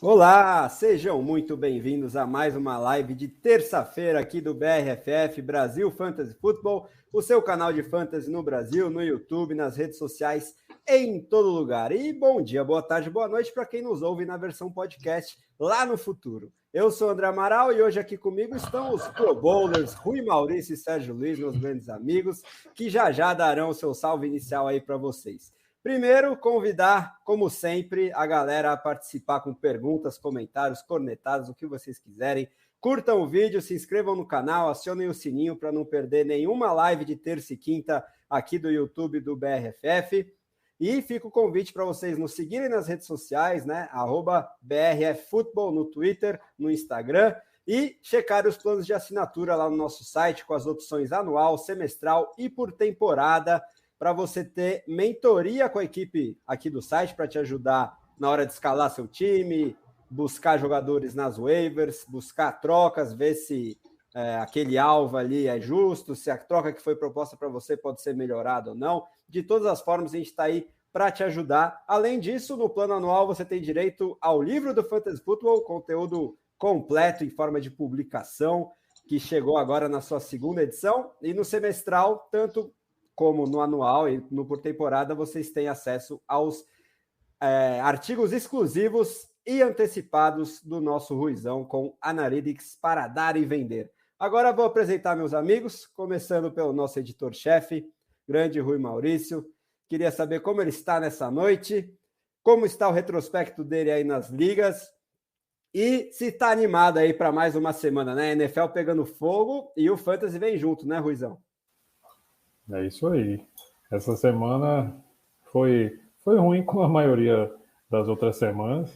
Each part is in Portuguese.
Olá, sejam muito bem-vindos a mais uma live de terça-feira aqui do BRFF Brasil Fantasy Football, o seu canal de fantasy no Brasil, no YouTube, nas redes sociais, em todo lugar. E bom dia, boa tarde, boa noite para quem nos ouve na versão podcast lá no futuro. Eu sou André Amaral e hoje aqui comigo estão os Pro Bowlers Rui Maurício e Sérgio Luiz, meus grandes amigos, que já darão o seu salve inicial aí para vocês. Primeiro, convidar, como sempre, a galera a participar com perguntas, comentários, cornetadas, o que vocês quiserem. Curtam o vídeo, se inscrevam no canal, acionem o sininho para não perder nenhuma live de terça e quinta aqui do YouTube do BRFF. E fica o convite para vocês nos seguirem nas redes sociais, né? @BRFFootball no Twitter, no Instagram. E checar os planos de assinatura lá no nosso site com as opções anual, semestral e por temporada, para você ter mentoria com a equipe aqui do site para te ajudar na hora de escalar seu time, buscar jogadores nas waivers, buscar trocas, ver se aquele alvo ali é justo, se a troca que foi proposta para você pode ser melhorada ou não. De todas as formas, a gente está aí para te ajudar. Além disso, no plano anual, você tem direito ao livro do Fantasy Football, conteúdo completo em forma de publicação, que chegou agora na sua segunda edição. E no semestral, tanto como no anual e no por temporada, vocês têm acesso aos artigos exclusivos e antecipados do nosso Ruizão com Analytics para dar e vender. Agora vou apresentar meus amigos, começando pelo nosso editor-chefe, grande Rui Maurício. Queria saber como ele está nessa noite, como está o retrospecto dele aí nas ligas e se está animado aí para mais uma semana, né? NFL pegando fogo e o Fantasy vem junto, né, Ruizão? É isso aí. Essa semana foi ruim com a maioria das outras semanas.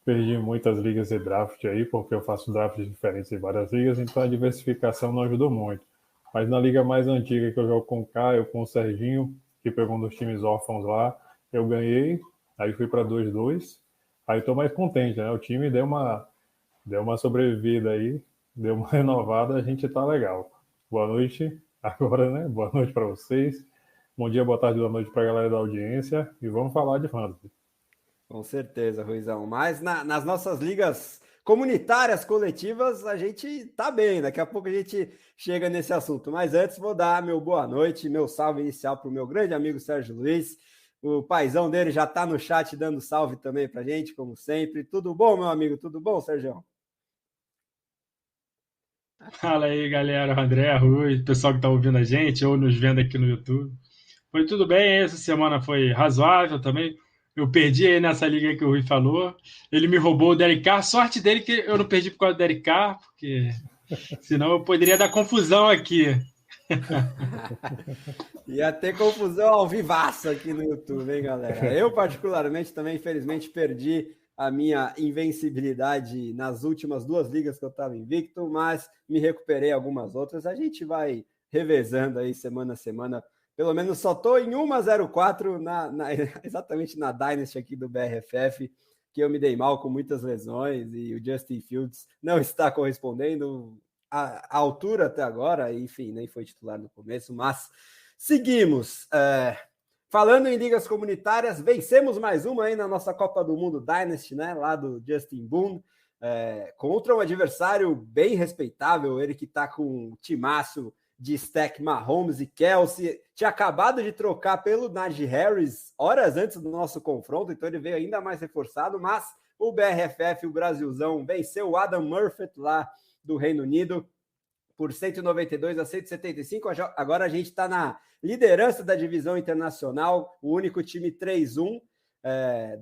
Perdi muitas ligas de draft aí, porque eu faço drafts diferentes em várias ligas, então a diversificação não ajudou muito. Mas na liga mais antiga que eu jogo com o Caio, com o Serginho, que pegou um dos times órfãos lá, eu ganhei, aí fui para 2-2. Aí estou mais contente, né? O time deu uma sobrevivida aí, deu uma renovada, a gente tá legal. Boa noite. Agora, né? Boa noite para vocês. Bom dia, boa tarde, boa noite para a galera da audiência. E vamos falar de fantasy. Com certeza, Ruizão. Mas nas nossas ligas comunitárias, coletivas, a gente tá bem. Daqui a pouco a gente chega nesse assunto. Mas antes, vou dar meu boa noite, meu salve inicial para o meu grande amigo Sérgio Luiz. O paizão dele já está no chat dando salve também para a gente, como sempre. Tudo bom, meu amigo? Tudo bom, Sérgio? Fala aí, galera. André, Rui, pessoal que está ouvindo a gente ou nos vendo aqui no YouTube. Foi tudo bem, essa semana foi razoável também. Eu perdi aí nessa liga que o Rui falou. Ele me roubou o Derek Carr. Sorte dele que eu não perdi por causa do Derek Carr, porque senão eu poderia dar confusão aqui. Ia ter confusão ao vivaço aqui no YouTube, hein, galera? Eu, particularmente, também, infelizmente, perdi a minha invencibilidade nas últimas duas ligas que eu estava invicto, mas me recuperei algumas outras. A gente vai revezando aí semana a semana. Pelo menos só estou em 1-0-4 exatamente na Dynasty aqui do BRFF, que eu me dei mal com muitas lesões e o Justin Fields não está correspondendo à altura até agora. Enfim, nem foi titular no começo, mas seguimos. Falando em ligas comunitárias, vencemos mais uma aí na nossa Copa do Mundo Dynasty, né? Lá do Justin Boone, contra um adversário bem respeitável, ele que está com um timaço de stack Mahomes e Kelsey, tinha acabado de trocar pelo Najee Harris horas antes do nosso confronto, então ele veio ainda mais reforçado, mas o BRFF, o Brasilzão, venceu o Adam Murphy lá do Reino Unido por 192-175. Agora a gente está na liderança da divisão internacional, o único time 3-1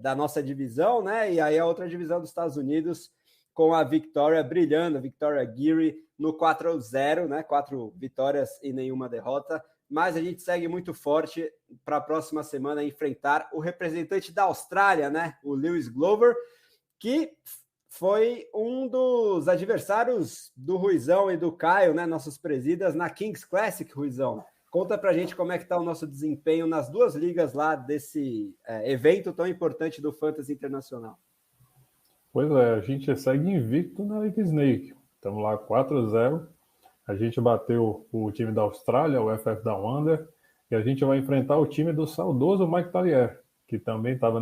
da nossa divisão, né? E aí a outra divisão dos Estados Unidos com a Victoria brilhando, a Victoria Geary no 4-0, né? 4 vitórias e nenhuma derrota. Mas a gente segue muito forte para a próxima semana enfrentar o representante da Austrália, né? O Lewis Glover, que foi um dos adversários do Ruizão e do Caio, né? Nossos presidas na Kings Classic, Ruizão. Conta pra gente como é que tá o nosso desempenho nas duas ligas lá desse evento tão importante do Fantasy Internacional. Pois é, a gente segue invicto na Liga Snake. Estamos lá 4-0. A gente bateu o time da Austrália, o FF da Wonder, e a gente vai enfrentar o time do saudoso Mike Talier, que também estava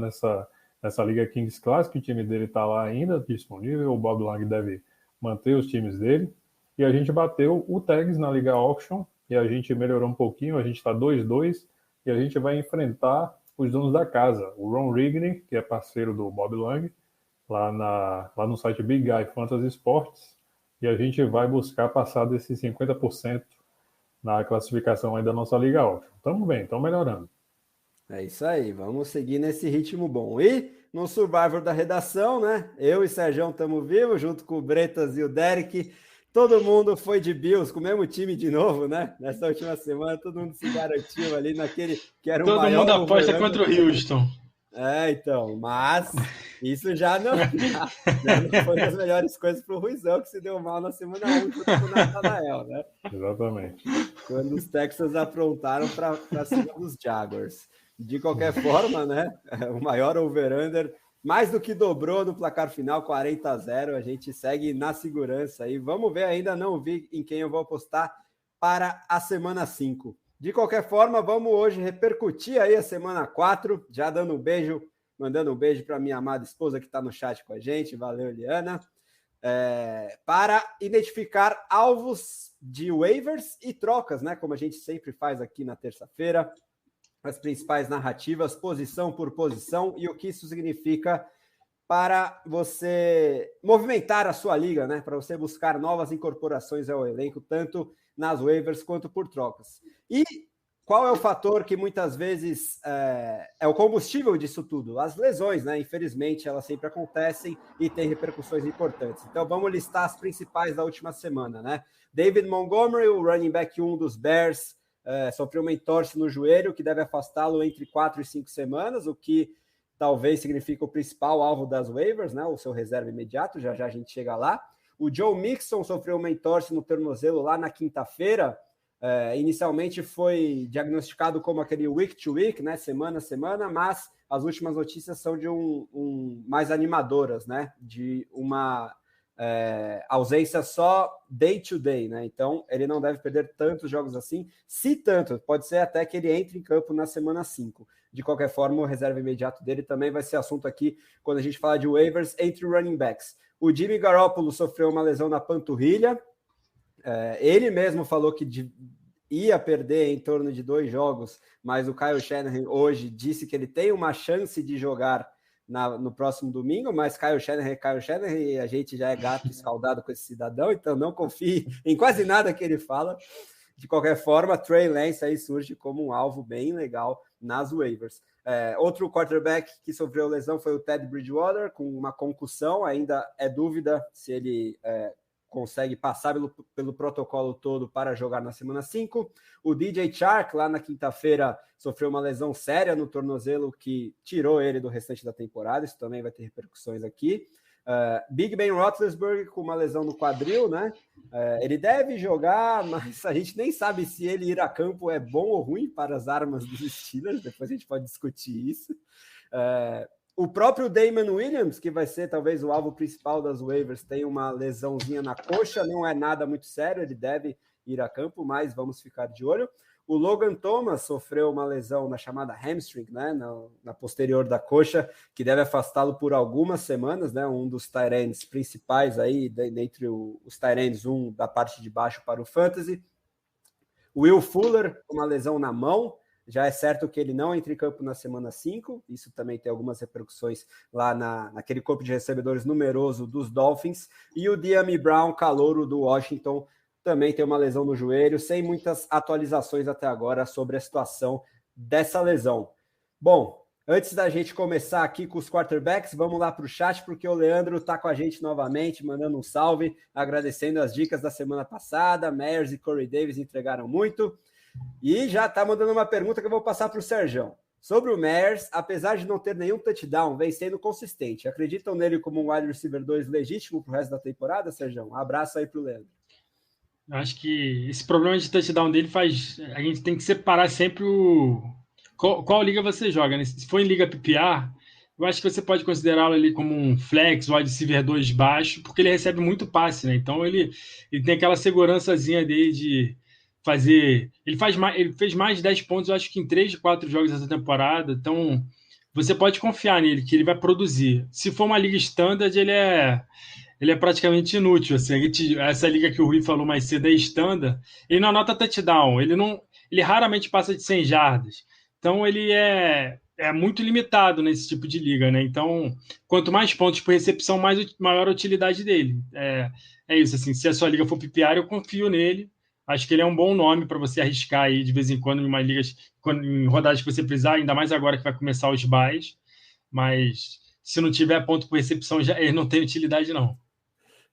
nessa Liga Kings Classic, o time dele está lá ainda disponível, o Bob Lang deve manter os times dele, e a gente bateu o Tags na Liga Auction, e a gente melhorou um pouquinho, a gente está 2-2, e a gente vai enfrentar os donos da casa, o Ron Rigney, que é parceiro do Bob Lang, lá no site Big Guy Fantasy Sports, e a gente vai buscar passar desses 50% na classificação aí da nossa Liga Auction. Estamos bem, estamos melhorando. É isso aí, vamos seguir nesse ritmo bom. E no Survivor da redação, né? Eu e Sérgio estamos vivos, junto com o Bretas e o Derek. Todo mundo foi de Bills, com o mesmo time de novo, né? Nessa última semana, todo mundo se garantiu ali naquele que era o todo maior... Todo mundo aposta contra o Houston. Então, mas isso já não foi das melhores coisas para o Ruizão, que se deu mal na semana 1 contra o Nathanael, né? Exatamente. Quando os Texans aprontaram para cima dos Jaguars. De qualquer forma, né? O maior over-under, mais do que dobrou no placar final, 40-0. A gente segue na segurança aí. Vamos ver, ainda não vi em quem eu vou apostar para a semana 5. De qualquer forma, vamos hoje repercutir aí a semana 4, já dando um beijo, mandando um beijo para minha amada esposa que está no chat com a gente, valeu, Eliana, para identificar alvos de waivers e trocas, né? Como a gente sempre faz aqui na terça-feira, as principais narrativas, posição por posição, e o que isso significa para você movimentar a sua liga, né? Para você buscar novas incorporações ao elenco, tanto nas waivers quanto por trocas. E qual é o fator que muitas vezes é o combustível disso tudo? As lesões, né? Infelizmente, elas sempre acontecem e têm repercussões importantes. Então, vamos listar as principais da última semana, né? David Montgomery, o running back 1 dos Bears, sofreu uma entorse no joelho que deve afastá-lo entre 4 e 5 semanas, o que talvez signifique o principal alvo das waivers, né? O seu reserva imediato, já a gente chega lá. O Joe Mixon sofreu uma entorse no tornozelo lá na quinta-feira. Inicialmente foi diagnosticado como aquele week-to-week, né? Semana a semana, mas as últimas notícias são de mais animadoras, né? De uma ausência só day-to-day, né? Então, ele não deve perder tantos jogos assim. Se tanto, pode ser até que ele entre em campo na semana 5. De qualquer forma, o reserva imediato dele também vai ser assunto aqui quando a gente fala de waivers entre running backs. O Jimmy Garoppolo sofreu uma lesão na panturrilha. Ele mesmo falou que ia perder em torno de 2 jogos, mas o Kyle Shanahan hoje disse que ele tem uma chance de jogar no próximo domingo, mas Kyle Shanahan, e a gente já é gato escaldado com esse cidadão, então não confie em quase nada que ele fala. De qualquer forma, Trey Lance aí surge como um alvo bem legal nas waivers. Outro quarterback que sofreu lesão foi o Teddy Bridgewater, com uma concussão, ainda é dúvida se ele consegue passar pelo protocolo todo para jogar na semana 5. O DJ Chark, lá na quinta-feira, sofreu uma lesão séria no tornozelo que tirou ele do restante da temporada, isso também vai ter repercussões aqui. Big Ben Roethlisberger com uma lesão no quadril, né? Ele deve jogar, mas a gente nem sabe se ele ir a campo é bom ou ruim para as armas dos Steelers, depois a gente pode discutir isso. O próprio Damon Williams, que vai ser talvez o alvo principal das waivers, tem uma lesãozinha na coxa, não é nada muito sério, ele deve ir a campo, mas vamos ficar de olho. O Logan Thomas sofreu uma lesão na chamada hamstring, né, na posterior da coxa, que deve afastá-lo por algumas semanas, né, um dos tight ends principais aí, dentre os tight ends, um da parte de baixo para o fantasy. O Will Fuller, uma lesão na mão, já é certo que ele não entra em campo na semana 5, isso também tem algumas repercussões lá naquele corpo de recebedores numeroso dos Dolphins, e o Dyami Brown, calouro do Washington, também tem uma lesão no joelho, sem muitas atualizações até agora sobre a situação dessa lesão. Bom, antes da gente começar aqui com os quarterbacks, vamos lá para o chat, porque o Leandro está com a gente novamente, mandando um salve, agradecendo as dicas da semana passada. Meyers e Corey Davis entregaram muito. E já está mandando uma pergunta que eu vou passar para o Sérgio. Sobre o Meyers, apesar de não ter nenhum touchdown, vem sendo consistente. Acreditam nele como um wide receiver 2 legítimo para o resto da temporada, Sérgio? Um abraço aí para o Leandro. Eu acho que esse problema de touchdown dele faz... A gente tem que separar sempre qual liga você joga, né? Se for em liga PPR, eu acho que você pode considerá-lo ali como um flex, wide receiver 2 baixo, porque ele recebe muito passe, né? Então ele tem aquela segurançazinha dele de fazer... Ele fez mais de 10 pontos, eu acho que em 3 de 4 jogos dessa temporada. Então, você pode confiar nele, que ele vai produzir. Se for uma liga standard, ele é praticamente inútil. Assim, essa liga que o Rui falou mais cedo é standard, ele não anota touchdown, ele raramente passa de 100 jardas. Então ele é muito limitado nesse tipo de liga, né? Então, quanto mais pontos por recepção, maior a utilidade dele. É isso, assim, se a sua liga for PPR, eu confio nele. Acho que ele é um bom nome para você arriscar aí de vez em quando em rodadas que você precisar, ainda mais agora que vai começar os buys. Mas se não tiver ponto por recepção, ele não tem utilidade, não.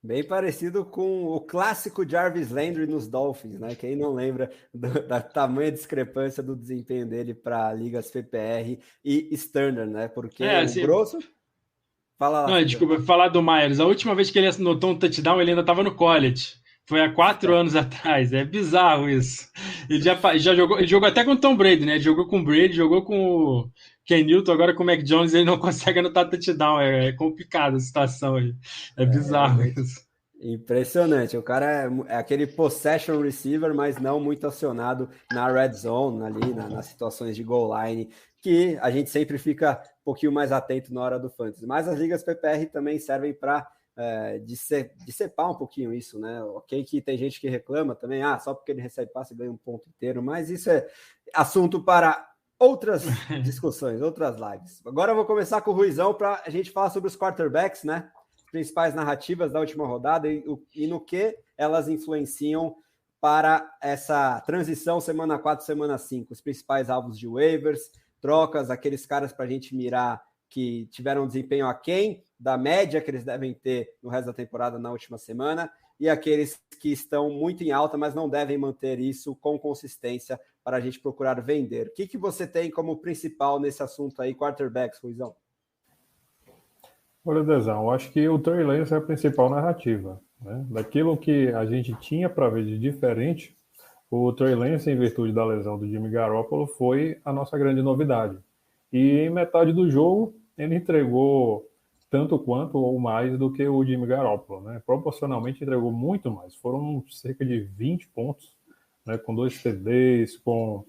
Bem parecido com o clássico Jarvis Landry nos Dolphins, né? Quem não lembra da tamanha discrepância do desempenho dele para ligas PPR e standard, né? Porque o grosso... Fala lá. Não, desculpa, falar do Myers. A última vez que ele anotou um touchdown, ele ainda estava no college. Foi há 4 anos atrás. É bizarro isso. Ele já jogou, ele jogou até com o Tom Brady, né? Ele jogou com o Brady, jogou com o Ken Newton, agora com o Mac Jones, ele não consegue anotar touchdown. É complicada a situação aí. É bizarro isso. Impressionante. O cara é aquele possession receiver, mas não muito acionado na red zone, ali nas situações de goal line, que a gente sempre fica um pouquinho mais atento na hora do fantasy. Mas as ligas PPR também servem para discepar um pouquinho isso, né? Ok, que tem gente que reclama também, só porque ele recebe passe ganha um ponto inteiro, mas isso é assunto para outras discussões, outras lives. Agora eu vou começar com o Ruizão para a gente falar sobre os quarterbacks, né? Principais narrativas da última rodada e no que elas influenciam para essa transição semana 4, semana 5, os principais alvos de waivers, trocas, aqueles caras para a gente mirar que tiveram um desempenho aquém da média que eles devem ter no resto da temporada na última semana, e aqueles que estão muito em alta, mas não devem manter isso com consistência para a gente procurar vender. O que você tem como principal nesse assunto aí, quarterbacks, Ruizão? Olha, Dezão, eu acho que o Trey Lance é a principal narrativa, né? Daquilo que a gente tinha para ver de diferente, o Trey Lance, em virtude da lesão do Jimmy Garoppolo, foi a nossa grande novidade. E em metade do jogo, ele entregou tanto quanto ou mais do que o Jimmy Garoppolo, né? Proporcionalmente entregou muito mais. Foram cerca de 20 pontos, né? Com 2 TDs, com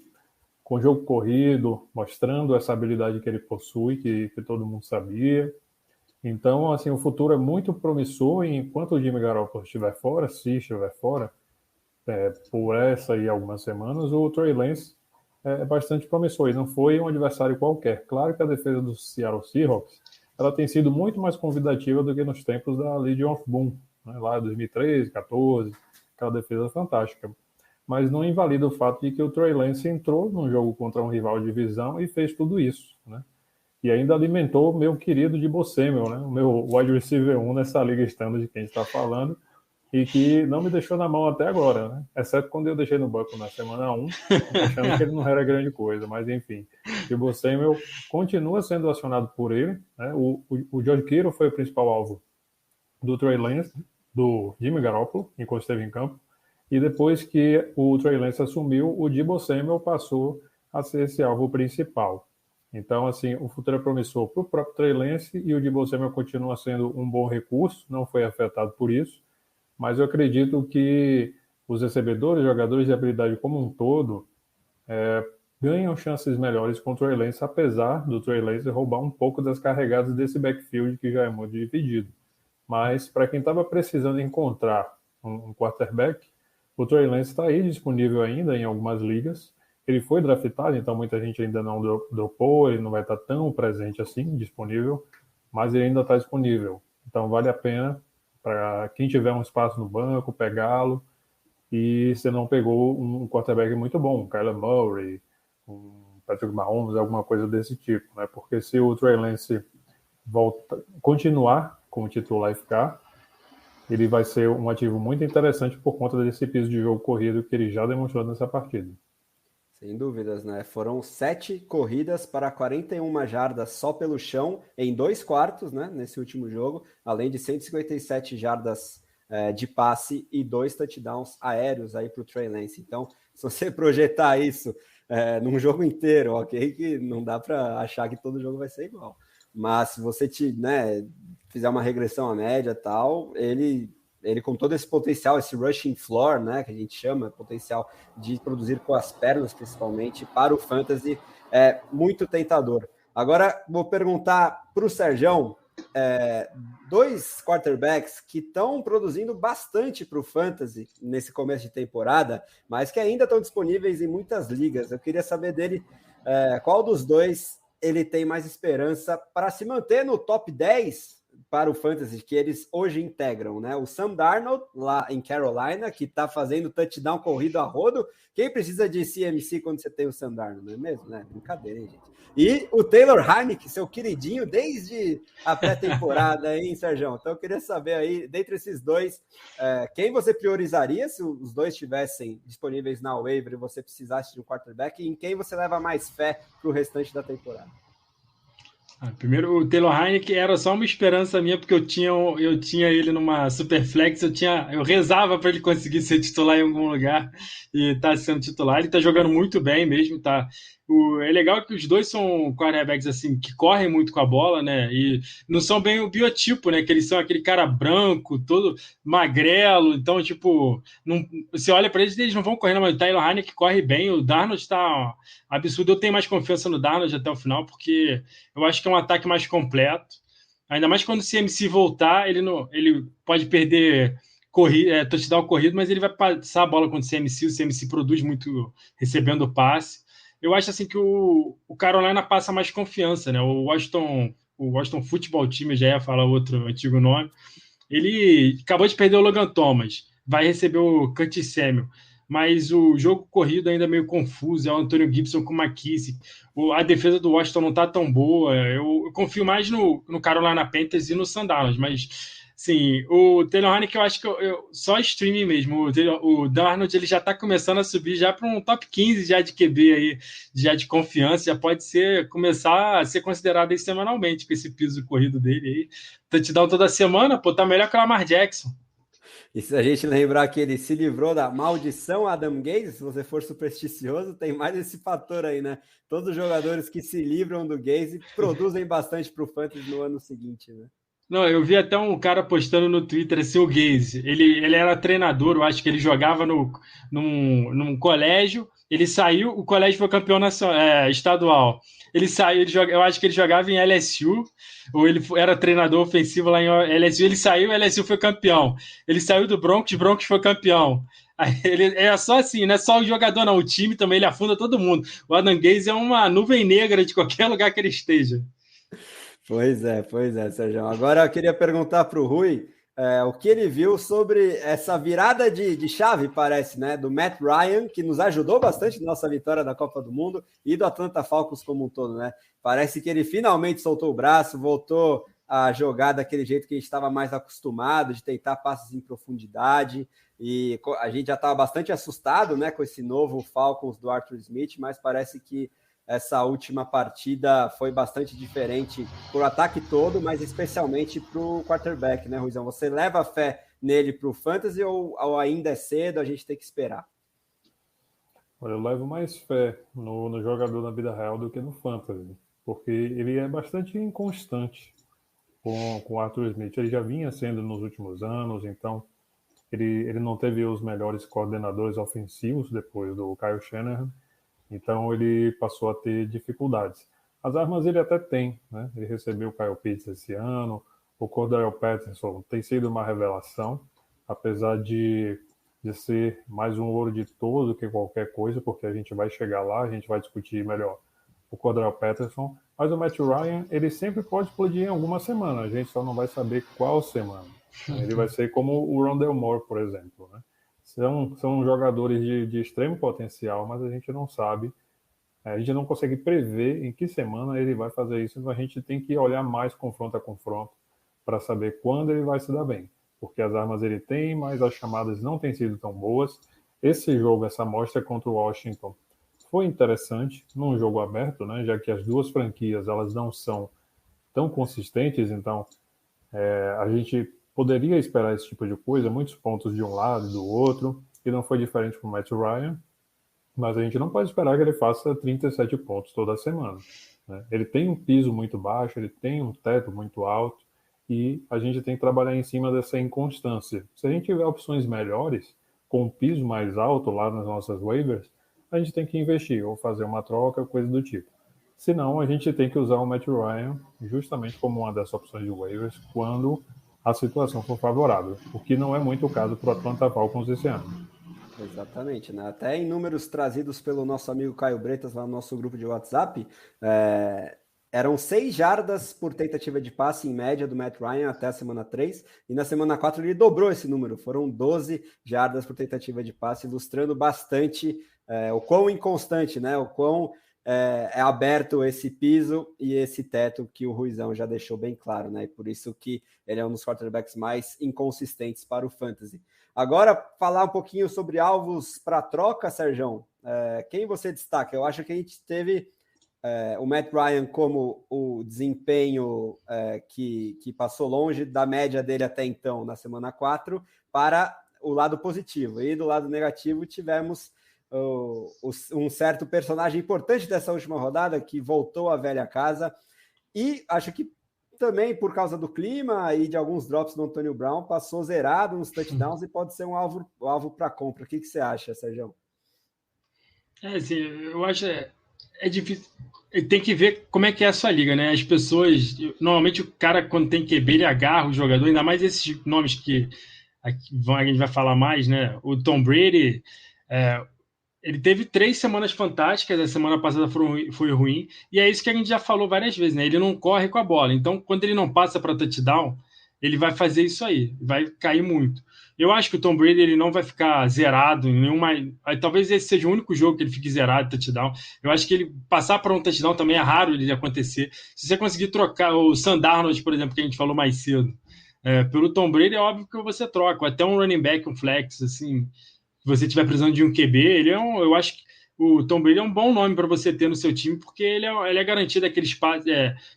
jogo corrido, mostrando essa habilidade que ele possui, que todo mundo sabia. Então, assim, o futuro é muito promissor e enquanto o Jimmy Garoppolo estiver fora, se estiver fora, por essa e algumas semanas, o Trey Lance é bastante promissor e não foi um adversário qualquer. Claro que a defesa do Seattle Seahawks ela tem sido muito mais convidativa do que nos tempos da Legion of Boom, né, lá em 2013, 2014, aquela defesa fantástica. Mas não invalida o fato de que o Trey Lance entrou num jogo contra um rival de divisão e fez tudo isso, né? E ainda alimentou o meu querido Deebo Samuel, né? O meu wide receiver 1 nessa liga standard de quem está falando, e que não me deixou na mão até agora, né? Exceto quando eu deixei no banco na semana 1, achando que ele não era grande coisa, mas enfim. Deebo Samuel continua sendo acionado por ele, né? O George Kittle foi o principal alvo do Trey Lance, do Jimmy Garoppolo, enquanto esteve em campo, e depois que o Trey Lance assumiu, o Deebo Samuel passou a ser esse alvo principal. Então, assim, o futuro é promissor para o próprio Trey Lance e o Deebo Samuel continua sendo um bom recurso, não foi afetado por isso, mas eu acredito que os recebedores, jogadores de habilidade como um todo, ganham chances melhores com o Trey Lance, apesar do Trey Lance roubar um pouco das carregadas desse backfield que já é muito dividido. Mas para quem estava precisando encontrar um quarterback, o Trey Lance está aí disponível ainda em algumas ligas. Ele foi draftado, então muita gente ainda não dropou, ele não vai estar tão presente assim, disponível, mas ele ainda está disponível. Então vale a pena para quem tiver um espaço no banco, pegá-lo. E você não pegou um quarterback muito bom, um Kyler Murray, um Patrick Mahomes, alguma coisa desse tipo, né? Porque se o Trey Lance continuar como titular e ficar, ele vai ser um ativo muito interessante por conta desse piso de jogo corrido que ele já demonstrou nessa partida. Sem dúvidas, né? Foram 7 corridas para 41 jardas só pelo chão em 2 quartos, né? Nesse último jogo, além de 157 jardas de passe e 2 touchdowns aéreos aí para o Trey Lance. Então, se você projetar isso num jogo inteiro, ok, que não dá para achar que todo jogo vai ser igual. Mas se você fizer uma regressão à média e tal, ele com todo esse potencial, esse rushing floor, né, que a gente chama, potencial de produzir com as pernas, principalmente, para o fantasy, é muito tentador. Agora, vou perguntar para o Sergião, dois quarterbacks que estão produzindo bastante para o Fantasy nesse começo de temporada, mas que ainda estão disponíveis em muitas ligas. Eu queria saber dele qual dos dois ele tem mais esperança para se manter no top 10 para o Fantasy, que eles hoje integram, né? O Sam Darnold, lá em Carolina, que está fazendo touchdown corrido a rodo. Quem precisa de CMC quando você tem o Sam Darnold, não é mesmo? Né? Brincadeira, hein, gente? E o Taylor Heinicke, seu queridinho, desde a pré-temporada, hein, Sergião? Então eu queria saber aí, dentre esses dois, quem você priorizaria se os dois estivessem disponíveis na waiver e você precisasse de um quarterback, e em quem você leva mais fé para o restante da temporada? Primeiro, o Taylor Heinicke era só uma esperança minha, porque eu tinha ele numa Superflex, eu rezava para ele conseguir ser titular em algum lugar e tá sendo titular. Ele tá jogando muito bem mesmo, tá? É legal que os dois são quarterbacks assim, que correm muito com a bola, né? E não são bem o biotipo, né? Que eles são aquele cara branco, todo magrelo. Então, tipo, não, você olha para eles não vão correndo, mas o Taylor Heinicke corre bem. O Darnold tá absurdo. Eu tenho mais confiança no Darnold até o final, porque eu acho que é um ataque mais completo. Ainda mais quando o CMC voltar, ele pode perder touchdown corrido, mas ele vai passar a bola com o CMC produz muito recebendo o passe. Eu acho assim que o Carolina passa mais confiança, né? O Washington Football Team, já ia falar outro antigo nome, ele acabou de perder o Logan Thomas, vai receber o Curtis Samuel, mas o jogo corrido ainda é meio confuso, é o Antonio Gibson com o McKissick, a defesa do Washington não tá tão boa, eu confio mais no Carolina Panthers e no Sandals, mas sim, o Taylor Heinicke eu acho que só streaming mesmo, o Darnold ele já tá começando a subir já para um top 15 já de QB aí, já de confiança, já pode começar a ser considerado aí semanalmente com esse piso corrido dele aí, touchdown toda semana, pô, tá melhor que o Lamar Jackson. E se a gente lembrar que ele se livrou da maldição Adam Gase, se você for supersticioso, tem mais esse fator aí, né? Todos os jogadores que se livram do Gase produzem bastante para o Fantasy no ano seguinte, né? Não, eu vi até um cara postando no Twitter, assim, o Gaze. Ele era treinador, eu acho que ele jogava num colégio, ele saiu, o colégio foi campeão estadual. Ele saiu, eu acho que ele jogava em LSU, ou ele era treinador ofensivo lá em LSU, ele saiu, o LSU foi campeão. Ele saiu do Broncos foi campeão. Aí ele é só assim, não é só o jogador, não. O time também, ele afunda todo mundo. O Adam Gaze é uma nuvem negra de qualquer lugar que ele esteja. Pois é, Sérgio. Agora eu queria perguntar para o Rui o que ele viu sobre essa virada de chave, parece, né? Do Matt Ryan, que nos ajudou bastante na nossa vitória da Copa do Mundo e do Atlanta Falcons como um todo, né? Parece que ele finalmente soltou o braço, voltou a jogar daquele jeito que a gente estava mais acostumado, de tentar passes em profundidade. E a gente já estava bastante assustado, né, com esse novo Falcons do Arthur Smith, mas parece que essa última partida foi bastante diferente para o ataque todo, mas especialmente para o quarterback, né, Ruizão? Você leva fé nele para o Fantasy ou ainda é cedo, a gente tem que esperar? Olha, eu levo mais fé no jogador na vida real do que no Fantasy, porque ele é bastante inconstante com o Arthur Smith. Ele já vinha sendo nos últimos anos, então ele não teve os melhores coordenadores ofensivos depois do Kyle Shanahan, então ele passou a ter dificuldades. As armas ele até tem, né? Ele recebeu o Kyle Pitts esse ano, o Cordarrelle Patterson tem sido uma revelação, apesar de ser mais um ouro de touro do que qualquer coisa, porque a gente vai chegar lá, a gente vai discutir melhor o Cordarrelle Patterson, mas o Matt Ryan, ele sempre pode explodir em alguma semana, a gente só não vai saber qual semana. Ele vai ser como o Rondale Moore, por exemplo, né? São jogadores de extremo potencial, mas a gente não sabe, a gente não consegue prever em que semana ele vai fazer isso, então a gente tem que olhar mais confronto a confronto para saber quando ele vai se dar bem, porque as armas ele tem, mas as chamadas não têm sido tão boas. Esse jogo, essa amostra contra o Washington, foi interessante, num jogo aberto, né, já que as duas franquias elas não são tão consistentes, então a gente poderia esperar esse tipo de coisa, muitos pontos de um lado e do outro, e não foi diferente com o Matt Ryan, mas a gente não pode esperar que ele faça 37 pontos toda semana, né? Ele tem um piso muito baixo, ele tem um teto muito alto, e a gente tem que trabalhar em cima dessa inconstância. Se a gente tiver opções melhores, com um piso mais alto lá nas nossas waivers, a gente tem que investir, ou fazer uma troca, coisa do tipo. Senão, a gente tem que usar o Matt Ryan justamente como uma das opções de waivers quando a situação for favorável, o que não é muito o caso para o Atlanta Falcons esse ano. Exatamente, né? Até em números trazidos pelo nosso amigo Caio Bretas lá no nosso grupo de WhatsApp, eram 6 jardas por tentativa de passe em média do Matt Ryan até a semana 3, e na semana 4 ele dobrou esse número, foram 12 jardas por tentativa de passe, ilustrando bastante o quão inconstante, né? O quão é aberto esse piso e esse teto que o Ruizão já deixou bem claro, né? E por isso que ele é um dos quarterbacks mais inconsistentes para o Fantasy. Agora, falar um pouquinho sobre alvos para troca, Sérgio. Quem você destaca? Eu acho que a gente teve o Matt Ryan como o desempenho que passou longe da média dele até então, na semana 4, para o lado positivo. E do lado negativo tivemos um certo personagem importante dessa última rodada que voltou à velha casa, e acho que também por causa do clima e de alguns drops do Antonio Brown, passou zerado nos touchdowns e pode ser um alvo para compra. O que você acha, Sérgio? Assim, eu acho é difícil. Tem que ver como é que é a sua liga, né? As pessoas, normalmente o cara quando tem QB ele agarra o jogador, ainda mais esses nomes que a gente vai falar mais, né? O Tom Brady, ele teve 3 semanas fantásticas, a semana passada foi ruim, e é isso que a gente já falou várias vezes, né? Ele não corre com a bola, então quando ele não passa para touchdown, ele vai fazer isso aí, vai cair muito. Eu acho que o Tom Brady ele não vai ficar zerado em nenhuma. Talvez esse seja o único jogo que ele fique zerado touchdown. Eu acho que ele passar para um touchdown também é raro ele acontecer. Se você conseguir trocar o Sam Darnold, por exemplo, que a gente falou mais cedo, pelo Tom Brady, é óbvio que você troca. Ou até um running back, um flex, assim, se você estiver precisando de um QB, eu acho que o Tom Brady é um bom nome para você ter no seu time, porque ele é garantido aqueles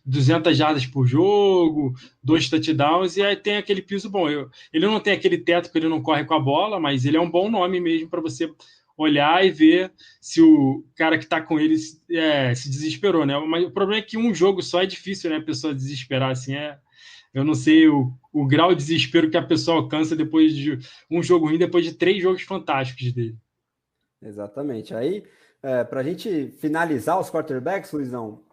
200 jardas por jogo, 2 touchdowns, e aí tem aquele piso bom. Ele não tem aquele teto porque ele não corre com a bola, mas ele é um bom nome mesmo para você olhar e ver se o cara que está com ele se desesperou, né? Mas o problema é que um jogo só é difícil, né? A pessoa desesperar assim, eu não sei o grau de desespero que a pessoa alcança depois de um jogo ruim, depois de 3 jogos fantásticos dele. Exatamente. Aí, para a gente finalizar os quarterbacks, Luizão,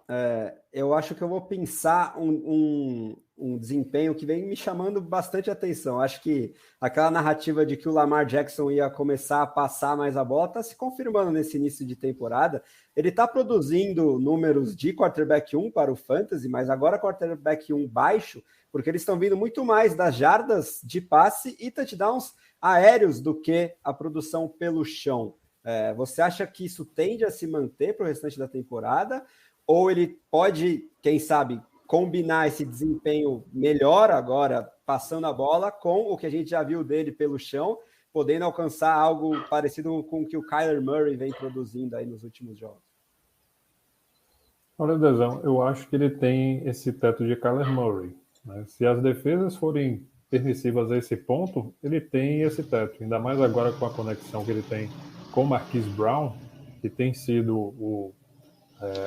eu acho que eu vou pensar um desempenho que vem me chamando bastante atenção. Acho que aquela narrativa de que o Lamar Jackson ia começar a passar mais a bola está se confirmando nesse início de temporada. Ele está produzindo números de quarterback 1 para o Fantasy, mas agora quarterback 1 baixo, porque eles estão vindo muito mais das jardas de passe e touchdowns aéreos do que a produção pelo chão. Você acha que isso tende a se manter para o restante da temporada? Ou ele pode, quem sabe, combinar esse desempenho melhor agora, passando a bola, com o que a gente já viu dele pelo chão, podendo alcançar algo parecido com o que o Kyler Murray vem produzindo aí nos últimos jogos? Olha, Dezão, eu acho que ele tem esse teto de Kyler Murray, né? Se as defesas forem permissivas a esse ponto, ele tem esse teto, ainda mais agora com a conexão que ele tem com Marquise Brown, que tem sido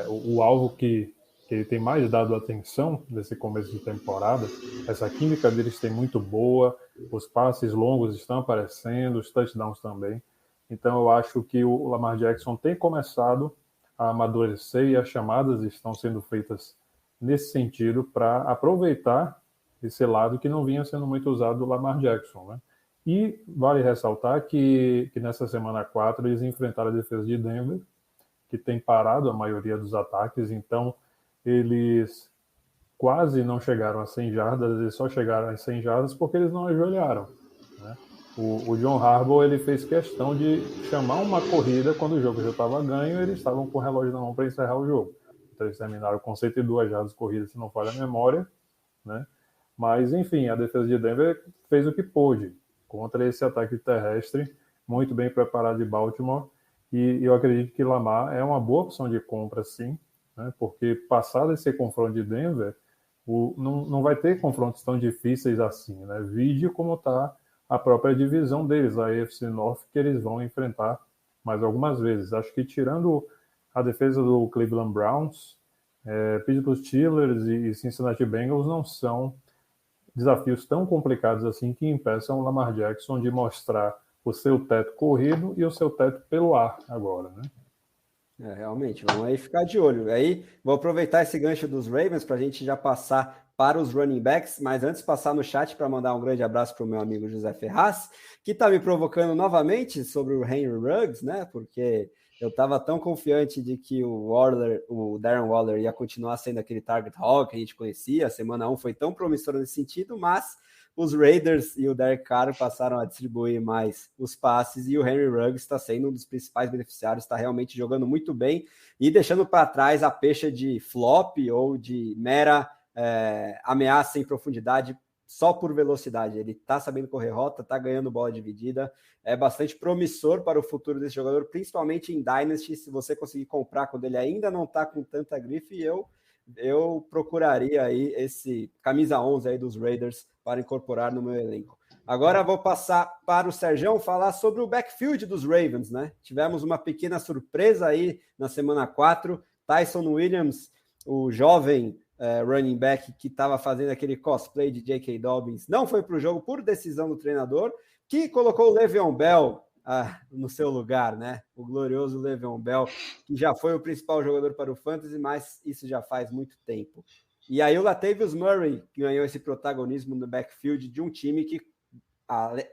o alvo que ele tem mais dado atenção nesse começo de temporada. Essa química deles tem muito boa, os passes longos estão aparecendo, os touchdowns também. Então eu acho que o Lamar Jackson tem começado a amadurecer e as chamadas estão sendo feitas nesse sentido para aproveitar esse lado que não vinha sendo muito usado do Lamar Jackson, né? E vale ressaltar que nessa semana 4 eles enfrentaram a defesa de Denver, que tem parado a maioria dos ataques, então eles quase não chegaram a 100 jardas, eles só chegaram a 100 jardas porque eles não ajoelharam, né? O John Harbaugh ele fez questão de chamar uma corrida quando o jogo já estava ganho, eles estavam com o relógio na mão para encerrar o jogo. Então eles terminaram com 102 jardas corridas, se não falha a memória, né? Mas, enfim, a defesa de Denver fez o que pôde contra esse ataque terrestre, muito bem preparado de Baltimore, e eu acredito que Lamar é uma boa opção de compra, sim, né? Porque passado esse confronto de Denver, não vai ter confrontos tão difíceis assim, né? Vide como está a própria divisão deles, a AFC North, que eles vão enfrentar mais algumas vezes. Acho que tirando a defesa do Cleveland Browns, Pittsburgh Steelers e Cincinnati Bengals não são desafios tão complicados assim que impeçam o Lamar Jackson de mostrar o seu teto corrido e o seu teto pelo ar agora, né? Realmente, vamos aí ficar de olho. Aí vou aproveitar esse gancho dos Ravens para a gente já passar para os running backs, mas antes passar no chat para mandar um grande abraço para o meu amigo José Ferraz, que está me provocando novamente sobre o Henry Ruggs, né? Porque eu estava tão confiante de que o Darren Waller ia continuar sendo aquele target hog que a gente conhecia. A semana 1 foi tão promissora nesse sentido, mas os Raiders e o Derek Carr passaram a distribuir mais os passes e o Henry Ruggs está sendo um dos principais beneficiários, está realmente jogando muito bem e deixando para trás a pecha de flop ou de mera ameaça em profundidade só por velocidade. Ele está sabendo correr rota, está ganhando bola dividida, é bastante promissor para o futuro desse jogador, principalmente em Dynasty. Se você conseguir comprar quando ele ainda não está com tanta grife, eu procuraria aí esse camisa 11 aí dos Raiders para incorporar no meu elenco. Agora vou passar para o Sergião falar sobre o backfield dos Ravens, né? Tivemos uma pequena surpresa aí na semana 4, Tyson Williams, o jovem running back que estava fazendo aquele cosplay de J.K. Dobbins, não foi para o jogo por decisão do treinador, que colocou o Le'Veon Bell no seu lugar, né? O glorioso Le'Veon Bell, que já foi o principal jogador para o Fantasy, mas isso já faz muito tempo. E aí o Latavius Murray ganhou esse protagonismo no backfield de um time que,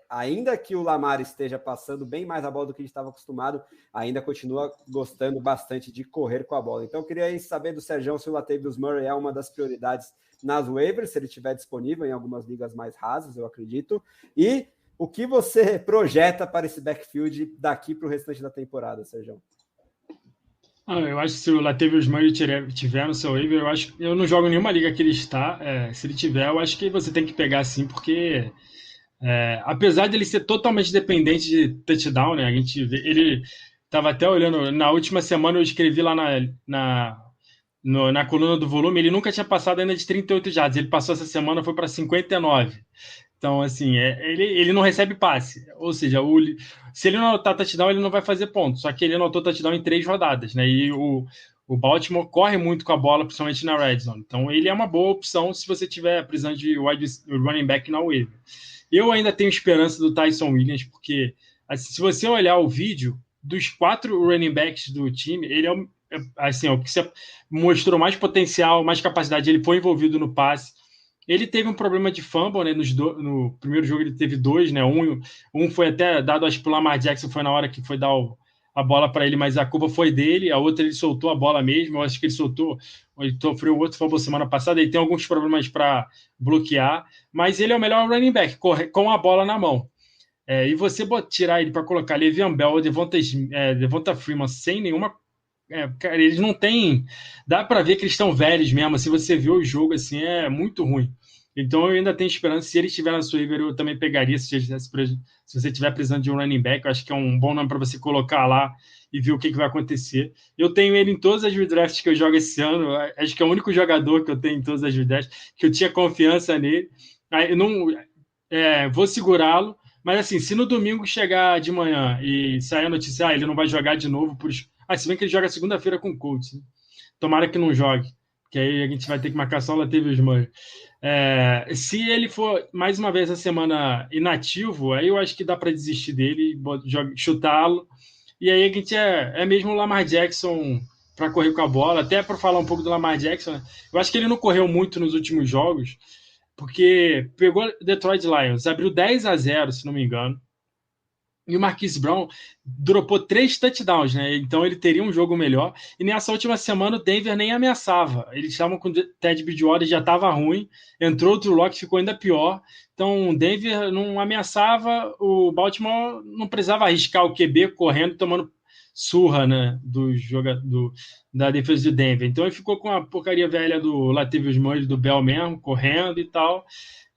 ainda que o Lamar esteja passando bem mais a bola do que a gente estava acostumado, ainda continua gostando bastante de correr com a bola. Então eu queria saber do Sergião se o Latavius Murray é uma das prioridades nas waivers, se ele estiver disponível em algumas ligas mais rasas, eu acredito. E o que você projeta para esse backfield daqui para o restante da temporada, Sergião? Eu acho que se o Latavius Murray tiver no seu waiver, eu não jogo nenhuma liga que ele está. Se ele tiver, eu acho que você tem que pegar sim, porque apesar de ele ser totalmente dependente de touchdown, né? A gente vê, ele estava até olhando, na última semana eu escrevi lá na coluna do volume, ele nunca tinha passado ainda de 38 jardas, ele passou essa semana, foi para 59. Então, assim, ele não recebe passe. Ou seja, se ele não anotar touchdown, ele não vai fazer ponto. Só que ele anotou touchdown em 3 rodadas, né? E o Baltimore corre muito com a bola, principalmente na red zone. Então, ele é uma boa opção se você tiver precisando de running back na waiver. Eu ainda tenho esperança do Tyson Williams, porque assim, se você olhar o vídeo, dos 4 running backs do time, ele é o que você mostrou mais potencial, mais capacidade. Ele foi envolvido no passe. Ele teve um problema de fumble, né? No primeiro jogo ele teve 2, né? Um foi até dado, acho que o Lamar Jackson foi na hora que foi dar a bola para ele, mas a culpa foi dele. A outra ele soltou a bola mesmo. Eu acho que ele sofreu outro fumble semana passada. Ele tem alguns problemas para bloquear, mas ele é o melhor running back, com a bola na mão. E você tirar ele para colocar Le'Veon Bell ou Devonta Freeman sem nenhuma. Cara, eles não têm. Dá para ver que eles estão velhos mesmo. Se você vê o jogo, assim, é muito ruim. Então eu ainda tenho esperança. Se ele estiver na sua waiver, eu também pegaria. Se você estiver precisando de um running back, eu acho que é um bom nome para você colocar lá e ver o que vai acontecer. Eu tenho ele em todas as redrafts que eu jogo esse ano. Acho que é o único jogador que eu tenho em todas as redrafts, que eu tinha confiança nele. Eu não vou segurá-lo. Mas assim, se no domingo chegar de manhã e sair a notícia, ele não vai jogar de novo se bem que ele joga segunda-feira com o Colts, né? Tomara que não jogue, que aí a gente vai ter que marcar só o Latavius Murray. Se ele for, mais uma vez, essa semana inativo, aí eu acho que dá para desistir dele, chutá-lo. E aí a gente mesmo o Lamar Jackson para correr com a bola. Até para falar um pouco do Lamar Jackson, né? Eu acho que ele não correu muito nos últimos jogos, porque pegou Detroit Lions, abriu 10-0, se não me engano. E o Marquise Brown dropou 3 touchdowns, né? Então ele teria um jogo melhor. E nessa última semana o Denver nem ameaçava. Eles estavam com o Ted Bridgewater, já estava ruim. Entrou o Drew Lock, ficou ainda pior. Então o Denver não ameaçava. O Baltimore não precisava arriscar o QB correndo, tomando surra, né? Da defesa do Denver. Então ele ficou com a porcaria velha do Latavius Murray, do Bell mesmo, correndo e tal.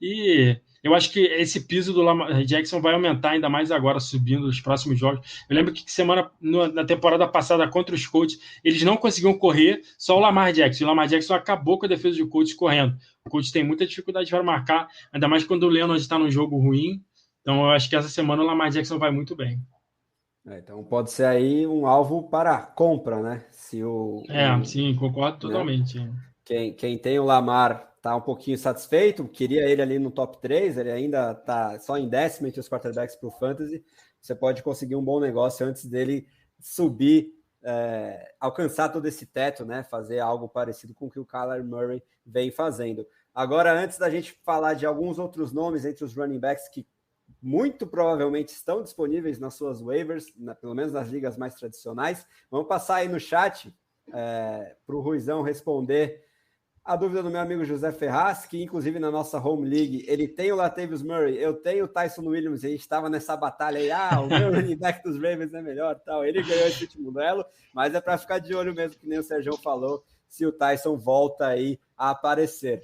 E eu acho que esse piso do Lamar Jackson vai aumentar ainda mais agora, subindo os próximos jogos. Eu lembro que na temporada passada contra os Colts, eles não conseguiam correr, só o Lamar Jackson. O Lamar Jackson acabou com a defesa do Colts correndo. O Colts tem muita dificuldade para marcar, ainda mais quando o Leonard está num jogo ruim. Então eu acho que essa semana o Lamar Jackson vai muito bem. Então pode ser aí um alvo para compra, né? Sim, concordo totalmente. Né? Quem tem o Lamar está um pouquinho satisfeito, queria ele ali no top 3, ele ainda está só em 10º entre os quarterbacks para o Fantasy. Você pode conseguir um bom negócio antes dele subir alcançar todo esse teto, né? Fazer algo parecido com o que o Kyler Murray vem fazendo. Agora, antes da gente falar de alguns outros nomes entre os running backs que muito provavelmente estão disponíveis nas suas waivers, pelo menos nas ligas mais tradicionais, vamos passar aí no chat para o Ruizão responder a dúvida do meu amigo José Ferraz, que inclusive na nossa Home League, ele tem o Latavius Murray, eu tenho o Tyson Williams, e a gente estava nessa batalha aí, o meu running back dos Ravens é melhor, tal. Ele ganhou esse último duelo, mas é para ficar de olho mesmo, que nem o Sérgio falou, se o Tyson volta aí a aparecer.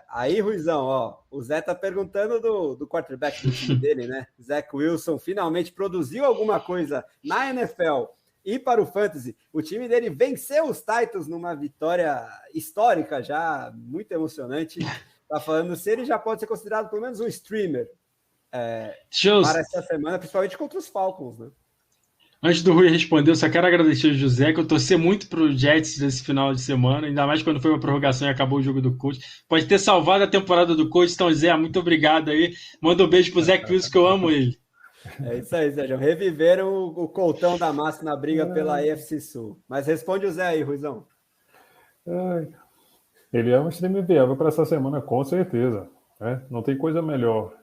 Aí, Ruizão, o Zé tá perguntando do quarterback do time dele, né? Zach Wilson finalmente produziu alguma coisa na NFL e para o Fantasy. O time dele venceu os Titans numa vitória histórica já, muito emocionante. Tá falando se ele já pode ser considerado pelo menos um streamer para essa semana, principalmente contra os Falcons, né? Antes do Rui responder, eu só quero agradecer ao José, que eu torci muito pro Jets nesse final de semana, ainda mais quando foi uma prorrogação e acabou o jogo do coach. Pode ter salvado a temporada do coach, então, Zé, muito obrigado aí. Manda um beijo pro Zach Wilson, que eu amo ele. É isso aí, Zé. Reviveram o coltão da massa na briga pela AFC Sul. Mas responde o Zé aí, Ruizão. Ele é um stream viável para essa semana, com certeza. Né? Não tem coisa melhor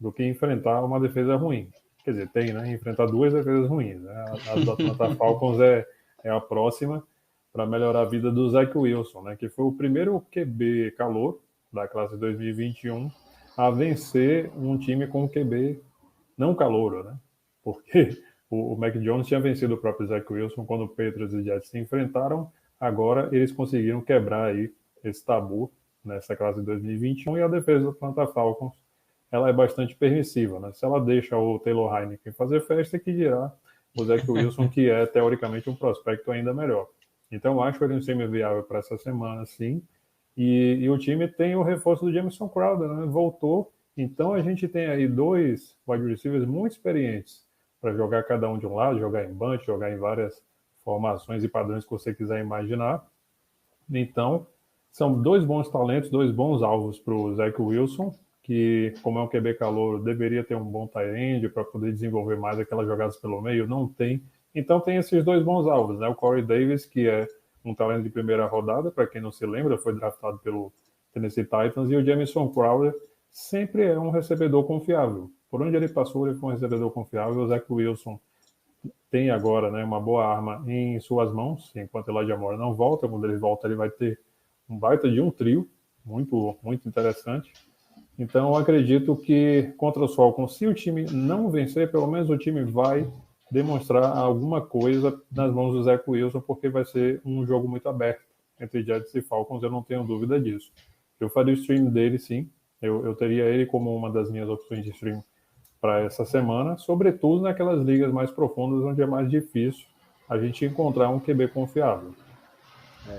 do que enfrentar uma defesa ruim. Quer dizer, tem, né? Enfrentar duas defesas ruins. Né? A do Atlanta Falcons é a próxima para melhorar a vida do Zach Wilson, né? Que foi o primeiro QB calor da classe 2021 a vencer um time com QB não calouro, né? Porque o Mac Jones tinha vencido o próprio Zach Wilson quando o Patriots e Jets se enfrentaram. Agora eles conseguiram quebrar aí esse tabu nessa classe de 2021 e a defesa do Atlanta Falcons ela é bastante permissiva, né? Se ela deixa o Taylor Heineken fazer festa, que dirá o Zach Wilson, que é teoricamente um prospecto ainda melhor. Então eu acho ele um time viável para essa semana, sim. E o time tem o reforço do Jamison Crowder, né? Voltou. Então a gente tem aí dois wide receivers muito experientes para jogar cada um de um lado, jogar em bunch, jogar em várias formações e padrões que você quiser imaginar. Então, são dois bons talentos, dois bons alvos para o Zach Wilson, que, como é um QB calouro, deveria ter um bom tight end para poder desenvolver mais aquelas jogadas pelo meio, não tem. Então tem esses dois bons alvos, né? O Corey Davis, que é um talento de primeira rodada, para quem não se lembra, foi draftado pelo Tennessee Titans, e o Jamison Crowder sempre é um recebedor confiável. Por onde ele passou, ele foi um recebedor confiável. O Zach Wilson tem agora, né, uma boa arma em suas mãos, enquanto Elijah Moore não volta. Quando ele volta, ele vai ter um baita de um trio, muito, muito interessante. Então, eu acredito que contra os Falcons, se o time não vencer, pelo menos o time vai demonstrar alguma coisa nas mãos do Zach Wilson, porque vai ser um jogo muito aberto entre Jets e Falcons, eu não tenho dúvida disso. Eu faria o stream dele, sim. Eu teria ele como uma das minhas opções de stream para essa semana, sobretudo naquelas ligas mais profundas, onde é mais difícil a gente encontrar um QB confiável.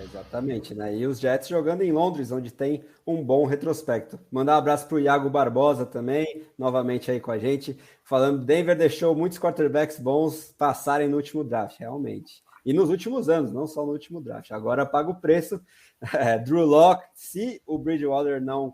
Exatamente, né? E os Jets jogando em Londres, onde tem um bom retrospecto. Mandar um abraço para o Iago Barbosa também, novamente aí com a gente, falando Denver deixou muitos quarterbacks bons passarem no último draft, realmente. E nos últimos anos, não só no último draft. Agora paga o preço. Drew Lock, se o Bridgewater não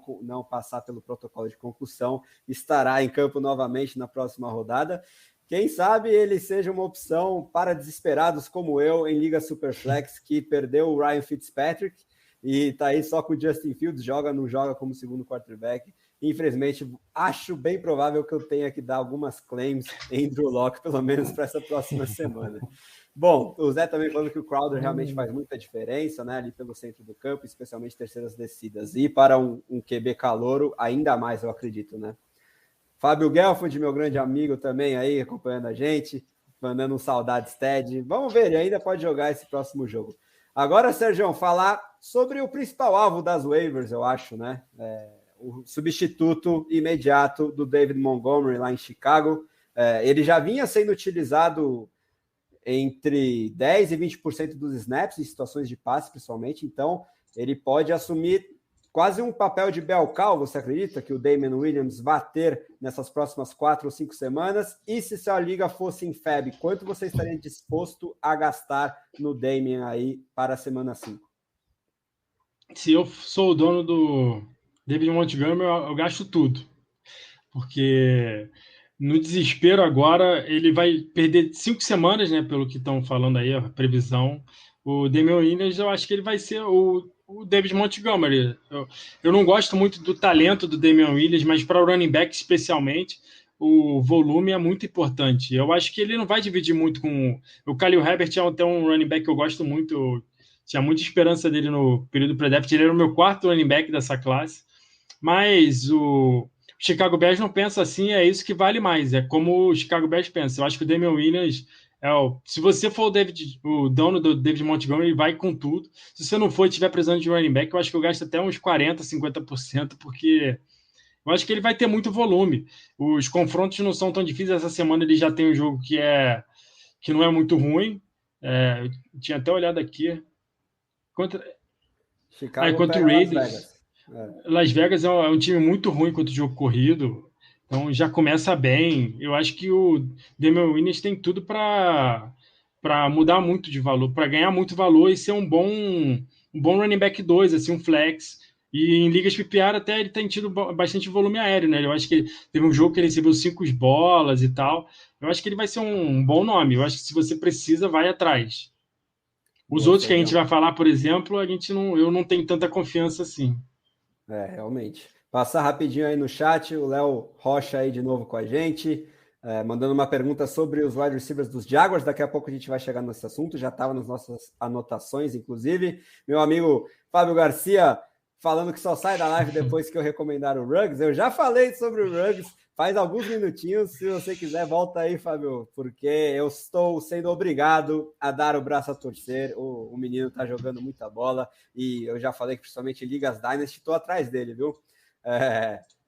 passar pelo protocolo de concussão, estará em campo novamente na próxima rodada. Quem sabe ele seja uma opção para desesperados como eu em Liga Superflex, que perdeu o Ryan Fitzpatrick e está aí só com o Justin Fields, não joga como segundo quarterback. Infelizmente, acho bem provável que eu tenha que dar algumas claims em Drew Lock, pelo menos para essa próxima semana. Bom, o Zé também falando que o Crowder realmente faz muita diferença, né, ali pelo centro do campo, especialmente terceiras descidas. E para um QB calouro, ainda mais, eu acredito, né? Fábio Gelfand, meu grande amigo também aí, acompanhando a gente, mandando um saudades, Ted. Vamos ver, ele ainda pode jogar esse próximo jogo. Agora, Sérgio, falar sobre o principal alvo das waivers, eu acho, né? O substituto imediato do David Montgomery lá em Chicago. Ele já vinha sendo utilizado entre 10% e 20% dos snaps em situações de passe, principalmente, então ele pode assumir quase um papel de bell cow, você acredita que o Damien Williams vai ter nessas próximas 4 ou 5 semanas? E se sua liga fosse em FAB, quanto você estaria disposto a gastar no Damien aí para a semana 5? Se eu sou o dono do David Montgomery, eu gasto tudo. Porque no desespero agora, ele vai perder 5 semanas, né? Pelo que estão falando aí, a previsão. O Damian Williams, eu acho que ele vai ser o David Montgomery. Eu não gosto muito do talento do Damian Williams, mas para o running back especialmente, o volume é muito importante. Eu acho que ele não vai dividir muito com... O Khalil Herbert é até um running back que eu gosto muito. Eu tinha muita esperança dele no período pré-draft. Ele era o meu quarto running back dessa classe. Mas o Chicago Bears não pensa assim, é isso que vale mais. É como o Chicago Bears pensa. Eu acho que o Damian Williams se você for o dono do David Montgomery, ele vai com tudo. Se você não for e estiver precisando de running back, eu acho que eu gasto até uns 40%, 50%, porque eu acho que ele vai ter muito volume. Os confrontos não são tão difíceis. Essa semana ele já tem um jogo que não é muito ruim. Eu tinha até olhado aqui. Chicago Contra o pega Las Raiders. Vegas. Las Vegas é um time muito ruim contra o jogo corrido, então já começa bem. Eu acho que o Damian Williams tem tudo para mudar muito de valor, para ganhar muito valor e ser um bom running back 2, assim, um flex. E em ligas PPR até ele tem tido bastante volume aéreo, né? Eu acho que teve um jogo que ele recebeu 5 bolas e tal. Eu acho que ele vai ser um bom nome. Eu acho que se você precisa, vai atrás. Os outros que a gente vai falar, por exemplo, eu não tenho tanta confiança assim. Realmente. Passar rapidinho aí no chat, o Léo Rocha aí de novo com a gente, mandando uma pergunta sobre os wide receivers dos Jaguars. Daqui a pouco a gente vai chegar nesse assunto, já estava nas nossas anotações, inclusive. Meu amigo Fábio Garcia falando que só sai da live depois que eu recomendar o Ruggs. Eu já falei sobre o Ruggs faz alguns minutinhos. Se você quiser, volta aí, Fábio, porque eu estou sendo obrigado a dar o braço a torcer. O menino está jogando muita bola e eu já falei que principalmente em Ligas Dynasty estou atrás dele, viu?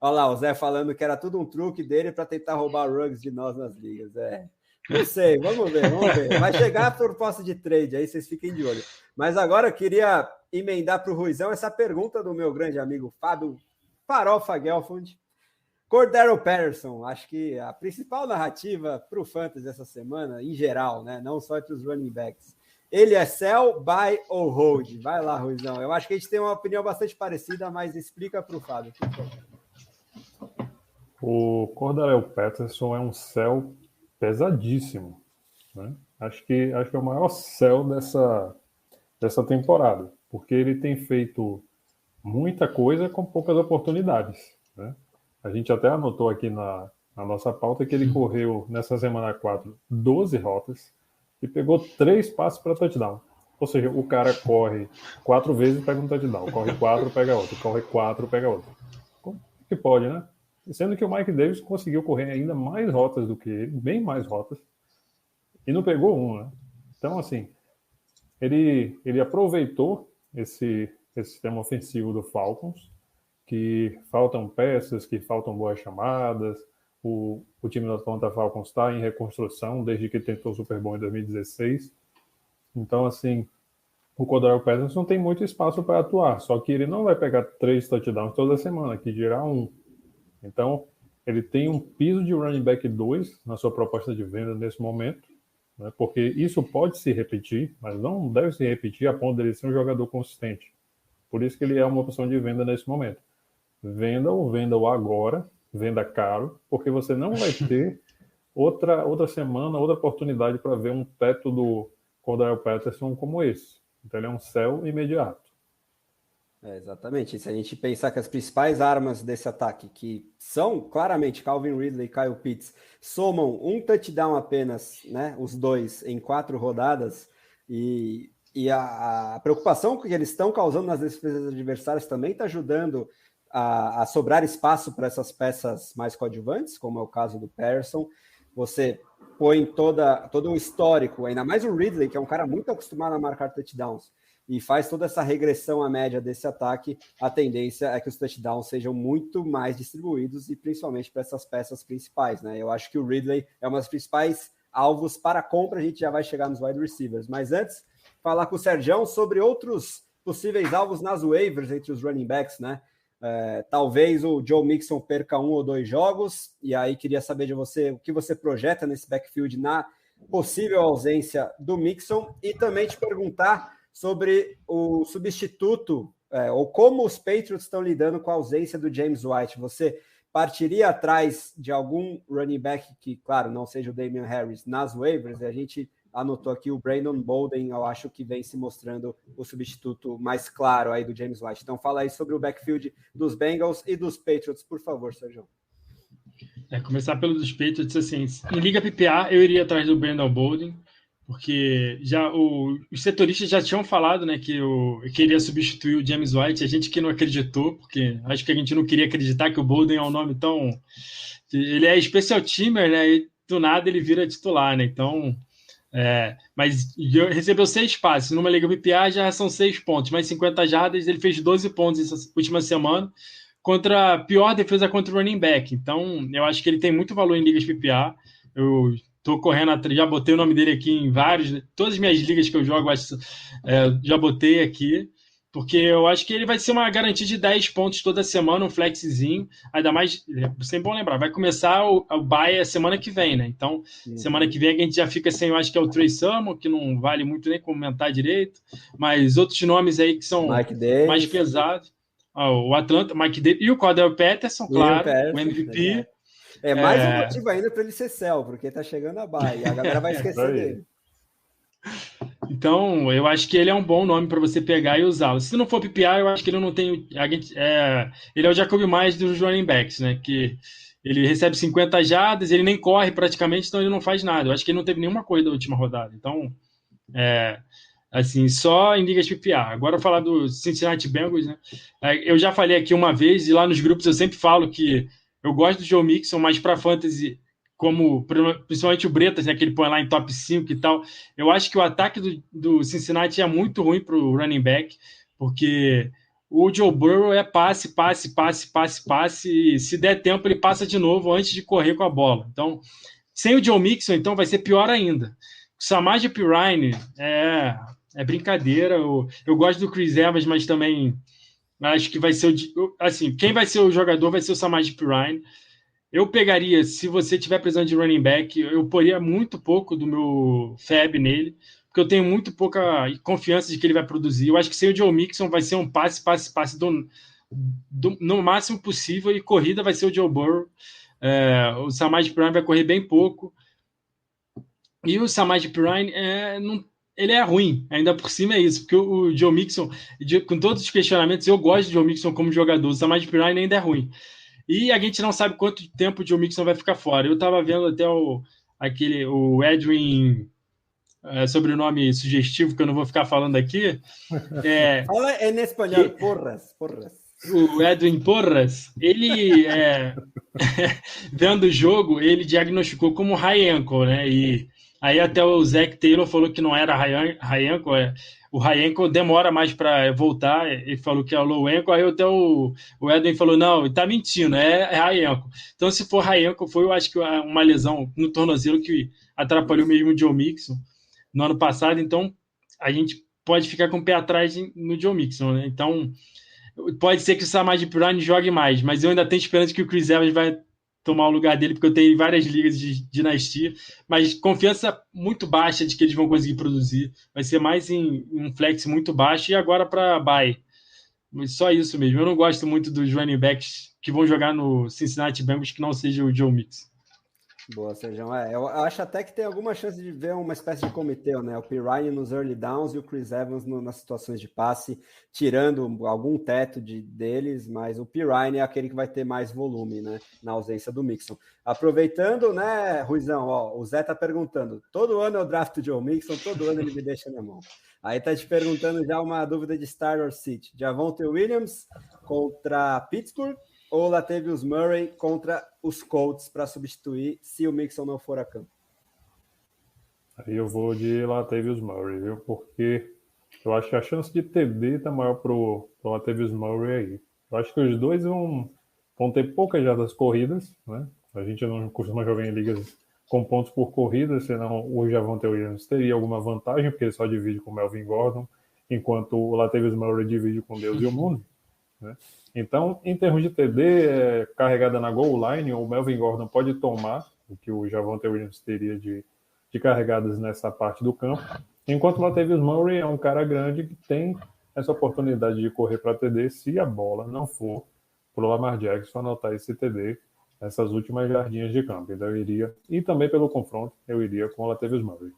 Olha lá, o Zé falando que era tudo um truque dele para tentar roubar o Ruggs de nós nas ligas. Não sei, vamos ver. Vai chegar a proposta de trade, aí vocês fiquem de olho. Mas agora eu queria emendar para o Ruizão essa pergunta do meu grande amigo Fábio Farofa Gelfund. Cordarrelle Patterson, acho que a principal narrativa para o Fantasy essa semana, em geral, né? Não só entre os running backs. Ele é sell, buy ou hold? Vai lá, Ruizão. Eu acho que a gente tem uma opinião bastante parecida, mas explica para o Fábio, por favor. O Cordarrelle Patterson é um sell pesadíssimo, né? Acho que é o maior sell dessa temporada, porque ele tem feito muita coisa com poucas oportunidades, né? A gente até anotou aqui na nossa pauta que ele correu nessa semana 4 12 rotas e pegou 3 passes para touchdown. Ou seja, o cara corre 4 vezes e pega um touchdown, corre 4, pega outro, corre 4, pega outro. Como que pode, né? Sendo que o Mike Davis conseguiu correr ainda mais rotas do que ele, bem mais rotas, e não pegou um, né? Então, assim, ele aproveitou esse sistema ofensivo do Falcons, que faltam peças, que faltam boas chamadas. O time do Atlanta Falcons está em reconstrução desde que tentou o Super Bowl em 2016. Então, assim, o Cordarrelle Patterson tem muito espaço para atuar, só que ele não vai pegar 3 touchdowns toda semana, que dirá 1. Então, ele tem um piso de running back 2 na sua proposta de venda nesse momento, né, porque isso pode se repetir, mas não deve se repetir a ponto de ele ser um jogador consistente. Por isso que ele é uma opção de venda nesse momento. Venda-o agora, venda caro, porque você não vai ter outra semana, outra oportunidade para ver um teto do Cordarrelle Patterson como esse. Então ele é um sell imediato. Exatamente. E se a gente pensar que as principais armas desse ataque, que são claramente Calvin Ridley e Kyle Pitts, somam um touchdown apenas, né, os dois em 4 rodadas, e a preocupação que eles estão causando nas defesas adversárias também está ajudando a sobrar espaço para essas peças mais coadjuvantes, como é o caso do Patterson. Você põe todo o histórico, ainda mais o Ridley, que é um cara muito acostumado a marcar touchdowns, e faz toda essa regressão à média desse ataque. A tendência é que os touchdowns sejam muito mais distribuídos, e principalmente para essas peças principais, né? Eu acho que o Ridley é uma das principais alvos para compra. A gente já vai chegar nos wide receivers, mas antes, falar com o Sergião sobre outros possíveis alvos nas waivers entre os running backs, né? Talvez o Joe Mixon perca 1 ou 2 jogos, e aí queria saber de você o que você projeta nesse backfield na possível ausência do Mixon, e também te perguntar sobre o substituto, ou como os Patriots estão lidando com a ausência do James White. Você partiria atrás de algum running back que, claro, não seja o Damian Harris nas waivers, e a gente anotou aqui o Brandon Bolden, eu acho que vem se mostrando o substituto mais claro aí do James White. Então fala aí sobre o backfield dos Bengals e dos Patriots, por favor, Sérgio. Começar pelo dos Patriots, assim, em Liga PPA eu iria atrás do Brandon Bolden, porque já os setoristas já tinham falado, né, que eu queria substituir o James White, a gente que não acreditou, porque acho que a gente não queria acreditar que o Bolden é um nome tão... Ele é special teamer, né, e do nada ele vira titular, né, então... mas recebeu 6 passes, numa Liga PPA já são 6 pontos, mais 50 jardas, ele fez 12 pontos essa última semana, contra a pior defesa contra o running back, então eu acho que ele tem muito valor em ligas PPA, eu tô correndo atrás, já botei o nome dele aqui em todas as minhas ligas que eu jogo, já botei aqui, porque eu acho que ele vai ser uma garantia de 10 pontos toda semana, um flexzinho, ainda mais, sempre bom lembrar, vai começar o bye a semana que vem, né? Então, semana que vem a gente já fica sem, eu acho que é o Trey Sermon, que não vale muito nem comentar direito, mas outros nomes aí que são mais pesados. O Atlanta, Mike Davis e o Cordell Patterson, claro, o MVP. Mais um motivo ainda para ele ser céu, porque tá chegando a bye, a galera vai esquecer dele. Então, eu acho que ele é um bom nome para você pegar e usá-lo. Se não for PPR, eu acho que ele não tem... ele é o Jacoby Myers dos running backs, né? Que ele recebe 50 jardas, ele nem corre praticamente, então ele não faz nada. Eu acho que ele não teve nenhuma corrida da última rodada. Então, assim, só em ligas PPR. Agora, falar do Cincinnati Bengals, né? Eu já falei aqui uma vez, e lá nos grupos eu sempre falo que eu gosto do Joe Mixon, mas para fantasy, como principalmente o Bretas, né, que ele põe lá em top 5 e tal, eu acho que o ataque do Cincinnati é muito ruim para o running back, porque o Joe Burrow é passe, e se der tempo ele passa de novo antes de correr com a bola. Então, sem o Joe Mixon, então vai ser pior ainda. O Samaje Perine é brincadeira. Eu gosto do Chris Evans, mas também acho que vai ser assim, quem vai ser o jogador vai ser o Samaje Perine. Eu pegaria, se você tiver precisando de running back, eu poria muito pouco do meu FAB nele, porque eu tenho muito pouca confiança de que ele vai produzir. Eu acho que sem o Joe Mixon vai ser um passe no máximo possível, e corrida vai ser o Joe Burrow. O Samaje Perine vai correr bem pouco. E o Samaje Perine ele é ruim, ainda por cima é isso, porque o Joe Mixon, com todos os questionamentos, eu gosto de Joe Mixon como jogador, o Samaje Perine ainda é ruim. E a gente não sabe quanto tempo o Joe Mixon vai ficar fora. Eu estava vendo até o Edwin, sobrenome sugestivo, que eu não vou ficar falando aqui. Fala em espanhol, porras. O Edwin Porras, ele, vendo o jogo, ele diagnosticou como high ankle, né? E aí até o Zach Taylor falou que não era high ankle, o high ankle demora mais para voltar, ele falou que é o low ankle, aí até o Edwin falou, não, ele tá mentindo, é high ankle. Então, se for high ankle, foi, eu acho que uma lesão no tornozelo que atrapalhou mesmo o Joe Mixon no ano passado, então a gente pode ficar com o pé atrás no Joe Mixon, né? Então, pode ser que o Samaje Perine jogue mais, mas eu ainda tenho esperança que o Chris Evans vai tomar o lugar dele, porque eu tenho várias ligas de dinastia, mas confiança muito baixa de que eles vão conseguir produzir. Vai ser mais em um flex muito baixo, e agora para bye. Só isso mesmo. Eu não gosto muito dos running backs que vão jogar no Cincinnati Bengals que não seja o Joe Mixon. Boa, Sérgio. Eu acho até que tem alguma chance de ver uma espécie de comitê, né? O Perine nos early downs e o Chris Evans nas situações de passe, tirando algum teto deles, mas o Perine é aquele que vai ter mais volume, né? Na ausência do Mixon. Aproveitando, né, Ruizão, o Zé tá perguntando, todo ano eu drafto o Joe Mixon, todo ano ele me deixa na mão. Aí tá te perguntando já uma dúvida de Star or City. Javonte Williams contra Pittsburgh ou Latavius Murray contra os Colts para substituir se o Mixon não for a campo? Aí eu vou de Latavius Murray, viu? Porque eu acho que a chance de TD está maior pro Latavius Murray aí. Eu acho que os dois vão ter poucas jardas corridas, né? A gente não costuma jogar em ligas com pontos por corrida, senão o Javonte Williams teria alguma vantagem, porque ele só divide com o Melvin Gordon, enquanto o Latavius Murray divide com Deus e o mundo, né? Então, em termos de TD, carregada na goal line, o Melvin Gordon pode tomar o que o Javonte Williams teria de carregadas nessa parte do campo, enquanto o Latavius Murray é um cara grande que tem essa oportunidade de correr para TD se a bola não for para o Lamar Jackson anotar esse TD nessas últimas jardinhas de campo. Então eu iria, e também pelo confronto, eu iria com o Latavius Murray.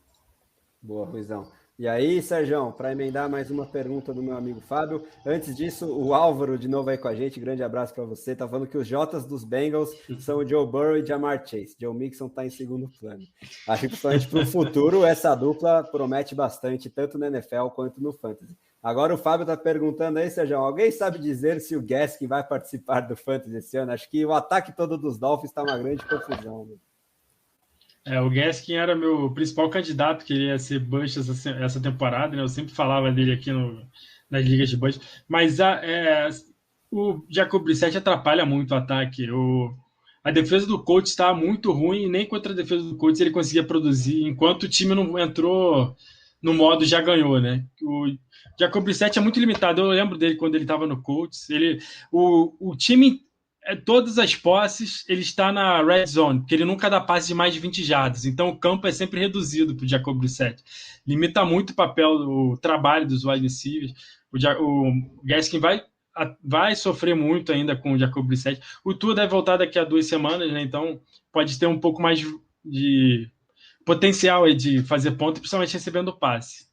Boa, Ruizão. E aí, Sérgio, para emendar mais uma pergunta do meu amigo Fábio. Antes disso, o Álvaro, de novo aí com a gente, grande abraço para você. Tá falando que os Jotas dos Bengals são o Joe Burrow e Ja'Marr Chase. Joe Mixon tá em segundo plano. Acho que principalmente para o futuro, essa dupla promete bastante, tanto no NFL quanto no Fantasy. Agora o Fábio tá perguntando aí, Sérgio, alguém sabe dizer se o Gaskin vai participar do Fantasy esse ano? Acho que o ataque todo dos Dolphins tá uma grande confusão, né? O Gaskin era meu principal candidato, que ia ser Bush essa temporada, né? Eu sempre falava dele aqui nas ligas de Bush. Mas o Jacob Brissett atrapalha muito o ataque. A defesa do Colts está muito ruim, e nem contra a defesa do Colts ele conseguia produzir, enquanto o time não entrou no modo já ganhou, né? O Jacob Brissett é muito limitado. Eu lembro dele quando ele estava no Colts. O time... todas as posses, ele está na red zone, porque ele nunca dá passe de mais de 20 jardas, então o campo é sempre reduzido para o Jacob Brissett. Limita muito o trabalho dos wide receivers. O Gaskin vai sofrer muito ainda com o Jacob Brissett. O Tua deve voltar daqui a 2 semanas, né? Então pode ter um pouco mais de potencial aí de fazer ponto, principalmente recebendo passe.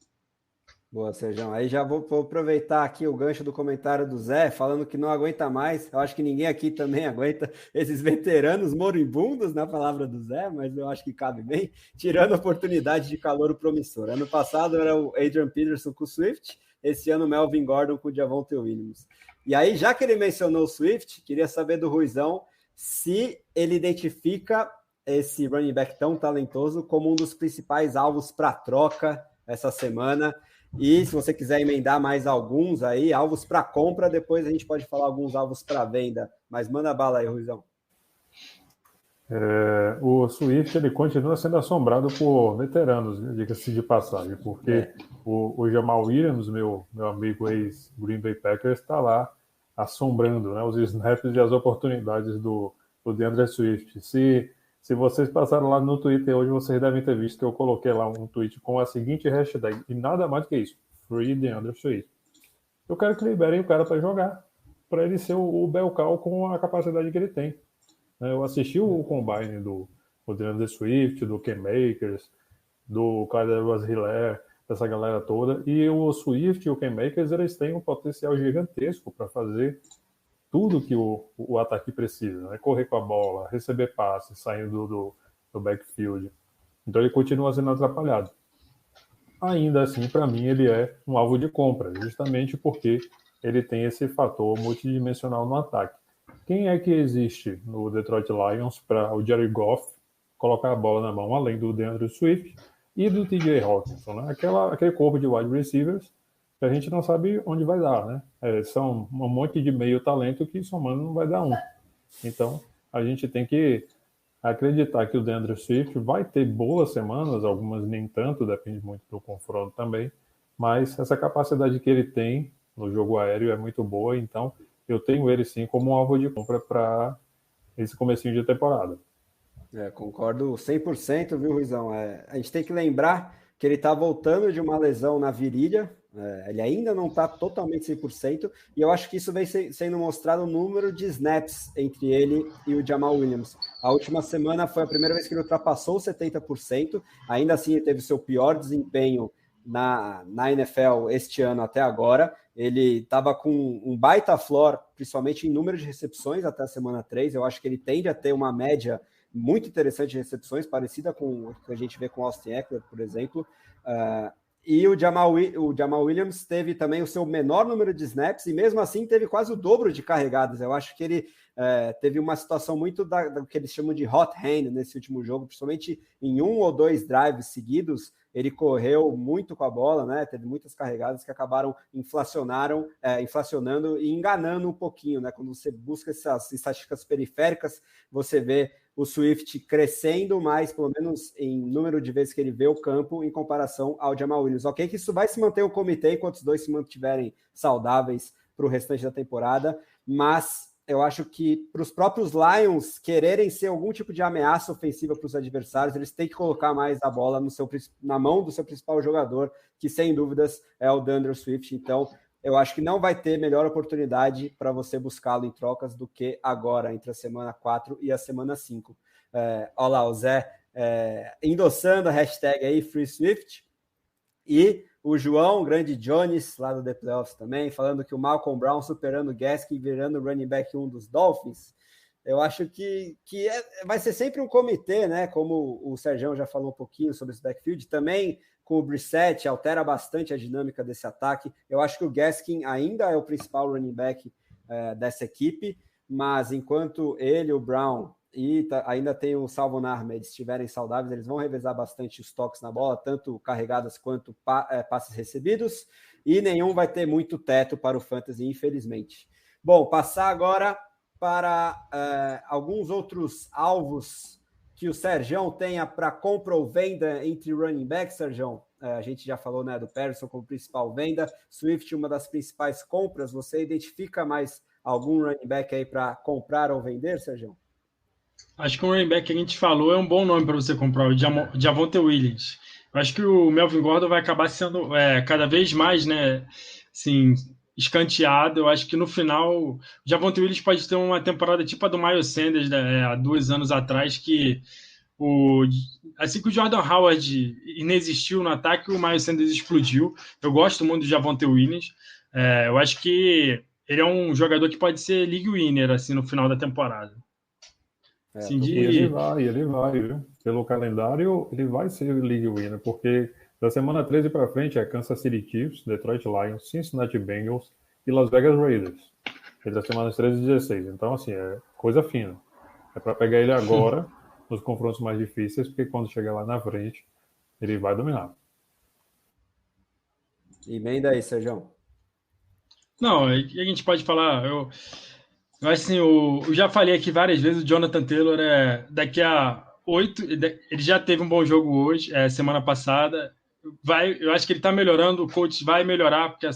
Boa, Sérgio. Aí já vou aproveitar aqui o gancho do comentário do Zé, falando que não aguenta mais. Eu acho que ninguém aqui também aguenta esses veteranos moribundos, na palavra do Zé, mas eu acho que cabe bem, tirando a oportunidade de calouro promissor. Ano passado era o Adrian Peterson com o Swift, esse ano o Melvin Gordon com o Javonte Williams. E aí, já que ele mencionou o Swift, queria saber do Ruizão se ele identifica esse running back tão talentoso como um dos principais alvos para troca essa semana. E se você quiser emendar mais alguns aí, alvos para compra, depois a gente pode falar alguns alvos para venda. Mas manda bala aí, Ruizão. O Swift ele continua sendo assombrado por veteranos, diga-se de passagem, porque o Jamal Williams, meu amigo ex-Green Bay Packers, está lá assombrando, né, os snaps e as oportunidades do DeAndre Swift. Se vocês passaram lá no Twitter hoje, vocês devem ter visto que eu coloquei lá um tweet com a seguinte hashtag, e nada mais do que isso, Free DeAndre Swift. Eu quero que liberem o cara para jogar, para ele ser o bel cow com a capacidade que ele tem. Eu assisti o combine do DeAndre Swift, do Cam Akers, do Clyde Edwards-Helaire, dessa galera toda, e o Swift e o Cam Akers, eles têm um potencial gigantesco para fazer tudo que o ataque precisa, né? Correr com a bola, receber passes, saindo do backfield. Então ele continua sendo atrapalhado. Ainda assim, para mim, ele é um alvo de compra, justamente porque ele tem esse fator multidimensional no ataque. Quem é que existe no Detroit Lions para o Jared Goff colocar a bola na mão, além do DeAndre Swift e do TJ Hawkinson, né? Aquele corpo de wide receivers que a gente não sabe onde vai dar, né? São um monte de meio talento que somando não vai dar um. Então, a gente tem que acreditar que o DeAndre Swift vai ter boas semanas, algumas nem tanto, depende muito do confronto também, mas essa capacidade que ele tem no jogo aéreo é muito boa, então eu tenho ele sim como um alvo de compra para esse comecinho de temporada. Concordo 100%, viu, Ruizão? A gente tem que lembrar que ele está voltando de uma lesão na virilha, ele ainda não está totalmente 100%, e eu acho que isso vem sendo mostrado o número de snaps entre ele e o Jamal Williams. A última semana foi a primeira vez que ele ultrapassou os 70%, ainda assim ele teve o seu pior desempenho na NFL este ano até agora. Ele estava com um baita floor, principalmente em número de recepções até a semana 3, eu acho que ele tende a ter uma média muito interessante de recepções, parecida com o que a gente vê com Austin Ekeler, por exemplo. E o Jamal Williams teve também o seu menor número de snaps e mesmo assim teve quase o dobro de carregadas. Eu acho que ele teve uma situação muito do que eles chamam de hot hand nesse último jogo, principalmente em 1 ou 2 drives seguidos. Ele correu muito com a bola, né? Teve muitas carregadas que acabaram inflacionando e enganando um pouquinho, né? Quando você busca essas estatísticas periféricas, você vê o Swift crescendo mais, pelo menos em número de vezes que ele vê o campo, em comparação ao Jamal Williams. Ok, que isso vai se manter o comitê enquanto os dois se mantiverem saudáveis para o restante da temporada, mas eu acho que para os próprios Lions quererem ser algum tipo de ameaça ofensiva para os adversários, eles têm que colocar mais a bola na mão do seu principal jogador, que sem dúvidas é o DeAndre Swift. Então, eu acho que não vai ter melhor oportunidade para você buscá-lo em trocas do que agora, entre a semana 4 e a semana 5. Olha lá, o Zé endossando a hashtag aí, FreeSwift, e o João, grande Jones, lá do The Playoffs também, falando que o Malcolm Brown superando o Gaskin, virando o running back 1 dos Dolphins. Eu acho que vai ser sempre um comitê, né? Como o Sergião já falou um pouquinho sobre esse backfield, também com o Brissett, altera bastante a dinâmica desse ataque. Eu acho que o Gaskin ainda é o principal running back dessa equipe, mas enquanto ele, o Brown e ainda tem o Salvon Ahmed estiverem saudáveis, eles vão revezar bastante os toques na bola, tanto carregadas quanto passes recebidos, e nenhum vai ter muito teto para o fantasy, infelizmente. Bom, passar agora para alguns outros alvos que o Sergião tenha para compra ou venda entre running backs, Sergião. A gente já falou, né, do Patterson como principal venda, Swift uma das principais compras. Você identifica mais algum running back aí para comprar ou vender, Sergião? Acho que o running back que a gente falou é um bom nome para você comprar, o Javonte Williams. Eu acho que o Melvin Gordon vai acabar sendo cada vez mais, né, assim, escanteado. Eu acho que no final o Javonte Williams pode ter uma temporada tipo a do Miles Sanders, né, há 2 anos atrás, que assim que o Jordan Howard inexistiu no ataque, o Miles Sanders explodiu. Eu gosto muito do Javonte Williams. Eu acho que ele é um jogador que pode ser league winner assim, no final da temporada. E ele vai, viu? Pelo calendário, ele vai ser league winner, porque da semana 13 para frente é Kansas City Chiefs, Detroit Lions, Cincinnati Bengals e Las Vegas Raiders. Entre as semanas 13 e 16. Então, assim, é coisa fina. É para pegar ele agora, nos confrontos mais difíceis, porque quando chegar lá na frente, ele vai dominar. Emenda aí, Sergião. Não, a gente pode falar... Eu assim, eu já falei aqui várias vezes, o Jonathan Taylor daqui a 8, ele já teve um bom jogo hoje, semana passada, eu acho que ele está melhorando, o coach vai melhorar, porque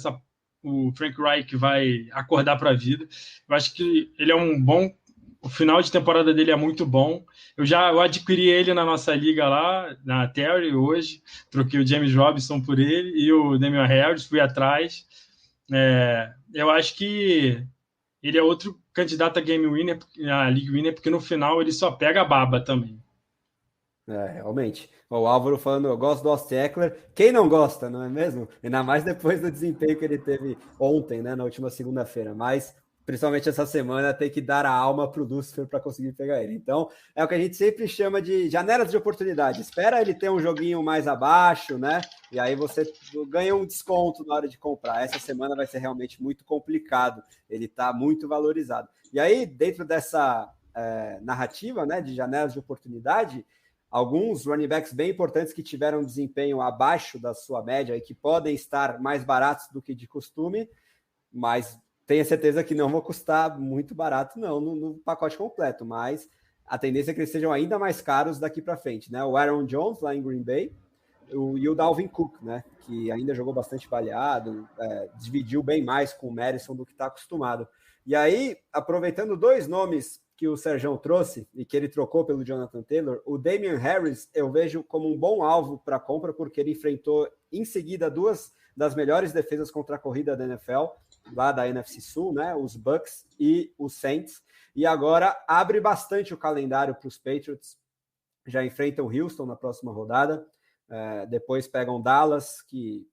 o Frank Reich vai acordar para a vida. Eu acho que ele é um bom, o final de temporada dele é muito bom. Eu adquiri ele na nossa liga lá, na Terry, hoje, troquei o James Robinson por ele e o Damian Harris, fui atrás. Eu acho que ele é outro candidato a Game Winner, a League Winner, porque no final ele só pega a baba também. Realmente. O Álvaro falando, eu gosto do Austin Ekeler. Quem não gosta, não é mesmo? Ainda mais depois do desempenho que ele teve ontem, né, na última segunda-feira. Mas, principalmente essa semana, tem que dar a alma para o Lucifer para conseguir pegar ele. Então, é o que a gente sempre chama de janelas de oportunidade. Espera ele ter um joguinho mais abaixo, né? E aí você ganha um desconto na hora de comprar. Essa semana vai ser realmente muito complicado. Ele está muito valorizado. E aí, dentro dessa narrativa, né, de janelas de oportunidade, alguns running backs bem importantes que tiveram um desempenho abaixo da sua média e que podem estar mais baratos do que de costume, mas tenha certeza que não vão custar muito barato, não, no pacote completo, mas a tendência é que eles sejam ainda mais caros daqui para frente, né? O Aaron Jones, lá em Green Bay, e o Dalvin Cook, né? Que ainda jogou bastante baleado, dividiu bem mais com o Madison do que está acostumado. E aí, aproveitando 2 nomes que o Sergião trouxe e que ele trocou pelo Jonathan Taylor, o Damian Harris eu vejo como um bom alvo para compra, porque ele enfrentou em seguida 2 das melhores defesas contra a corrida da NFL, lá da NFC Sul, né? Os Bucks e os Saints, e agora abre bastante o calendário para os Patriots. Já enfrentam Houston na próxima rodada, depois pegam Dallas, que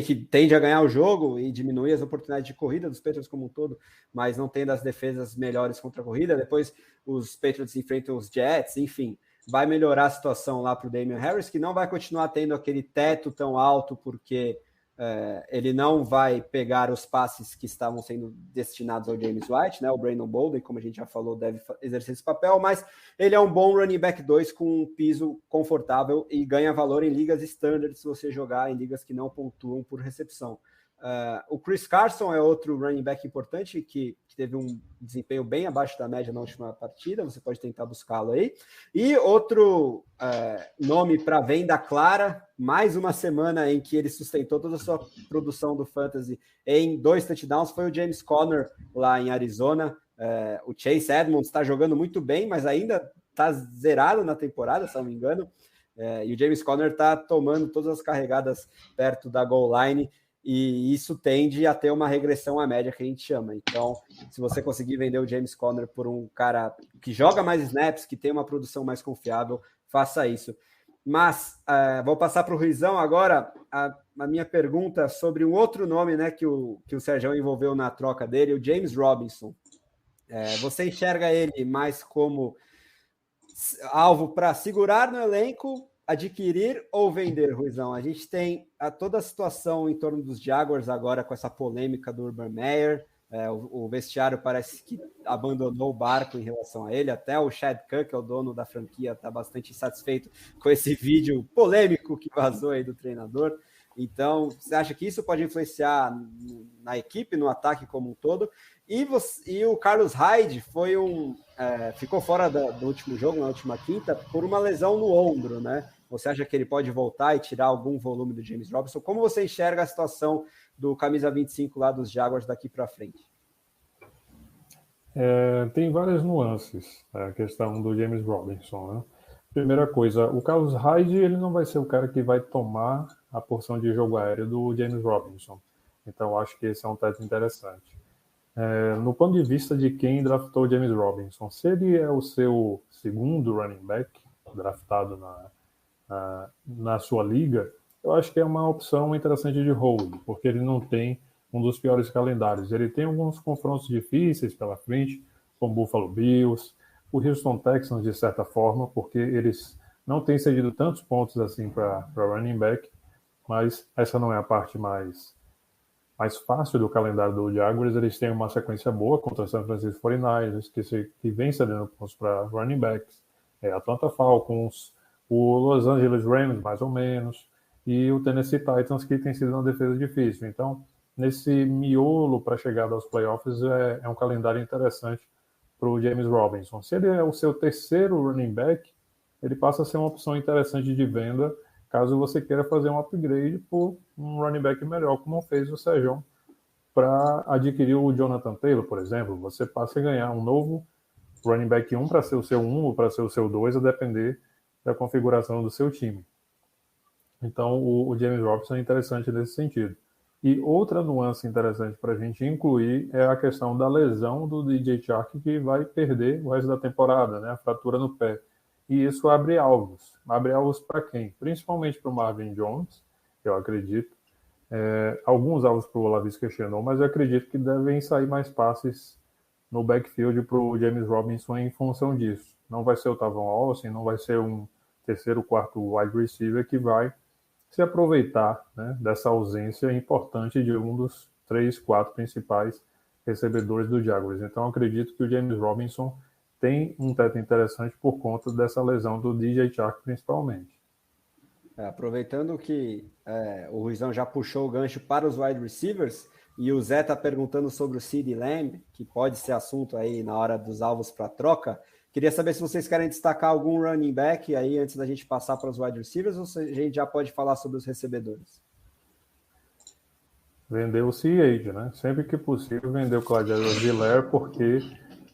que tende a ganhar o jogo e diminuir as oportunidades de corrida dos Patriots como um todo, mas não tem das defesas melhores contra a corrida. Depois os Patriots enfrentam os Jets, enfim, vai melhorar a situação lá para o Damian Harris, que não vai continuar tendo aquele teto tão alto, porque ele não vai pegar os passes que estavam sendo destinados ao James White, né? O Brandon Bolden, como a gente já falou, deve exercer esse papel, mas ele é um bom running back 2 com um piso confortável e ganha valor em ligas standard se você jogar em ligas que não pontuam por recepção. O Chris Carson é outro running back importante que teve um desempenho bem abaixo da média na última partida, você pode tentar buscá-lo aí. E outro nome para venda clara, mais uma semana em que ele sustentou toda a sua produção do Fantasy em 2 touchdowns, foi o James Conner lá em Arizona. O Chase Edmonds está jogando muito bem, mas ainda está zerado na temporada, se não me engano. e o James Conner está tomando todas as carregadas perto da goal line, e isso tende a ter uma regressão à média que a gente chama. Então, se você conseguir vender o James Conner por um cara que joga mais snaps, que tem uma produção mais confiável, faça isso. Mas vou passar para o Ruizão agora a minha pergunta sobre um outro nome, né, que o Sérgio envolveu na troca dele, o James Robinson. Você enxerga ele mais como alvo para segurar no elenco, adquirir ou vender, Ruizão? A gente tem toda a situação em torno dos Jaguars agora com essa polêmica do Urban Meyer. O vestiário parece que abandonou o barco em relação a ele. Até o Chad Kahn, que é o dono da franquia, está bastante insatisfeito com esse vídeo polêmico que vazou aí do treinador. Então, você acha que isso pode influenciar na equipe, no ataque como um todo? E o Carlos Hyde ficou fora do último jogo, na última quinta, por uma lesão no ombro, né? Você acha que ele pode voltar e tirar algum volume do James Robinson? Como você enxerga a situação do camisa 25 lá dos Jaguars daqui para frente? Tem várias nuances a questão do James Robinson, né? Primeira coisa, o Carlos Hyde ele não vai ser o cara que vai tomar a porção de jogo aéreo do James Robinson. Então, acho que esse é um teto interessante. No ponto de vista de quem draftou o James Robinson, se ele é o seu segundo running back draftado na sua liga, eu acho que é uma opção interessante de hold, porque ele não tem um dos piores calendários. Ele tem alguns confrontos difíceis pela frente, com o Buffalo Bills, o Houston Texans, de certa forma, porque eles não têm cedido tantos pontos assim para running back, mas essa não é a parte mais fácil do calendário do Jaguars. Eles têm uma sequência boa contra o San Francisco 49ers, que vem cedendo pontos para running backs, Atlanta Falcons, o Los Angeles Rams, mais ou menos, e o Tennessee Titans, que tem sido uma defesa difícil. Então, nesse miolo para a chegada aos playoffs, é um calendário interessante para o James Robinson. Se ele é o seu terceiro running back, ele passa a ser uma opção interessante de venda, caso você queira fazer um upgrade por um running back melhor, como fez o Sérgio, para adquirir o Jonathan Taylor, por exemplo. Você passa a ganhar um novo running back 1 para ser o seu 1 ou para ser o seu 2, a depender da configuração do seu time. Então, o James Robinson é interessante nesse sentido. E outra nuance interessante para a gente incluir é a questão da lesão do DJ Chark, que vai perder o resto da temporada, né? A fratura no pé. E isso abre alvos. Abre alvos para quem? Principalmente para o Marvin Jones, eu acredito. Alguns alvos para o Laviska Shenault, mas eu acredito que devem sair mais passes no backfield para o James Robinson em função disso. Não vai ser o Tavon Austin, não vai ser um terceiro, quarto wide receiver que vai se aproveitar, né, dessa ausência importante de um dos 3, 4 principais recebedores do Jaguars. Então, acredito que o James Robinson tem um teto interessante por conta dessa lesão do DJ Chark, principalmente. Aproveitando que o Ruizão já puxou o gancho para os wide receivers, e o Zé está perguntando sobre o CeeDee Lamb, que pode ser assunto aí na hora dos alvos para troca. Queria saber se vocês querem destacar algum running back aí antes da gente passar para os wide receivers, ou se a gente já pode falar sobre os recebedores. Vender o CH, né? Sempre que possível, vender o Clyde Edwards-Helaire, porque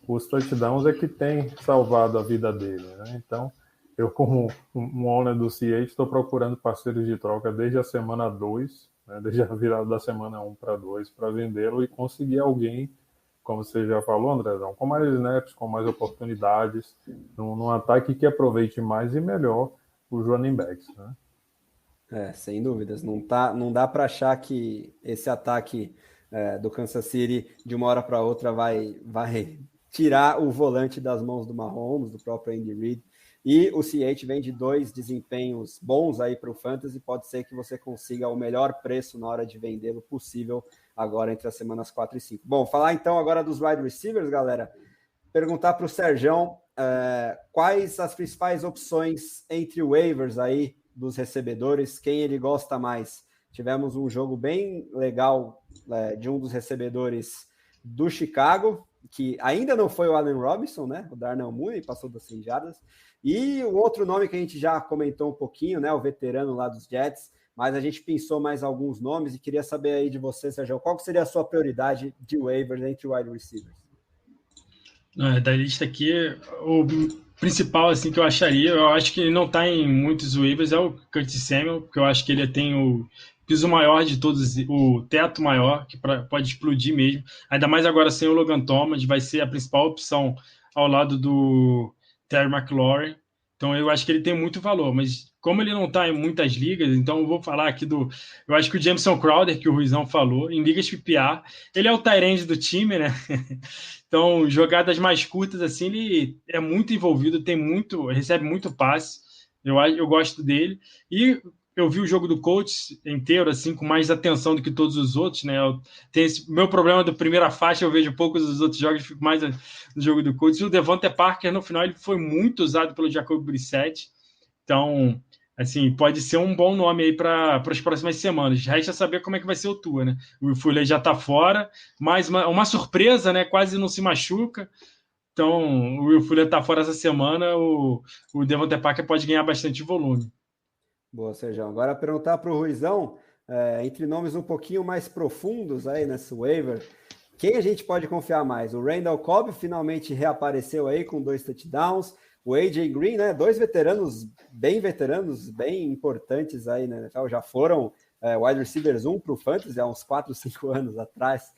os touchdowns é que tem salvado a vida dele, né? Então, eu, como um owner do CH, estou procurando parceiros de troca desde a semana 2, né? Desde a virada da semana 1 para 2, para vendê-lo e conseguir alguém, como você já falou, Andrezão, com mais snaps, com mais oportunidades, num ataque que aproveite mais e melhor os running backs, né? Sem dúvidas. Não dá para achar que esse ataque do Kansas City, de uma hora para outra, vai tirar o volante das mãos do Mahomes, do próprio Andy Reid. E o CH vem de 2 desempenhos bons aí para o Fantasy. Pode ser que você consiga o melhor preço na hora de vendê-lo possível agora entre as semanas 4 e 5. Bom, falar então agora dos wide receivers, galera. Perguntar para o Serjão quais as principais opções entre waivers aí dos recebedores, quem ele gosta mais. Tivemos um jogo bem legal de um dos recebedores do Chicago, que ainda não foi o Allen Robinson, né? O Darnell Mooney passou das 100 jardas. E o outro nome que a gente já comentou um pouquinho, né? O veterano lá dos Jets, mas a gente pensou mais alguns nomes e queria saber aí de você, Sérgio, qual seria a sua prioridade de waivers entre wide receivers? Da lista aqui, principal assim que eu acharia, eu acho que ele não está em muitos waivers, é o Curtis Samuel, porque eu acho que ele tem o piso maior de todos, o teto maior, que pode explodir mesmo. Ainda mais agora sem o Logan Thomas, vai ser a principal opção ao lado do Terry McLaurin. Então eu acho que ele tem muito valor, mas como ele não está em muitas ligas, então eu vou falar aqui do. Eu acho que o Jameson Crowder, que o Ruizão falou, em ligas PPR, ele é o tight end do time, né? Então, jogadas mais curtas, assim, ele é muito envolvido, recebe muito passe. Eu gosto dele. E eu vi o jogo do Colts inteiro, assim, com mais atenção do que todos os outros, né? Meu problema da primeira faixa, eu vejo poucos dos outros jogos, fico mais no jogo do Colts. E o Devontae Parker, no final, ele foi muito usado pelo Jacoby Brissett. Então, assim, pode ser um bom nome aí para as próximas semanas. Resta saber como é que vai ser o Tua, né? O Fuller já está fora, mas uma surpresa, né? Quase não se machuca. Então, o Will Fuller está fora essa semana, o Devontae Parker pode ganhar bastante volume. Boa, Sérgio. Agora perguntar para o Ruizão, entre nomes um pouquinho mais profundos aí nesse waiver, quem a gente pode confiar mais? O Randall Cobb finalmente reapareceu aí com 2 touchdowns. O AJ Green, né? 2 veteranos, bem importantes aí, né? Já foram wide receivers 1 para o Fantasy há uns 4, 5 anos atrás.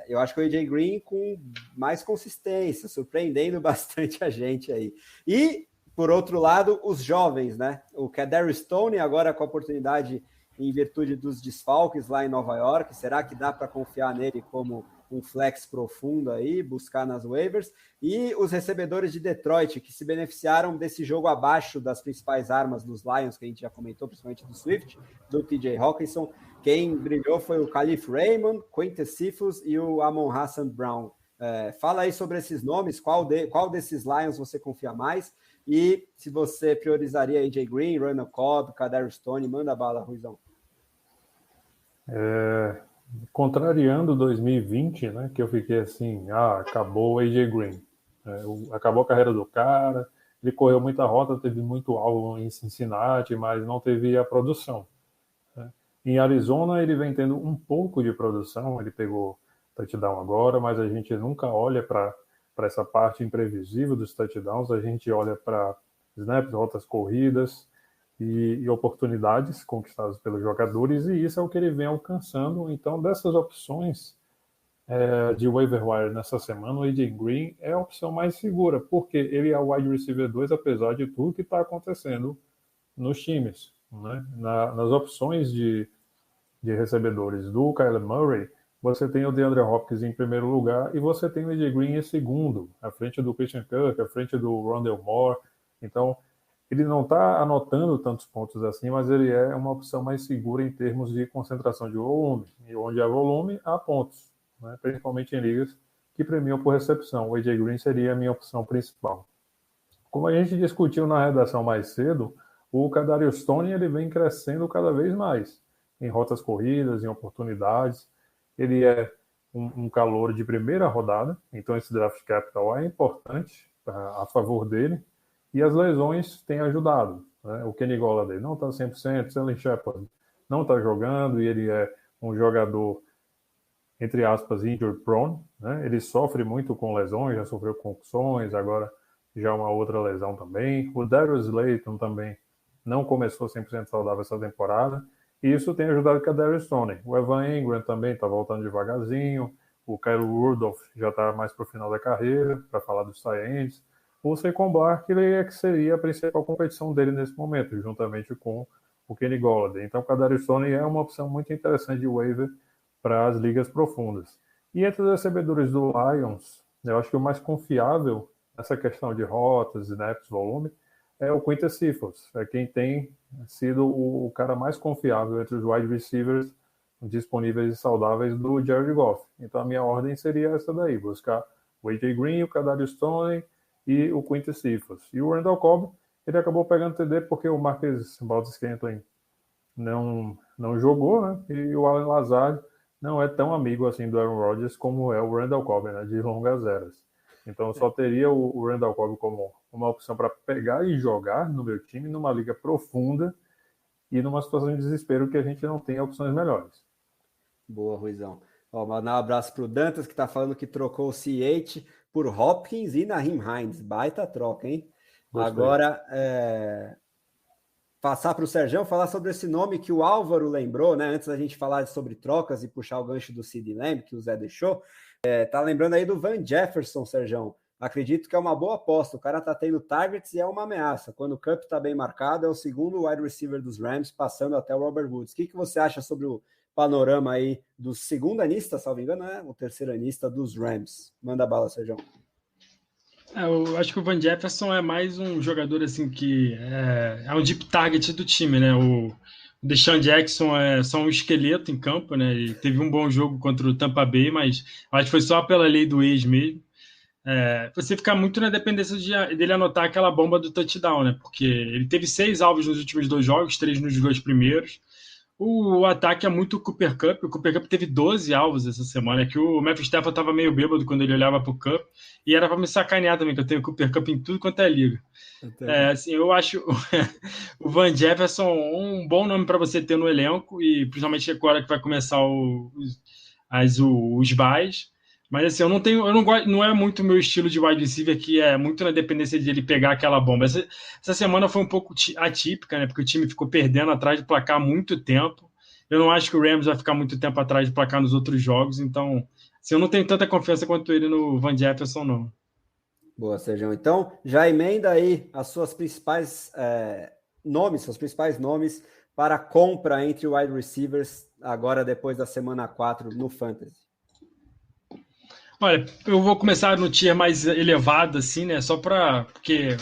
Eu acho que o AJ Green com mais consistência, surpreendendo bastante a gente aí. E, por outro lado, os jovens, né? O Kadarius Toney agora com a oportunidade em virtude dos desfalques lá em Nova York. Será que dá para confiar nele como um flex profundo aí, buscar nas waivers? E os recebedores de Detroit, que se beneficiaram desse jogo abaixo das principais armas dos Lions, que a gente já comentou, principalmente do Swift, do TJ Hawkinson. Quem brilhou foi o Khalif Raymond, Quintez Cephus e o Amon-Ra St. Brown. Fala aí sobre esses nomes, qual desses Lions você confia mais? E se você priorizaria AJ Green, Randall Cobb, Kadarius Toney, manda bala, Ruizão. Contrariando 2020, né, que eu fiquei assim, acabou o AJ Green, acabou a carreira do cara, ele correu muita rota, teve muito alvo em Cincinnati, mas não teve a produção. Né? Em Arizona ele vem tendo um pouco de produção, ele pegou touchdown agora, mas a gente nunca olha para essa parte imprevisível dos touchdowns, a gente olha para snaps, rotas corridas, e oportunidades conquistadas pelos jogadores, e isso é o que ele vem alcançando. Então, dessas opções de waiver wire nessa semana, o AJ Green é a opção mais segura, porque ele é o wide receiver 2, apesar de tudo que está acontecendo nos times. Né? Nas opções de recebedores do Kyler Murray, você tem o DeAndre Hopkins em primeiro lugar e você tem o AJ Green em segundo, à frente do Christian Kirk, à frente do Rondale Moore. Então, ele não está anotando tantos pontos assim, mas ele é uma opção mais segura em termos de concentração de volume. E onde há volume, há pontos, né? Principalmente em ligas que premiam por recepção. O AJ Green seria a minha opção principal. Como a gente discutiu na redação mais cedo, o Kadarius Toney ele vem crescendo cada vez mais em rotas corridas, em oportunidades. Ele é um calouro de primeira rodada, então esse draft capital é importante a favor dele. E as lesões têm ajudado. Né? O Kenny Golladay não está 100%, Sterling Shepard não está jogando, e ele é um jogador, entre aspas, injury prone. Né? Ele sofre muito com lesões, já sofreu concussões, agora já uma outra lesão também. O Darius Slayton também não começou 100% saudável essa temporada, e isso tem ajudado o Kadarius Toney. O Evan Engram também está voltando devagarzinho, o Kyle Rudolph já está mais para o final da carreira, para falar dos Saiyans. O Saquon Barkley é que seria a principal competição dele nesse momento, juntamente com o Kenny Golladay. Então, o Kadarius Toney é uma opção muito interessante de waiver para as ligas profundas. E entre os recebedores do Lions, eu acho que o mais confiável nessa questão de rotas, snaps, volume, é o Quintez Cephus. É quem tem sido o cara mais confiável entre os wide receivers disponíveis e saudáveis do Jared Goff. Então, a minha ordem seria essa daí, buscar o AJ Green, o Kadarius Toney e o Quintez Cephus. E o Randall Cobb, ele acabou pegando TD porque o Marquez Valdes-Scantling não jogou, né? E o Allen Lazard não é tão amigo assim do Aaron Rodgers como é o Randall Cobb, né? De longas eras. Então, eu só teria o Randall Cobb como uma opção para pegar e jogar no meu time numa liga profunda e numa situação de desespero que a gente não tem opções melhores. Boa, Ruizão. Mandar um abraço para o Dantas, que está falando que trocou o CH por Hopkins e Nyheim Hines. Baita troca, hein? Gostei. Agora, passar para o Sergião falar sobre esse nome que o Álvaro lembrou, né? Antes da gente falar sobre trocas e puxar o gancho do CeeDee Lamb, que o Zé deixou. Tá lembrando aí do Van Jefferson, Sergião. Acredito que é uma boa aposta. O cara tá tendo targets e é uma ameaça. Quando o Kupp tá bem marcado, é o segundo wide receiver dos Rams, passando até o Robert Woods. O que você acha sobre o panorama aí do segundo anista, salvo engano, né? O terceiro anista dos Rams? Manda bala, Sergião. Eu acho que o Van Jefferson é mais um jogador assim que é um deep target do time, né? O Deshaun Jackson é só um esqueleto em campo, né? Ele teve um bom jogo contra o Tampa Bay, mas acho que foi só pela lei do ex mesmo. Você fica muito na dependência dele anotar aquela bomba do touchdown, né? Porque ele teve 6 alvos nos últimos 2 jogos, 3 nos 2 primeiros. O ataque é muito o Cooper Kupp. O Cooper Kupp teve 12 alvos essa semana. Que o Matthew Stafford estava meio bêbado quando ele olhava para o Kupp. E era para me sacanear também, que eu tenho o Cooper Kupp em tudo quanto é liga. Assim, eu acho o Van Jefferson um bom nome para você ter no elenco. E principalmente agora que vai começar os byes. Mas assim, eu não gosto, não é muito o meu estilo de wide receiver, que é muito na dependência de ele pegar aquela bomba. Essa semana foi um pouco atípica, né? Porque o time ficou perdendo atrás do placar há muito tempo. Eu não acho que o Rams vai ficar muito tempo atrás do placar nos outros jogos, então assim, eu não tenho tanta confiança quanto ele no Van Jefferson, não. Boa, Sérgio. Então, já emenda aí as suas principais seus principais nomes para compra entre wide receivers agora depois da semana 4 no Fantasy. Olha, eu vou começar no tier mais elevado, assim, né? Só porque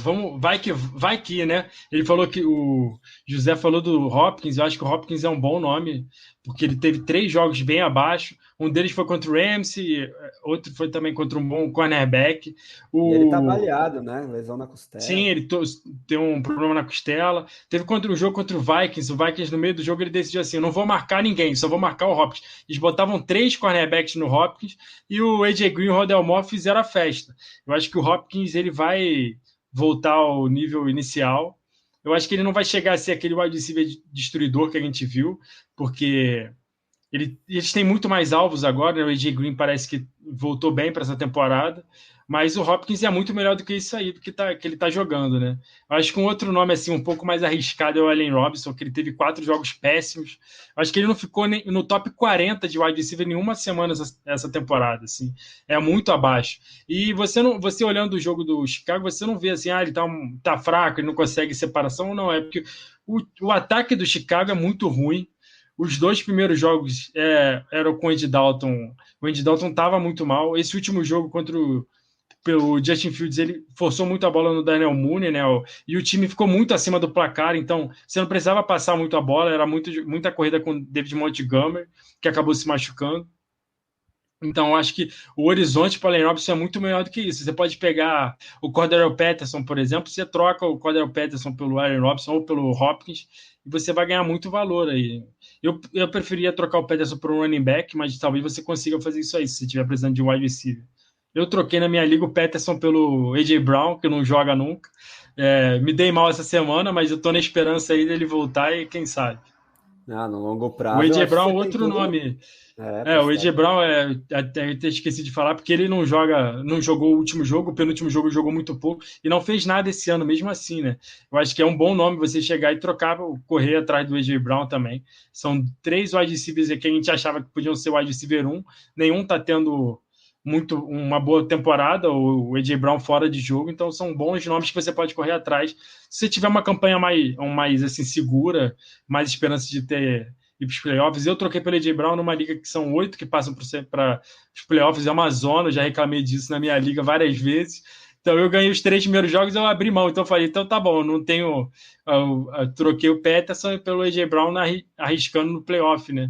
vai que, né? Ele falou que o José falou do Hopkins. Eu acho que o Hopkins é um bom nome, porque ele teve 3 jogos bem abaixo. Um deles foi contra o Ramsey, outro foi também contra um bom cornerback. E ele tá baleado, né? Lesão na costela. Sim, ele tem um problema na costela. Teve um jogo contra o Vikings. O Vikings, no meio do jogo, ele decidiu assim: eu não vou marcar ninguém, só vou marcar o Hopkins. Eles botavam 3 cornerbacks no Hopkins e o AJ Green e o Rodell Moore fizeram a festa. Eu acho que o Hopkins ele vai voltar ao nível inicial. Eu acho que ele não vai chegar a ser aquele wide receiver destruidor que a gente viu, porque eles têm muito mais alvos agora, né? O AJ Green parece que voltou bem para essa temporada, mas o Hopkins é muito melhor do que isso aí, que ele está jogando, né? Eu acho que um outro nome assim um pouco mais arriscado é o Allen Robinson, que ele teve 4 jogos péssimos. Eu acho que ele não ficou nem no top 40 de wide receiver nenhuma semana essa temporada, assim. É muito abaixo. E você olhando o jogo do Chicago, você não vê assim, ele tá fraco, ele não consegue separação, não, é porque o ataque do Chicago é muito ruim. Os 2 primeiros jogos eram com o Andy Dalton. O Andy Dalton estava muito mal. Esse último jogo contra o Justin Fields, ele forçou muito a bola no Daniel Mooney, né? E o time ficou muito acima do placar, então você não precisava passar muito a bola, era muita corrida com o David Montgomery, que acabou se machucando. Então, eu acho que o horizonte para o Allen Robinson é muito melhor do que isso. Você pode pegar o Cordarrelle Patterson, por exemplo, você troca o Cordarrelle Patterson pelo Allen Robinson ou pelo Hopkins e você vai ganhar muito valor aí. Eu preferia trocar o Patterson por um running back, mas talvez você consiga fazer isso aí, se você estiver precisando de um wide receiver. Eu troquei na minha liga o Patterson pelo A.J. Brown, que não joga nunca. Me dei mal essa semana, mas eu estou na esperança aí dele voltar e quem sabe. No longo prazo. O A.J. Brown, outro nome. O A.J. Brown, até esqueci de falar, porque ele não jogou o último jogo, o penúltimo jogo jogou muito pouco e não fez nada esse ano, mesmo assim, né? Eu acho que é um bom nome você chegar e trocar, correr atrás do A.J. Brown também. São 3 wide receivers que a gente achava que podiam ser wide receiver 1, nenhum tá tendo uma boa temporada, o A.J. Brown fora de jogo, então são bons nomes que você pode correr atrás. Se você tiver uma campanha mais assim, segura, mais esperança de ir para os playoffs, eu troquei pelo A.J. Brown numa liga que são 8 que passam para os playoffs, é uma zona, eu já reclamei disso na minha liga várias vezes. Então eu ganhei os 3 primeiros jogos, eu abri mão, então eu falei, então tá bom, não tenho. Eu troquei o Patterson pelo A.J. Brown arriscando no playoff, né?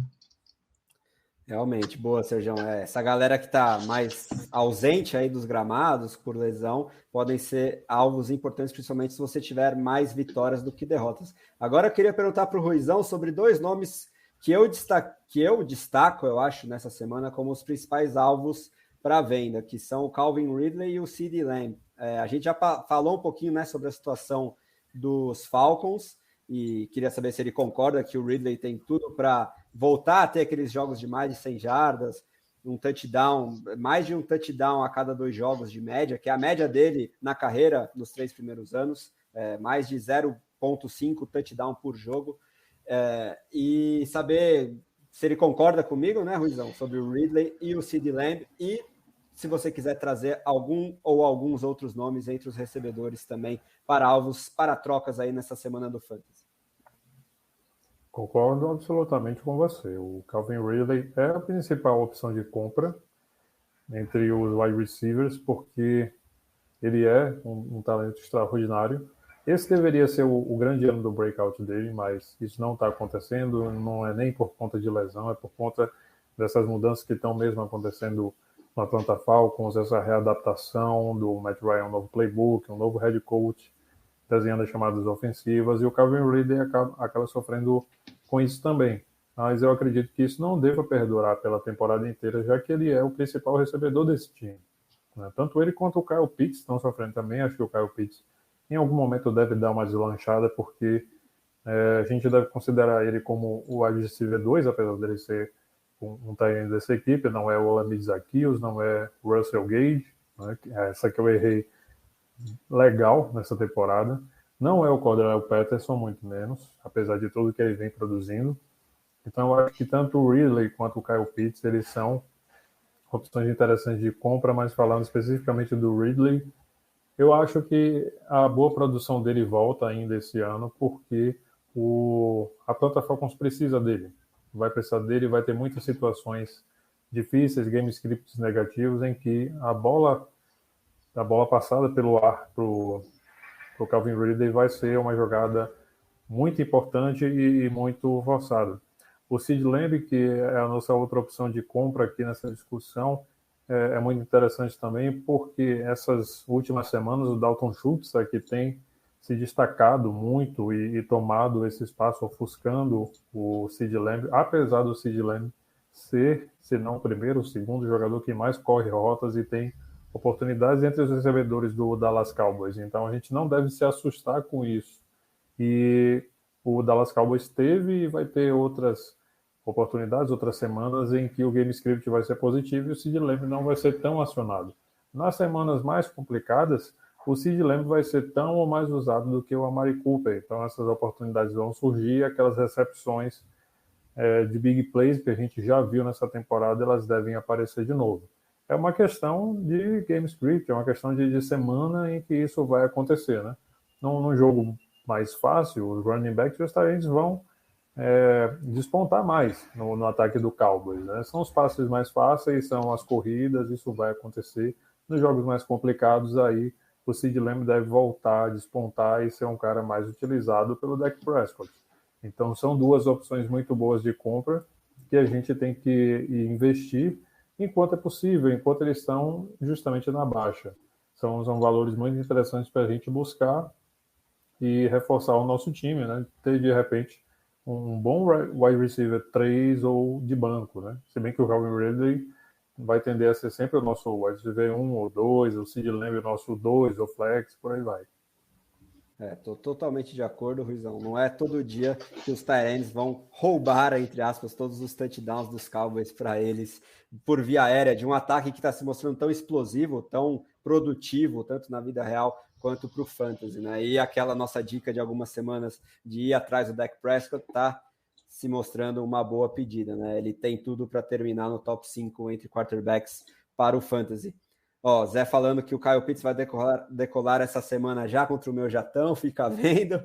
Realmente, boa, Sergião. Essa galera que está mais ausente aí dos gramados por lesão podem ser alvos importantes, principalmente se você tiver mais vitórias do que derrotas. Agora eu queria perguntar para o Ruizão sobre 2 nomes que eu destaco, eu acho, nessa semana como os principais alvos para venda, que são o Calvin Ridley e o CeeDee Lamb. A gente já falou um pouquinho, né, sobre a situação dos Falcons e queria saber se ele concorda que o Ridley tem tudo para voltar a ter aqueles jogos de mais de 100 jardas, um touchdown, mais de um touchdown a cada 2 jogos de média, que é a média dele na carreira nos 3 primeiros anos, mais de 0,5 touchdown por jogo, e saber se ele concorda comigo, né, Ruizão, sobre o Ridley e o CeeDee Lamb, e se você quiser trazer algum ou alguns outros nomes entre os recebedores também para alvos, para trocas aí nessa semana do Fantasy. Concordo absolutamente com você. O Calvin Ridley é a principal opção de compra entre os wide receivers, porque ele é um talento extraordinário. Esse deveria ser o grande ano do breakout dele, mas isso não está acontecendo, não é nem por conta de lesão, é por conta dessas mudanças que estão mesmo acontecendo no Atlanta Falcons, essa readaptação do Matt Ryan, um novo playbook, um novo head coach, desenhando as chamadas ofensivas, e o Calvin Ridley acaba sofrendo com isso também. Mas eu acredito que isso não deva perdurar pela temporada inteira, já que ele é o principal recebedor desse time. Tanto ele quanto o Kyle Pitts estão sofrendo também. Acho que o Kyle Pitts em algum momento deve dar uma deslanchada, porque a gente deve considerar ele como o wide receiver 2, apesar dele ser um tight end dessa equipe. Não é o Olamide Zaccheaus, não é o Russell Gage, né? Essa que eu errei legal nessa temporada. Não é o Cordarrelle Patterson, muito menos, apesar de tudo que ele vem produzindo. Então eu acho que tanto o Ridley quanto o Kyle Pitts, eles são opções interessantes de compra, mas falando especificamente do Ridley, eu acho que a boa produção dele volta ainda esse ano, porque a Atlanta Falcons precisa dele. Vai precisar dele, vai ter muitas situações difíceis, game scripts negativos, em que a bola passada pelo ar para o Calvin Ridley vai ser uma jogada muito importante e muito forçada. O CeeDee Lamb, que é a nossa outra opção de compra aqui nessa discussão, é muito interessante também, porque essas últimas semanas o Dalton Schultz aqui tem se destacado muito e tomado esse espaço, ofuscando o CeeDee Lamb, apesar do CeeDee Lamb ser, se não o primeiro, o segundo jogador que mais corre rotas e tem oportunidades entre os recebedores do Dallas Cowboys. Então a gente não deve se assustar com isso. E o Dallas Cowboys teve e vai ter outras oportunidades, outras semanas em que o game script vai ser positivo e o CeeDee Lamb não vai ser tão acionado. Nas semanas mais complicadas, o CeeDee Lamb vai ser tão ou mais usado do que o Amari Cooper. Então essas oportunidades vão surgir, aquelas recepções de big plays que a gente já viu nessa temporada, elas devem aparecer de novo. É uma questão de game script, é uma questão de semana em que isso vai acontecer, né? Num jogo mais fácil, os running backs e os tight ends vão despontar mais no ataque do Cowboys, né? São os passes mais fáceis, são as corridas, isso vai acontecer. Nos jogos mais complicados, aí o CeeDee Lamb deve voltar a despontar e ser um cara mais utilizado pelo Dak Prescott. Então são duas opções muito boas de compra que a gente tem que investir enquanto é possível, enquanto eles estão justamente na baixa. São valores muito interessantes para a gente buscar e reforçar o nosso time, né? Ter de repente um bom wide receiver 3 ou de banco, né? Se bem que o Calvin Ridley vai tender a ser sempre o nosso wide receiver 1 ou 2, o CeeDee Lamb o nosso 2 ou flex, por aí vai. Estou totalmente de acordo, Ruizão. Não é todo dia que os tight ends vão roubar, entre aspas, todos os touchdowns dos Cowboys para eles por via aérea, de um ataque que está se mostrando tão explosivo, tão produtivo, tanto na vida real quanto para o Fantasy, né? E aquela nossa dica de algumas semanas de ir atrás do Dak Prescott está se mostrando uma boa pedida, né? Ele tem tudo para terminar no top 5 entre quarterbacks para o Fantasy. Zé falando que o Kyle Pitts vai decolar essa semana já contra o meu Jatão, fica vendo.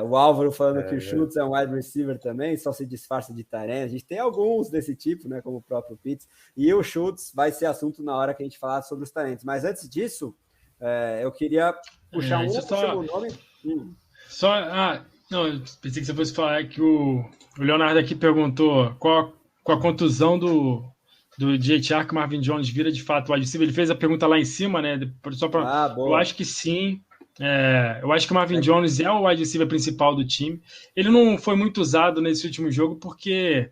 O Álvaro falando que o Schultz é um wide receiver também, só se disfarça de tight end. A gente tem alguns desse tipo, né, como o próprio Pitts. E o Schultz vai ser assunto na hora que a gente falar sobre os talentos. Mas antes disso, eu queria puxar um nome. Não, pensei que você fosse falar que o Leonardo aqui perguntou qual a contusão do JTR que o Marvin Jones vira de fato o wide receiver. Ele fez a pergunta lá em cima, né? Eu acho que sim. Eu acho que o Marvin Jones é o wide receiver principal do time. Ele não foi muito usado nesse último jogo porque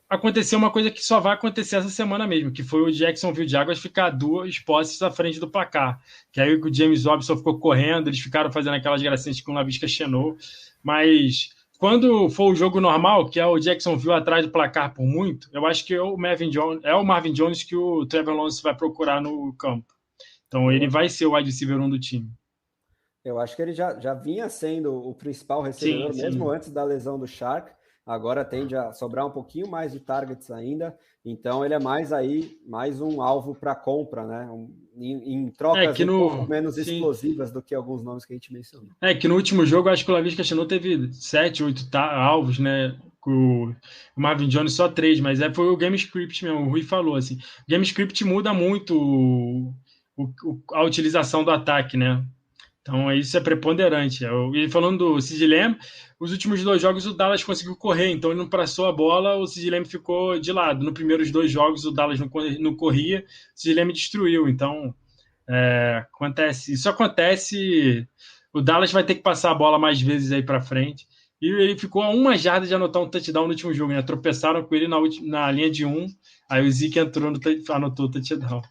aconteceu uma coisa que só vai acontecer essa semana mesmo, que foi o Jacksonville Jaguars ficar 2 posses à frente do placar. Que aí o James Robinson ficou correndo, eles ficaram fazendo aquelas gracinhas com o Laviska Shenault, mas quando for o jogo normal, que é o Jacksonville atrás do placar por muito, eu acho que é o Marvin Jones que o Trevor Lawrence vai procurar no campo. Então ele vai ser o wide receiver 1 do time. Eu acho que ele já vinha sendo o principal recebedor, mesmo antes da lesão do Chark. Agora tende a sobrar um pouquinho mais de targets ainda. Então ele é mais um alvo para compra, né? Em trocas pouco menos explosivas do que alguns nomes que a gente mencionou. Que no último jogo, acho que o Laviska Shenault teve 7, 8 alvos, né? O Marvin Jones só 3, mas foi o game script mesmo, o Rui falou assim. O game script muda muito a utilização do ataque, né? Então, isso é preponderante. E falando do Sid Lamb, os últimos 2 jogos o Dallas conseguiu correr, então ele não passou a bola, o Sid Lamb ficou de lado. Nos primeiros 2 jogos o Dallas não corria, o Sid Lamb destruiu. Então, isso acontece, o Dallas vai ter que passar a bola mais vezes aí para frente. E ele ficou a 1 jarda de anotar um touchdown no último jogo, né? Tropeçaram com ele na linha de 1, aí o Zeke entrou, anotou o touchdown.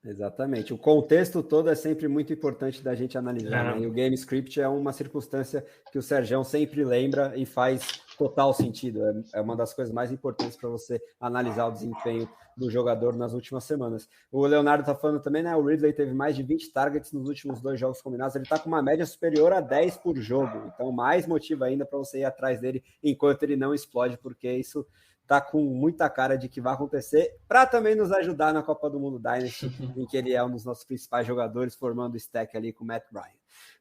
Exatamente. O contexto todo é sempre muito importante da gente analisar, né? E o game script é uma circunstância que o Sergião sempre lembra e faz total sentido. É uma das coisas mais importantes para você analisar o desempenho do jogador nas últimas semanas. O Leonardo está falando também, né? O Ridley teve mais de 20 targets nos últimos 2 jogos combinados. Ele está com uma média superior a 10 por jogo. Então, mais motivo ainda para você ir atrás dele enquanto ele não explode, porque isso tá com muita cara de que vai acontecer, para também nos ajudar na Copa do Mundo Dynasty, em que ele é um dos nossos principais jogadores, formando o stack ali com o Matt Ryan.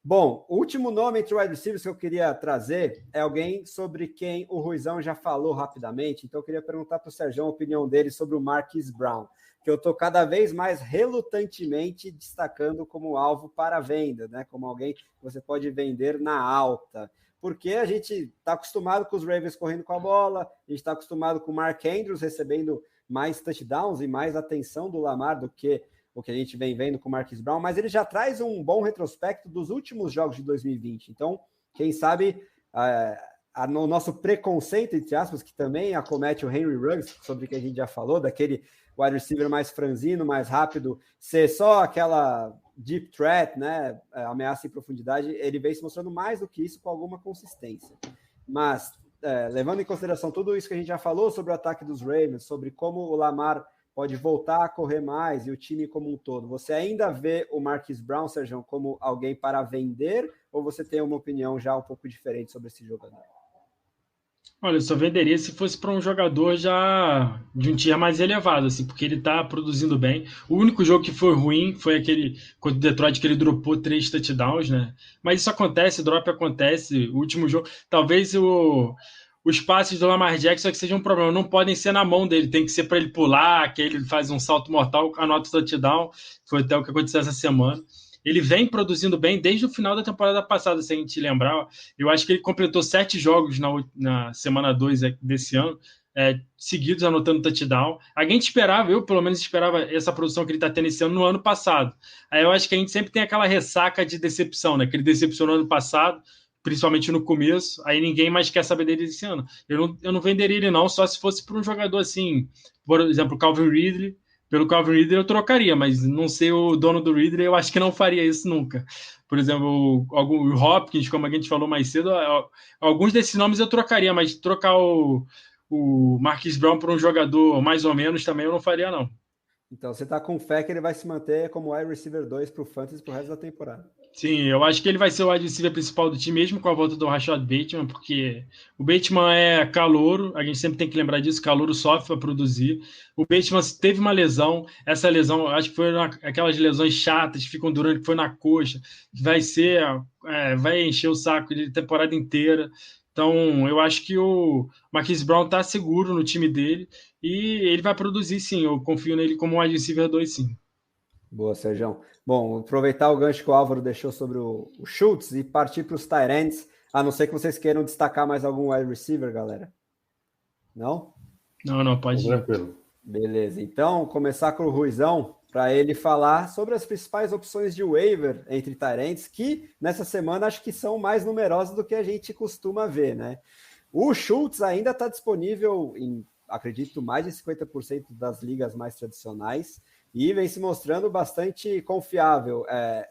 Bom, o último nome entre wide receivers que eu queria trazer é alguém sobre quem o Ruizão já falou rapidamente, então eu queria perguntar para o Sergião a opinião dele sobre o Marquise Brown, que eu estou cada vez mais relutantemente destacando como alvo para venda, né? Como alguém que você pode vender na alta. Porque a gente está acostumado com os Ravens correndo com a bola, a gente está acostumado com o Mark Andrews recebendo mais touchdowns e mais atenção do Lamar do que o que a gente vem vendo com o Marquise Brown, mas ele já traz um bom retrospecto dos últimos jogos de 2020. Então, quem sabe no nosso preconceito, entre aspas, que também acomete o Henry Ruggs, sobre o que a gente já falou, daquele wide receiver mais franzino, mais rápido, ser só aquela deep threat, né, ameaça em profundidade, ele vem se mostrando mais do que isso com alguma consistência. Mas, levando em consideração tudo isso que a gente já falou sobre o ataque dos Ravens, sobre como o Lamar pode voltar a correr mais e o time como um todo, você ainda vê o Marquise Brown, Sérgio, como alguém para vender, ou você tem uma opinião já um pouco diferente sobre esse jogador? Olha, eu só venderia se fosse para um jogador já de um tier mais elevado, assim, porque ele está produzindo bem. O único jogo que foi ruim foi aquele contra o Detroit, que ele dropou 3 touchdowns, né? Mas isso acontece, drop acontece. O último jogo, talvez os passes do Lamar Jackson que seja um problema, não podem ser na mão dele, tem que ser para ele pular, que ele faz um salto mortal, anota o touchdown. Foi até o que aconteceu essa semana. Ele vem produzindo bem desde o final da temporada passada, se a gente lembrar. Eu acho que ele completou 7 jogos na semana 2 desse ano, seguidos anotando touchdown. A gente esperava, eu pelo menos esperava essa produção que ele está tendo esse ano no ano passado. Aí eu acho que a gente sempre tem aquela ressaca de decepção, né? Que ele decepcionou no ano passado, principalmente no começo, aí ninguém mais quer saber dele esse ano. Eu não venderia ele não, só se fosse para um jogador assim, por exemplo, Calvin Ridley. Pelo Calvin Ridley eu trocaria, mas não ser o dono do Ridley, eu acho que não faria isso nunca. Por exemplo, o Hopkins, como a gente falou mais cedo, alguns desses nomes eu trocaria, mas trocar o Marquise Brown por um jogador mais ou menos também eu não faria, não. Então você está com fé que ele vai se manter como wide receiver 2 para o Fantasy pro resto da temporada? Sim, eu acho que ele vai ser o wide receiver principal do time, mesmo com a volta do Rashad Bateman, porque o Bateman é calouro, a gente sempre tem que lembrar disso, calouro sofre para produzir. O Bateman teve uma lesão, essa lesão, acho que foi aquelas lesões chatas que ficam durando, que foi na coxa, que vai encher o saco de temporada inteira. Então, eu acho que o Marquise Brown está seguro no time dele e ele vai produzir, sim. Eu confio nele como wide receiver 2, sim. Boa, Sérgio. Bom, aproveitar o gancho que o Álvaro deixou sobre o Schultz e partir para os tight ends, a não ser que vocês queiram destacar mais algum wide receiver, galera. Não? Não, pode ir. Tranquilo. Beleza, então começar com o Ruizão, para ele falar sobre as principais opções de waiver entre tight ends, que nessa semana acho que são mais numerosas do que a gente costuma ver, né? O Schultz ainda está disponível em, acredito, mais de 50% das ligas mais tradicionais, e vem se mostrando bastante confiável.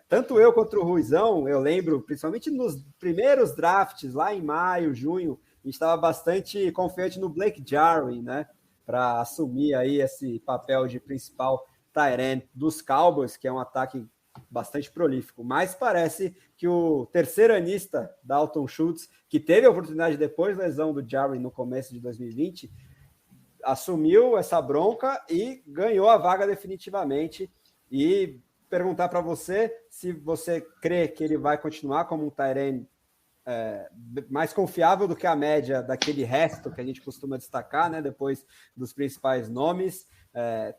Tanto eu quanto o Ruizão, eu lembro, principalmente nos primeiros drafts, lá em maio, junho, a gente estava bastante confiante no Blake Jarwin, né, para assumir aí esse papel de principal tight end dos Cowboys, que é um ataque bastante prolífico, mas parece que o terceiranista Dalton Schultz, que teve a oportunidade depois da lesão do Jarwin no começo de 2020, assumiu essa bronca e ganhou a vaga definitivamente. E perguntar para você se você crê que ele vai continuar como um tight end mais confiável do que a média daquele resto que a gente costuma destacar, né, depois dos principais nomes.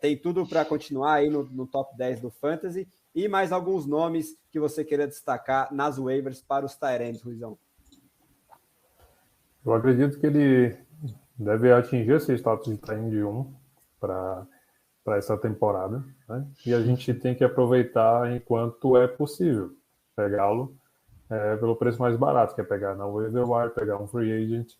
Tem tudo para continuar aí no top 10 do Fantasy, e mais alguns nomes que você queira destacar nas waivers para os tight ends, Ruizão. Eu acredito que ele deve atingir esse status de tight end 1 para essa temporada, né? E a gente tem que aproveitar enquanto é possível pegá-lo pelo preço mais barato, que é pegar na waiver wire, pegar um free agent,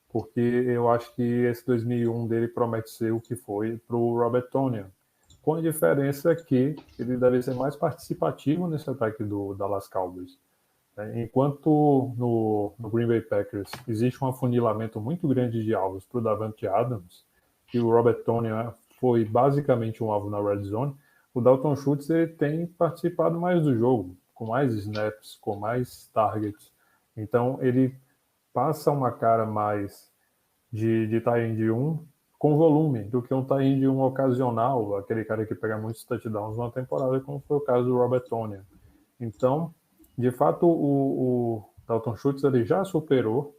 porque eu acho que esse 2001 dele promete ser o que foi para o Robert Tonyan, com a diferença que ele deve ser mais participativo nesse ataque do Dallas Cowboys. Enquanto no Green Bay Packers existe um afunilamento muito grande de alvos para o Davante Adams, e o Robert Tonyan foi basicamente um alvo na red zone, o Dalton Schultz ele tem participado mais do jogo, com mais snaps, com mais targets. Então ele passa uma cara mais de tight end 1 com volume do que um tight end 1 ocasional, aquele cara que pega muitos touchdowns numa temporada, como foi o caso do Robert Tonyan. Então, de fato, o Dalton Schultz ele já superou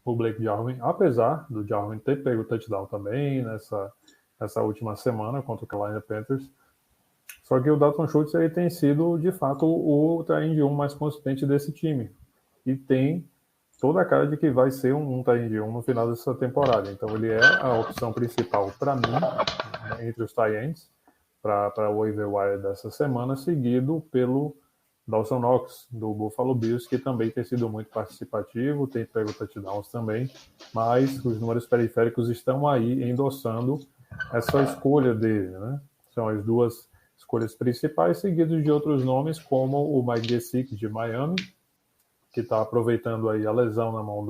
o Blake Jarwin, apesar do Jarwin ter pego o touchdown também nessa última semana contra o Carolina Panthers. Só que o Dalton Schultz ele tem sido, de fato, o tight end 1 mais consistente desse time. E tem toda a cara de que vai ser um tight end 1 no final dessa temporada. Então ele é a opção principal para mim, né, entre os tight ends, para o waiver wire dessa semana, seguido pelo Dawson Knox, do Buffalo Bills, que também tem sido muito participativo, tem pego touchdowns também, mas os números periféricos estão aí endossando essa escolha dele, né? São as duas escolhas principais, seguidos de outros nomes, como o Mike Gesicki, de Miami, que está aproveitando aí a lesão na mão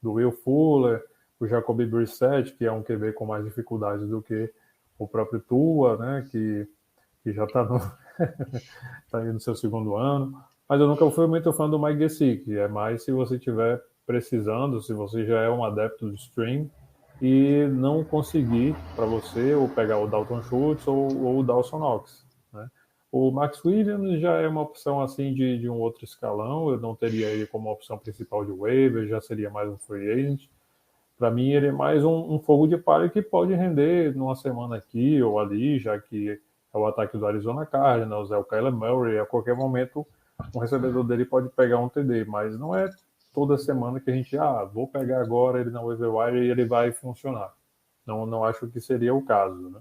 do Will Fuller, o Jacoby Brissett, que é um QB com mais dificuldades do que o próprio Tua, né, que já está tá aí no seu segundo ano. Mas eu nunca fui muito fã do Mike Gesicki, é mais se você estiver precisando, se você já é um adepto do stream e não conseguir para você ou pegar o Dalton Schultz ou o Dawson Knox, né? O Max Williams já é uma opção assim de um outro escalão, eu não teria ele como opção principal de waiver, já seria mais um free agent. Para mim ele é mais um fogo de palha que pode render numa semana aqui ou ali, já que é o ataque do Arizona Cardinals, é o Kyler Murray, a qualquer momento um recebedor dele pode pegar um TD, mas não é toda semana que a gente, vou pegar agora ele na waiver wire e ele vai funcionar. Não acho que seria o caso, né?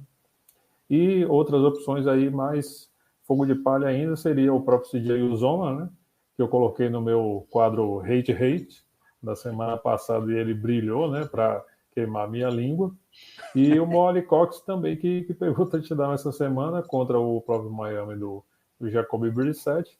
E outras opções aí mais fogo de palha ainda seria o próprio CJ Uzomah, né? Que eu coloquei no meu quadro Hate da semana passada e ele brilhou, né? Para queimar a minha língua. E o Mo Alie-Cox também, que pegou touchdown essa semana contra o próprio Miami do Jacoby Brissett.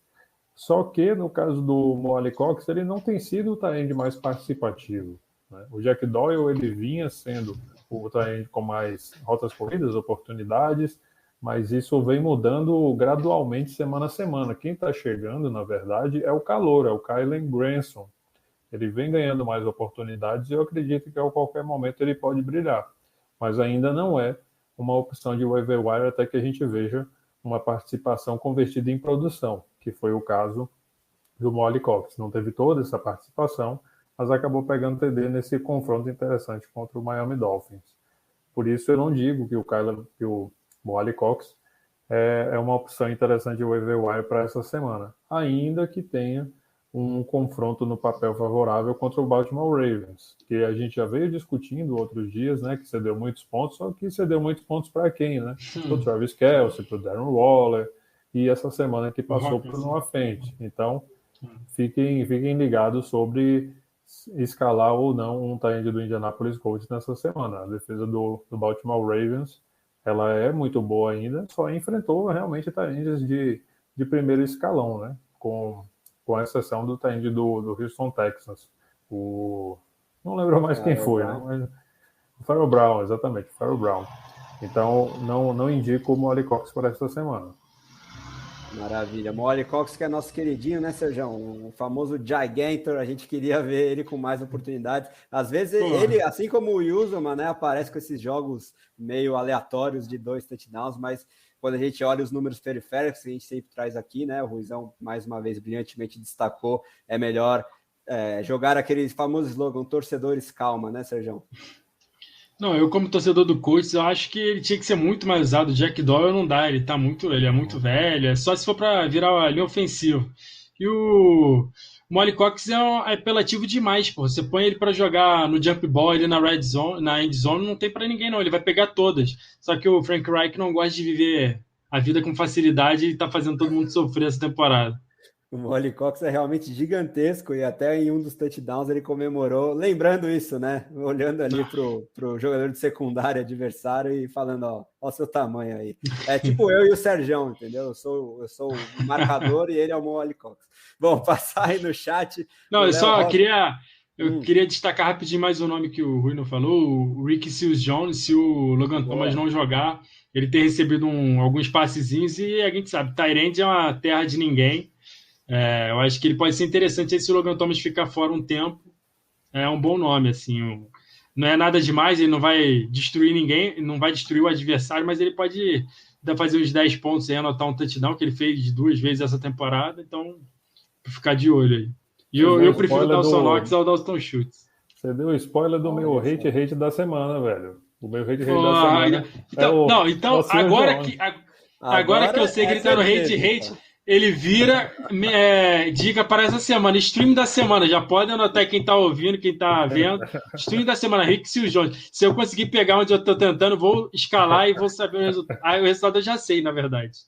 Só que, no caso do Mo Alie-Cox, ele não tem sido o tight end mais participativo, né? O Jack Doyle, ele vinha sendo o tight end com mais rotas corridas, oportunidades, mas isso vem mudando gradualmente semana a semana. Quem está chegando, na verdade, é o calouro, é o Kylen Granson. Ele vem ganhando mais oportunidades e eu acredito que a qualquer momento ele pode brilhar. Mas ainda não é uma opção de waiver wire até que a gente veja uma participação convertida em produção, que foi o caso do Mo Alie-Cox. Não teve toda essa participação, mas acabou pegando TD nesse confronto interessante contra o Miami Dolphins. Por isso eu não digo que o Mo Alie-Cox é uma opção interessante de waiver wire para essa semana, ainda que tenha um confronto no papel favorável contra o Baltimore Ravens, que a gente já veio discutindo outros dias, né, que cedeu muitos pontos, só que cedeu muitos pontos para quem, né? Para o Travis Kelce, para o Darren Waller, e essa semana que passou para o Noah Fant. Então, fiquem ligados sobre escalar ou não um tight end do Indianapolis Colts nessa semana. A defesa do Baltimore Ravens, ela é muito boa ainda, só enfrentou realmente tight ends de primeiro escalão, né? Com a exceção do tight end do Houston Texans, o Não lembro mais quem foi, né? Mas o Farrell Brown, exatamente, o Farrell Brown. Então, não indico o Molly Cox para esta semana. Maravilha. Molly Cox, que é nosso queridinho, né, Serjão? O famoso Gigantor, a gente queria ver ele com mais oportunidades. Às vezes ele, assim como o Yuzuma, né, aparece com esses jogos meio aleatórios de 2 touchdowns, mas quando a gente olha os números periféricos que a gente sempre traz aqui, né, o Ruizão mais uma vez brilhantemente destacou, é melhor jogar aquele famoso slogan, torcedores calma, né, Serjão? Não, eu como torcedor do Colts, eu acho que ele tinha que ser muito mais usado. O Jack Doyle não dá, ele é muito velho, é só se for para virar a linha ofensiva. E o Molly Cox é apelativo demais, pô. Você põe ele para jogar no jump ball, ele na red zone, na end zone, não tem para ninguém não, ele vai pegar todas. Só que o Frank Reich não gosta de viver a vida com facilidade e tá fazendo todo mundo sofrer essa temporada. O Molly Cox é realmente gigantesco e até em um dos touchdowns ele comemorou, lembrando isso, né? Olhando ali pro jogador de secundária adversário e falando, ó o seu tamanho aí. É tipo eu e o Serjão, entendeu? Eu sou o marcador e ele é o Molly Cox. Bom, passar aí no chat. Não, eu só queria destacar rapidinho mais um nome que o Rui não falou, o Ricky Seals-Jones. Se o Logan Thomas não jogar, ele tem recebido alguns passezinhos e a gente sabe, Tyrande é uma terra de ninguém. Eu acho que ele pode ser interessante aí se o Logan Thomas ficar fora um tempo. É um bom nome, assim. Não é nada demais, ele não vai destruir ninguém, não vai destruir o adversário, mas ele pode fazer uns 10 pontos e anotar um touchdown, que ele fez 2 vezes essa temporada, então ficar de olho aí. E eu prefiro o Dawson Knox ao Dalton Schultz. Você deu spoiler do meu hate da semana, velho. O meu hate da semana. Então agora que eu sei que ele tá no hate, ele vira dica para essa semana, stream da semana. Já pode anotar quem tá ouvindo, quem tá vendo. Stream da semana, Rick Seals-Jones. Se eu conseguir pegar onde eu tô tentando, vou escalar e vou saber o resultado. O resultado eu já sei, na verdade.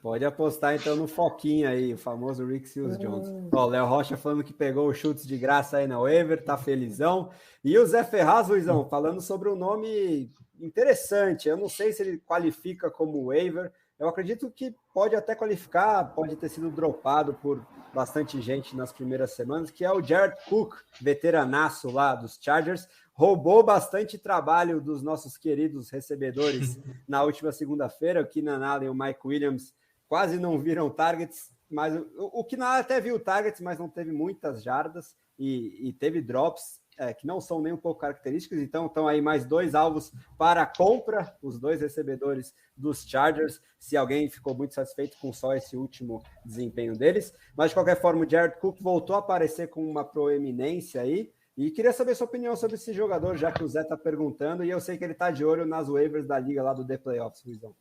Pode apostar então no foquinho aí, o famoso Rick Seals-Jones. Ó, o Léo Rocha falando que pegou os chutes de graça aí na waiver, tá felizão. E o Zé Ferraz, Luizão, falando sobre um nome interessante. Eu não sei se ele qualifica como waiver. Eu acredito que pode até qualificar, pode ter sido dropado por bastante gente nas primeiras semanas, que é o Jared Cook, veteranaço lá dos Chargers. Roubou bastante trabalho dos nossos queridos recebedores na última segunda-feira. O Keenan Allen e o Mike Williams quase não viram targets, mas o Keenan Allen até viu targets, mas não teve muitas jardas e teve drops que não são nem um pouco característicos. Então estão aí mais 2 alvos para a compra, os 2 recebedores dos Chargers, se alguém ficou muito satisfeito com só esse último desempenho deles. Mas de qualquer forma, o Jared Cook voltou a aparecer com uma proeminência aí. E queria saber sua opinião sobre esse jogador, já que o Zé está perguntando, e eu sei que ele está de olho nas waivers da liga lá do The Playoffs, Luizão.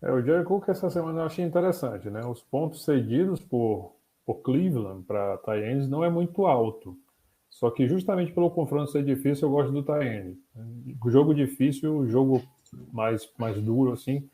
O Jared Cook essa semana eu achei interessante, né? Os pontos cedidos por Cleveland para tight ends não é muito alto. Só que justamente pelo confronto ser difícil, eu gosto do tight end. O jogo difícil, o jogo mais duro, assim,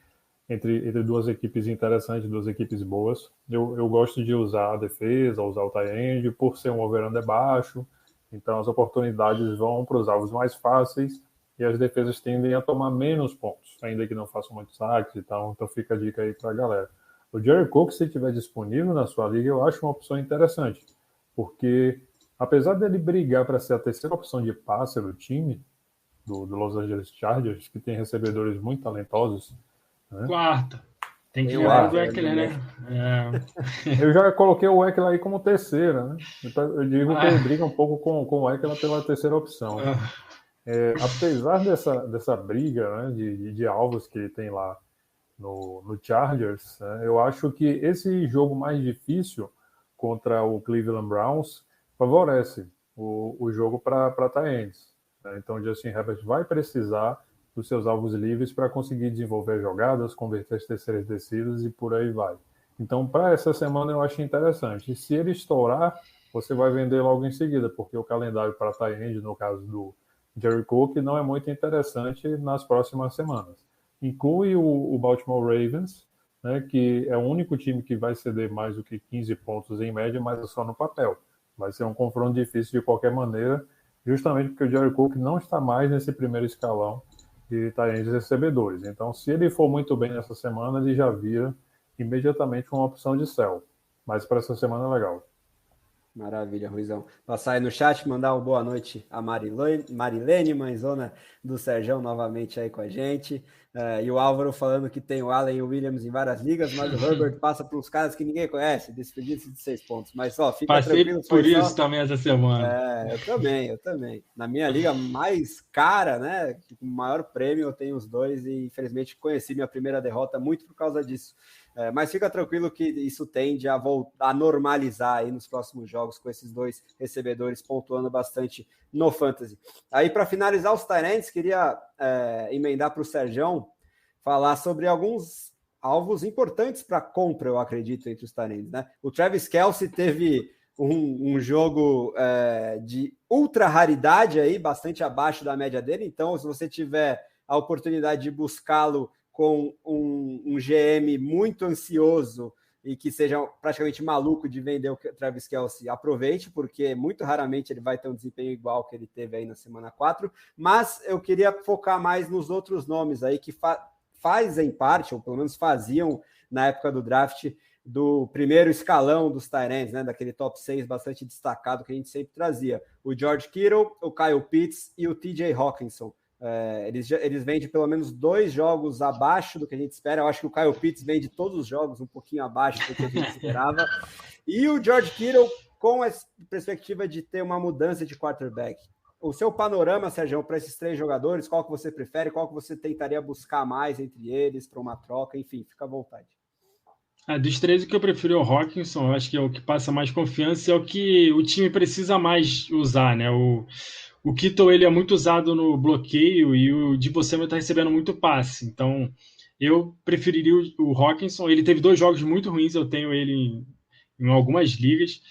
entre 2 equipes interessantes, 2 equipes boas. Eu gosto de usar a defesa, usar o tight end, por ser um over-under baixo. Então as oportunidades vão para os alvos mais fáceis e as defesas tendem a tomar menos pontos, ainda que não façam muitos saques e tal. Então fica a dica aí para a galera. O Jared Cook, se estiver disponível na sua liga, eu acho uma opção interessante, porque apesar dele brigar para ser a terceira opção de passe do time, do Los Angeles Chargers, que tem recebedores muito talentosos, né? Quarta. Tem que jogar o Eckler, né? Eu já coloquei o Eckler aí como terceira, né? Então, eu digo que ele briga um pouco com o Eckler pela terceira opção. Apesar dessa briga, né, de alvos que ele tem lá no Chargers, né, eu acho que esse jogo mais difícil contra o Cleveland Browns favorece o jogo para tight ends. Né? Então, o Justin Herbert vai precisar dos seus alvos livres para conseguir desenvolver jogadas, converter as terceiras descidas e por aí vai. Então, para essa semana, eu acho interessante. E se ele estourar, você vai vender logo em seguida, porque o calendário para tight end, no caso do Jared Cook, não é muito interessante nas próximas semanas. Inclui o Baltimore Ravens, né, que é o único time que vai ceder mais do que 15 pontos em média, mas é só no papel. Vai ser um confronto difícil de qualquer maneira, justamente porque o Jared Cook não está mais nesse primeiro escalão de tight ends recebedores. Então, se ele for muito bem nessa semana, ele já vira imediatamente uma opção de sell. Mas para essa semana é legal. Maravilha, Ruizão. Passar aí no chat, mandar uma boa noite a Marilene, mãezona do Serjão, novamente aí com a gente. E o Álvaro falando que tem o Allen e o Williams em várias ligas, mas o Herbert passa por uns caras que ninguém conhece, despedido de 6 pontos. Mas, ó, fica tranquilo. Passei por isso também essa semana. Eu também. Na minha liga mais cara, né, com o maior prêmio, eu tenho os dois e, infelizmente, conheci minha primeira derrota muito por causa disso. Mas fica tranquilo que isso tende a normalizar aí nos próximos jogos com esses dois recebedores pontuando bastante no Fantasy. Aí, para finalizar os tight ends, queria emendar para o Serjão falar sobre alguns alvos importantes para compra, eu acredito, entre os tight ends, né? O Travis Kelce teve um jogo de ultra raridade aí, bastante abaixo da média dele, então se você tiver a oportunidade de buscá-lo com um GM muito ansioso e que seja praticamente maluco de vender o Travis Kelce, aproveite, porque muito raramente ele vai ter um desempenho igual que ele teve aí na semana 4, mas eu queria focar mais nos outros nomes aí que fazem parte, ou pelo menos faziam na época do draft, do primeiro escalão dos tight ends, né, daquele top 6 bastante destacado que a gente sempre trazia. O George Kittle, o Kyle Pitts e o TJ Hawkinson. Eles vêm de pelo menos 2 jogos abaixo do que a gente espera. Eu acho que o Kyle Pitts vem de todos os jogos um pouquinho abaixo do que a gente esperava. E o George Kittle com a perspectiva de ter uma mudança de quarterback. O seu panorama, Sérgio, para esses 3 jogadores, qual que você prefere? Qual que você tentaria buscar mais entre eles para uma troca? Enfim, fica à vontade. Dos 3, o que eu prefiro é o Hawkinson. Eu acho que é o que passa mais confiança e é o que o time precisa mais usar, né? O Kittle, ele é muito usado no bloqueio e o Deebo Samuel está recebendo muito passe. Então, eu preferiria o Hawkinson. Ele teve 2 jogos muito ruins, eu tenho ele em algumas ligas.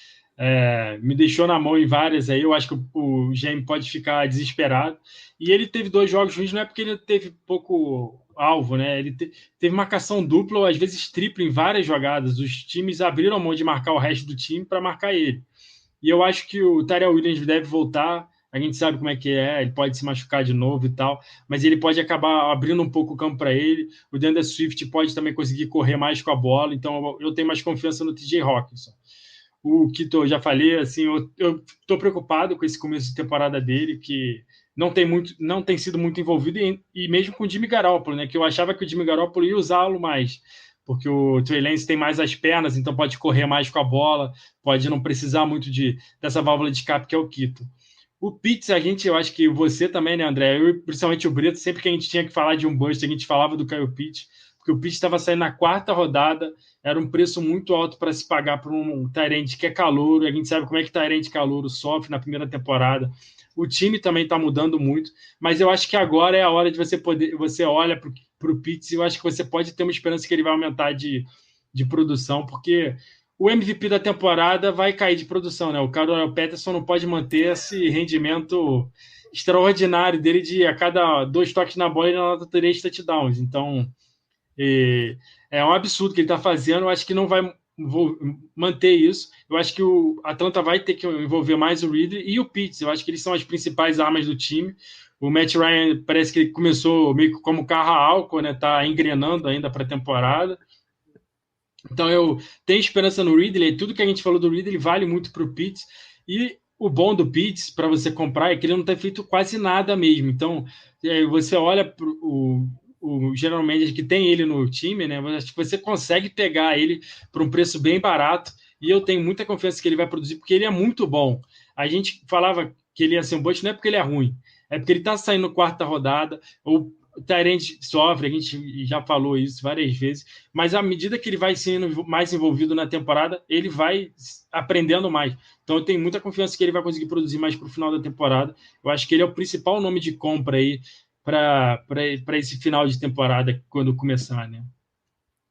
Me deixou na mão em várias aí. Eu acho que o GM pode ficar desesperado. E ele teve 2 jogos ruins, não é porque ele teve pouco alvo, né? Ele teve marcação dupla ou às vezes tripla em várias jogadas. Os times abriram a mão de marcar o resto do time para marcar ele. E eu acho que o Tyrell Williams deve voltar. A gente sabe como é que ele pode se machucar de novo e tal, mas ele pode acabar abrindo um pouco o campo para ele. O DeAndre Swift pode também conseguir correr mais com a bola, então eu tenho mais confiança no TJ Hawkinson. O Kittle, eu já falei, assim, eu estou preocupado com esse começo de temporada dele, que não tem sido muito envolvido, e mesmo com o Jimmy Garoppolo, né, que eu achava que o Jimmy Garoppolo ia usá-lo mais, porque o Trey Lance tem mais as pernas, então pode correr mais com a bola, pode não precisar muito dessa válvula de escape que é o Kittle. O Pitts, eu acho que você também, né, André? Eu, principalmente o Brito, sempre que a gente tinha que falar de um bust, a gente falava do Kyle Pitts, porque o Pitts estava saindo na 4ª rodada, era um preço muito alto para se pagar por um tight end que é calouro, a gente sabe como é que tight end calouro sofre na primeira temporada. O time também está mudando muito, mas eu acho que agora é a hora de você olha para o Pitts e eu acho que você pode ter uma esperança que ele vai aumentar de produção, porque o MVP da temporada vai cair de produção, né? O Cordell Patterson não pode manter esse rendimento extraordinário dele de a cada 2 toques na bola ele anota 3 touchdowns. Então, é um absurdo que ele está fazendo. Eu acho que não vai manter isso. Eu acho que o Atlanta vai ter que envolver mais o Ridley e o Pitts. Eu acho que eles são as principais armas do time. O Matt Ryan parece que ele começou meio como carro a álcool, né? Tá engrenando ainda para a temporada. Então eu tenho esperança no Ridley. Tudo que a gente falou do Ridley vale muito para o Pitts. E o bom do Pitts para você comprar é que ele não tem feito quase nada mesmo. Então você olha para o General Manager que tem ele no time, né? Acho que você consegue pegar ele por um preço bem barato. E eu tenho muita confiança que ele vai produzir, porque ele é muito bom. A gente falava que ele ia ser um bust, não é porque ele é ruim, é porque ele está saindo na 4ª rodada. O tight end sofre, a gente já falou isso várias vezes, mas à medida que ele vai sendo mais envolvido na temporada, ele vai aprendendo mais. Então eu tenho muita confiança que ele vai conseguir produzir mais para o final da temporada. Eu acho que ele é o principal nome de compra aí para esse final de temporada quando começar, né?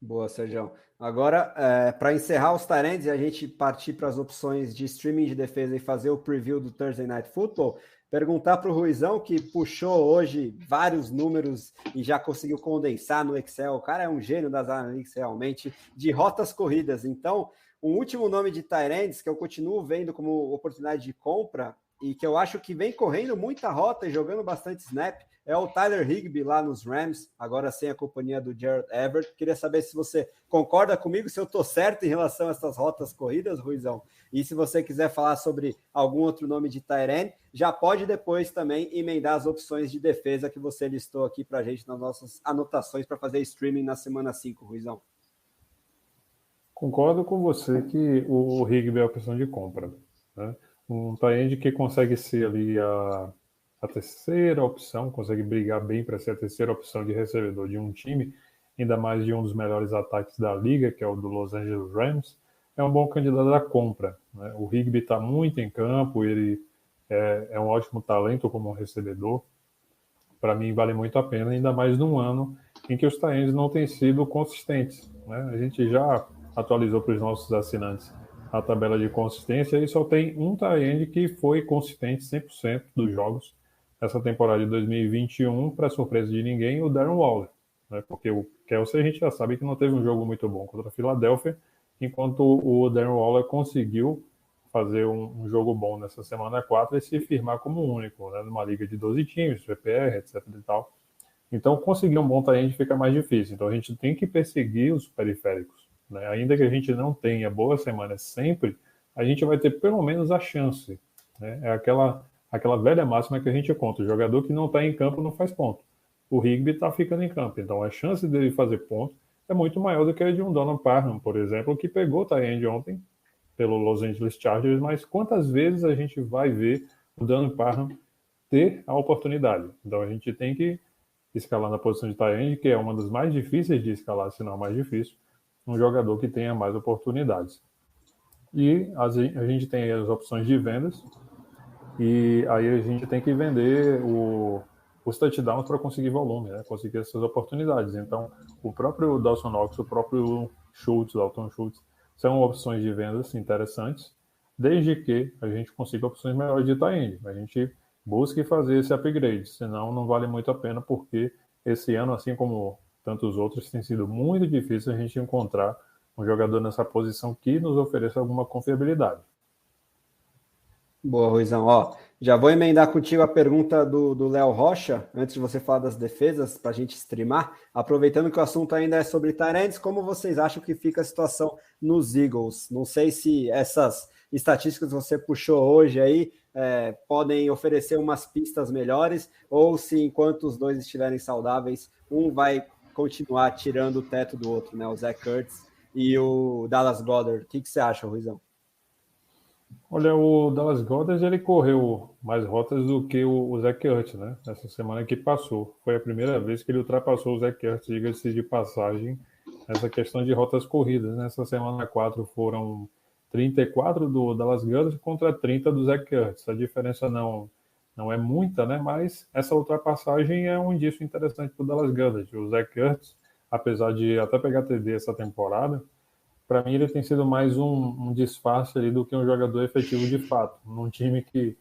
Boa, Sérgio. Agora, para encerrar os tight ends e a gente partir para as opções de streaming de defesa e fazer o preview do Thursday Night Football, perguntar para o Ruizão, que puxou hoje vários números e já conseguiu condensar no Excel. O cara é um gênio das analytics, realmente, de rotas corridas. Então, um último nome de tight ends que eu continuo vendo como oportunidade de compra e que eu acho que vem correndo muita rota e jogando bastante snap, é o Tyler Higbee lá nos Rams, agora sem a companhia do Gerald Everett. Queria saber se você concorda comigo, se eu estou certo em relação a essas rotas corridas, Ruizão. E se você quiser falar sobre algum outro nome de tight end, já pode depois também emendar as opções de defesa que você listou aqui para a gente nas nossas anotações para fazer streaming na semana 5, Ruizão. Concordo com você que o Higbee é a opção de compra, né? Um tight end que consegue ser ali a terceira opção, consegue brigar bem para ser a terceira opção de recebedor de um time, ainda mais de um dos melhores ataques da liga, que é o do Los Angeles Rams, é um bom candidato à compra, né? O Higbee está muito em campo, ele é um ótimo talento como recebedor. Para mim vale muito a pena, ainda mais num ano em que os tight ends não têm sido consistentes, né? A gente já atualizou para os nossos assinantes a tabela de consistência e só tem um tight end que foi consistente 100% dos jogos essa temporada de 2021, para surpresa de ninguém, o Darren Waller, né? Porque o Kelce a gente já sabe que não teve um jogo muito bom contra a Filadélfia, enquanto o Darren Waller conseguiu fazer um jogo bom nessa semana 4 e se firmar como único, né? Numa liga de 12 times, VPR, etc. e tal. Então, conseguir um bom tight end fica mais difícil. Então, a gente tem que perseguir os periféricos, né? Ainda que a gente não tenha boas semanas sempre, a gente vai ter pelo menos a chance, né? É aquela velha máxima que a gente conta: o jogador que não está em campo não faz ponto. O Higbee está ficando em campo, então a chance dele fazer ponto é muito maior do que a de um Donald Parham, por exemplo, que pegou o tight end ontem pelo Los Angeles Chargers, mas quantas vezes a gente vai ver o Donald Parham ter a oportunidade? Então a gente tem que escalar na posição de tight end, que é uma das mais difíceis de escalar, se não a mais difícil, um jogador que tenha mais oportunidades. E a gente tem as opções de vendas, e aí a gente tem que vender os touchdowns para conseguir volume, né? Conseguir essas oportunidades. Então, o próprio Dawson Knox, o próprio Dalton Schultz, são opções de vendas interessantes, desde que a gente consiga opções melhores de tight end. A gente busque fazer esse upgrade, senão não vale muito a pena, porque esse ano, assim como tantos outros, tem sido muito difícil a gente encontrar um jogador nessa posição que nos ofereça alguma confiabilidade. Boa, Ruizão. Ó, já vou emendar contigo a pergunta do Léo Rocha, antes de você falar das defesas, para a gente streamar. Aproveitando que o assunto ainda é sobre tight ends, como vocês acham que fica a situação nos Eagles? Não sei se essas estatísticas que você puxou hoje aí podem oferecer umas pistas melhores, ou se enquanto os dois estiverem saudáveis, um vai continuar tirando o teto do outro, né? O Zach Ertz e o Dallas Goedert. O que você acha, Ruizão? Olha, o Dallas Goedert, ele correu mais rotas do que o Zach Ertz, né? Essa semana que passou. Foi a primeira vez que ele ultrapassou o Zach Ertz, diga-se de passagem, nessa questão de rotas corridas. Nessa semana 4 foram 34 do Dallas Goedert contra 30 do Zach Ertz. A diferença não é muita, né? Mas essa ultrapassagem é um indício interessante para o Dallas Goedert. O Zach Ertz, apesar de até pegar TD essa temporada, para mim ele tem sido mais um disfarce ali do que um jogador efetivo de fato. Num time que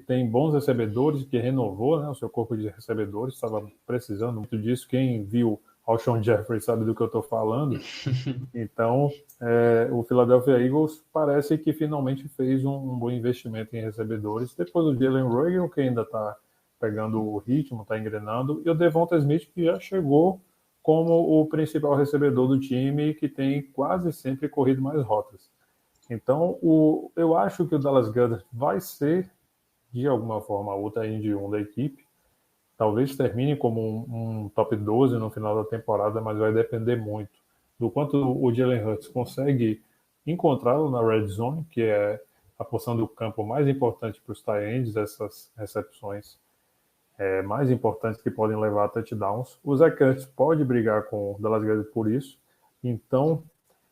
tem bons recebedores, que renovou, né, o seu corpo de recebedores, estava precisando muito disso. Quem viu Alshon Jeffrey sabe do que eu estou falando. Então, o Philadelphia Eagles parece que finalmente fez um bom investimento em recebedores. Depois o Jalen Reagor, que ainda está pegando o ritmo, está engrenando, e o Devonta Smith, que já chegou como o principal recebedor do time, que tem quase sempre corrido mais rotas. Então, eu acho que o Dallas Goedert vai ser, de alguma forma, o tight end 1 da equipe. Talvez termine como um top 12 no final da temporada, mas vai depender muito do quanto o Jalen Hurts consegue encontrá-lo na red zone, que é a porção do campo mais importante para os tight ends, essas recepções mais importantes que podem levar a touchdowns. O Zach Ertz pode brigar com o Dallas Goedert por isso. Então,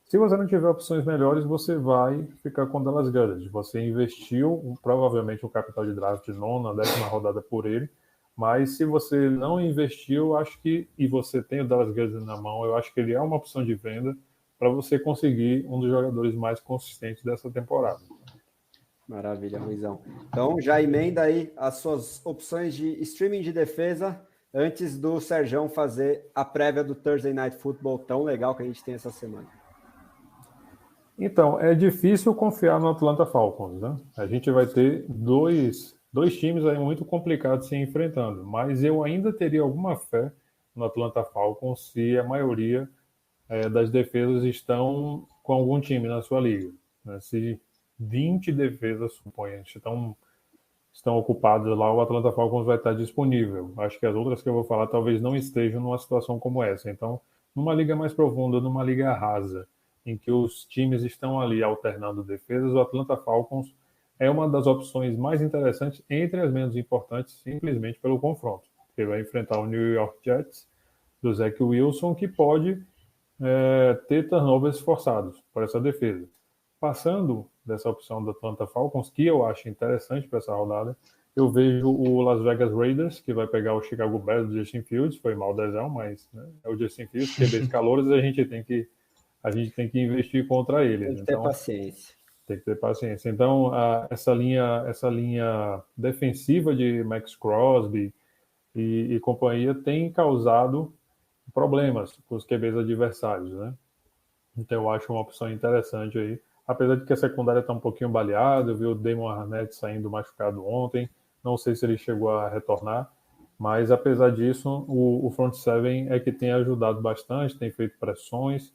se você não tiver opções melhores, você vai ficar com o Dallas Goedert. Você investiu provavelmente um capital de draft de 9ª, 10ª rodada por ele, mas se você não investiu, acho que, e você tem o Dallas Goedert na mão, eu acho que ele é uma opção de venda para você conseguir um dos jogadores mais consistentes dessa temporada. Maravilha, Ruizão. Então, já emenda aí as suas opções de streaming de defesa antes do Serjão fazer a prévia do Thursday Night Football tão legal que a gente tem essa semana. Então, é difícil confiar no Atlanta Falcons, né? A gente vai ter dois times aí muito complicados se enfrentando, mas eu ainda teria alguma fé no Atlanta Falcons se a maioria das defesas estão com algum time na sua liga, né? Se 20 defesas, suponhamente, estão ocupadas lá, o Atlanta Falcons vai estar disponível. Acho que as outras que eu vou falar talvez não estejam numa situação como essa. Então, numa liga mais profunda, numa liga rasa, em que os times estão ali alternando defesas, o Atlanta Falcons é uma das opções mais interessantes entre as menos importantes, simplesmente pelo confronto. Ele vai enfrentar o New York Jets, do Zach Wilson, que pode ter turnovers forçados por essa defesa. Passando dessa opção do Atlanta Falcons, que eu acho interessante para essa rodada, eu vejo o Las Vegas Raiders, que vai pegar o Chicago Bears do Justin Fields, foi mal desenho, mas né, é o Justin Fields, que é desse calores, a gente tem que investir contra ele. Tem que ter paciência. Tem que ter paciência. Então, essa linha defensiva de Max Crosby e companhia tem causado problemas com os QBs adversários, né? Então, eu acho uma opção interessante aí. Apesar de que a secundária está um pouquinho baleada, eu vi o Damon Arnett saindo machucado ontem, não sei se ele chegou a retornar, mas apesar disso, o front seven é que tem ajudado bastante, tem feito pressões,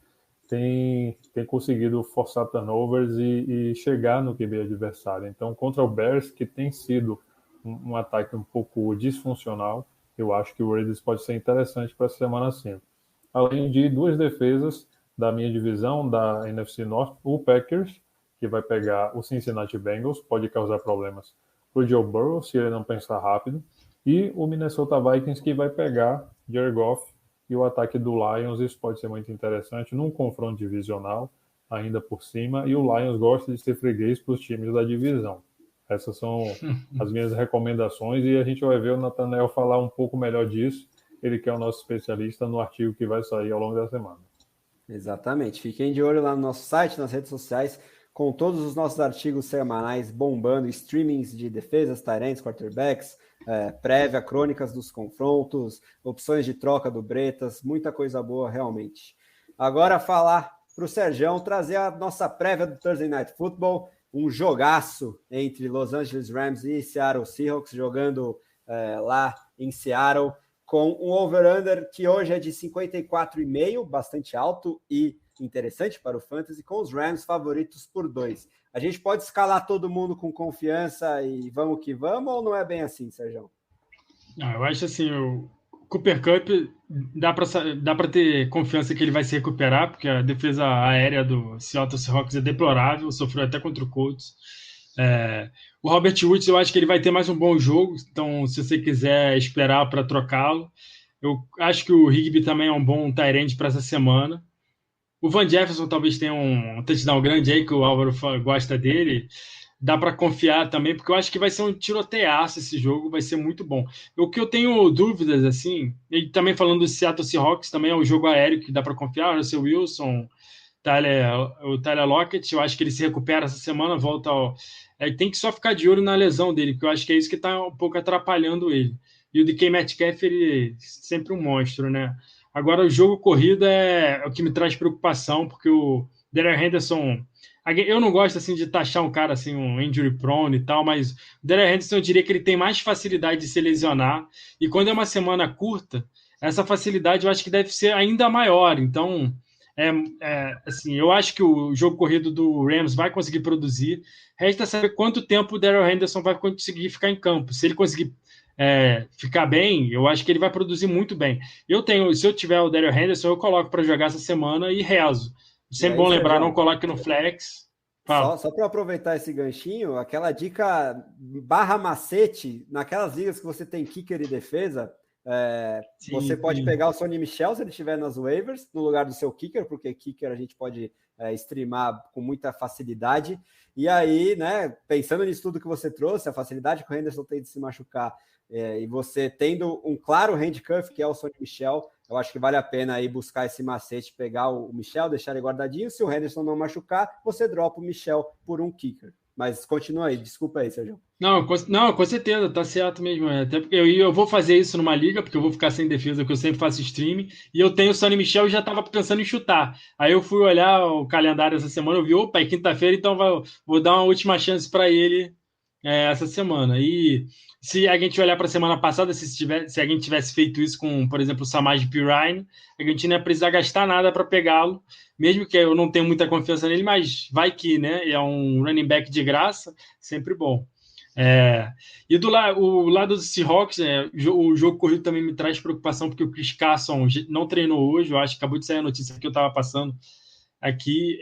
tem conseguido forçar turnovers e chegar no QB adversário. Então, contra o Bears, que tem sido um ataque um pouco disfuncional, eu acho que o Raiders pode ser interessante para essa semana sim. Além de duas defesas da minha divisão, da NFC North, o Packers, que vai pegar o Cincinnati Bengals, pode causar problemas para o Joe Burrow, se ele não pensar rápido, e o Minnesota Vikings, que vai pegar Jared Goff e o ataque do Lions. Isso pode ser muito interessante num confronto divisional, ainda por cima, e o Lions gosta de ser freguês para os times da divisão. Essas são as minhas recomendações e a gente vai ver o Nathanael falar um pouco melhor disso, ele que é o nosso especialista, no artigo que vai sair ao longo da semana. Exatamente. Fiquem de olho lá no nosso site, nas redes sociais, com todos os nossos artigos semanais bombando, streamings de defesas, tight ends, quarterbacks, prévia, crônicas dos confrontos, opções de troca do Bretas, muita coisa boa realmente. Agora falar para o Sergião, trazer a nossa prévia do Thursday Night Football, um jogaço entre Los Angeles Rams e Seattle Seahawks, jogando lá em Seattle, com um over-under que hoje é de 54,5, bastante alto e interessante para o Fantasy, com os Rams favoritos por 2. A gente pode escalar todo mundo com confiança e vamos que vamos, ou não é bem assim, Sérgio? Eu acho assim, o Cooper Kupp dá para ter confiança que ele vai se recuperar, porque a defesa aérea do Seattle Seahawks é deplorável, sofreu até contra o Colts. O Robert Woods, eu acho que ele vai ter mais um bom jogo, então se você quiser esperar para trocá-lo, eu acho que o Higbee também é um bom tight end para essa semana. O Van Jefferson talvez tenha um touchdown grande aí, que o Álvaro gosta dele, dá para confiar também, porque eu acho que vai ser um tiroteaço esse jogo, vai ser muito bom. O que eu tenho dúvidas, assim, e também falando do Seattle Seahawks, também é um jogo aéreo que dá para confiar, o Russell Wilson, o Tyler Lockett, eu acho que ele se recupera essa semana, volta ao... tem que só ficar de olho na lesão dele, porque eu acho que é isso que está um pouco atrapalhando ele. E o DK Metcalf, ele sempre um monstro, né? Agora, o jogo corrido é o que me traz preocupação, porque o Darrell Henderson... Eu não gosto assim de taxar um cara assim, um injury prone e tal, mas o Darrell Henderson eu diria que ele tem mais facilidade de se lesionar, e quando é uma semana curta, essa facilidade eu acho que deve ser ainda maior. Então, assim, eu acho que o jogo corrido do Rams vai conseguir produzir. Resta saber quanto tempo o Darrell Henderson vai conseguir ficar em campo. Se ele conseguir ficar bem, eu acho que ele vai produzir muito bem. Se eu tiver o Darrell Henderson, eu coloco para jogar essa semana e rezo. Sempre bom lembrar, não coloque no flex. Só para aproveitar esse ganchinho, aquela dica / macete, naquelas ligas que você tem kicker e defesa, você pode pegar o Sonny Michel se ele estiver nas waivers, no lugar do seu kicker, porque kicker a gente pode streamar com muita facilidade. E aí, né, pensando nisso tudo que você trouxe, a facilidade que o Henderson tem de se machucar, e você tendo um claro handcuff, que é o Sonny Michel, eu acho que vale a pena aí buscar esse macete, pegar o Michel, deixar ele guardadinho. Se o Henderson não machucar, você dropa o Michel por um kicker. Mas continua aí, desculpa aí, Sérgio. Não, com certeza, tá certo mesmo. Até porque eu vou fazer isso numa liga, porque eu vou ficar sem defesa, que eu sempre faço streaming, e eu tenho o Sonny Michel e já estava pensando em chutar. Aí eu fui olhar o calendário essa semana, eu vi, opa, é quinta-feira, então vou dar uma última chance para ele essa semana. E se a gente olhar para a semana passada, se a gente tivesse feito isso com, por exemplo, o Samaje Perine, a gente não ia precisar gastar nada para pegá-lo, mesmo que eu não tenha muita confiança nele, mas vai que, né? É um running back de graça, sempre bom. E o lado do Seahawks, o jogo corrido também me traz preocupação, porque o Chris Carson não treinou hoje, eu acho que acabou de sair a notícia que eu estava passando aqui.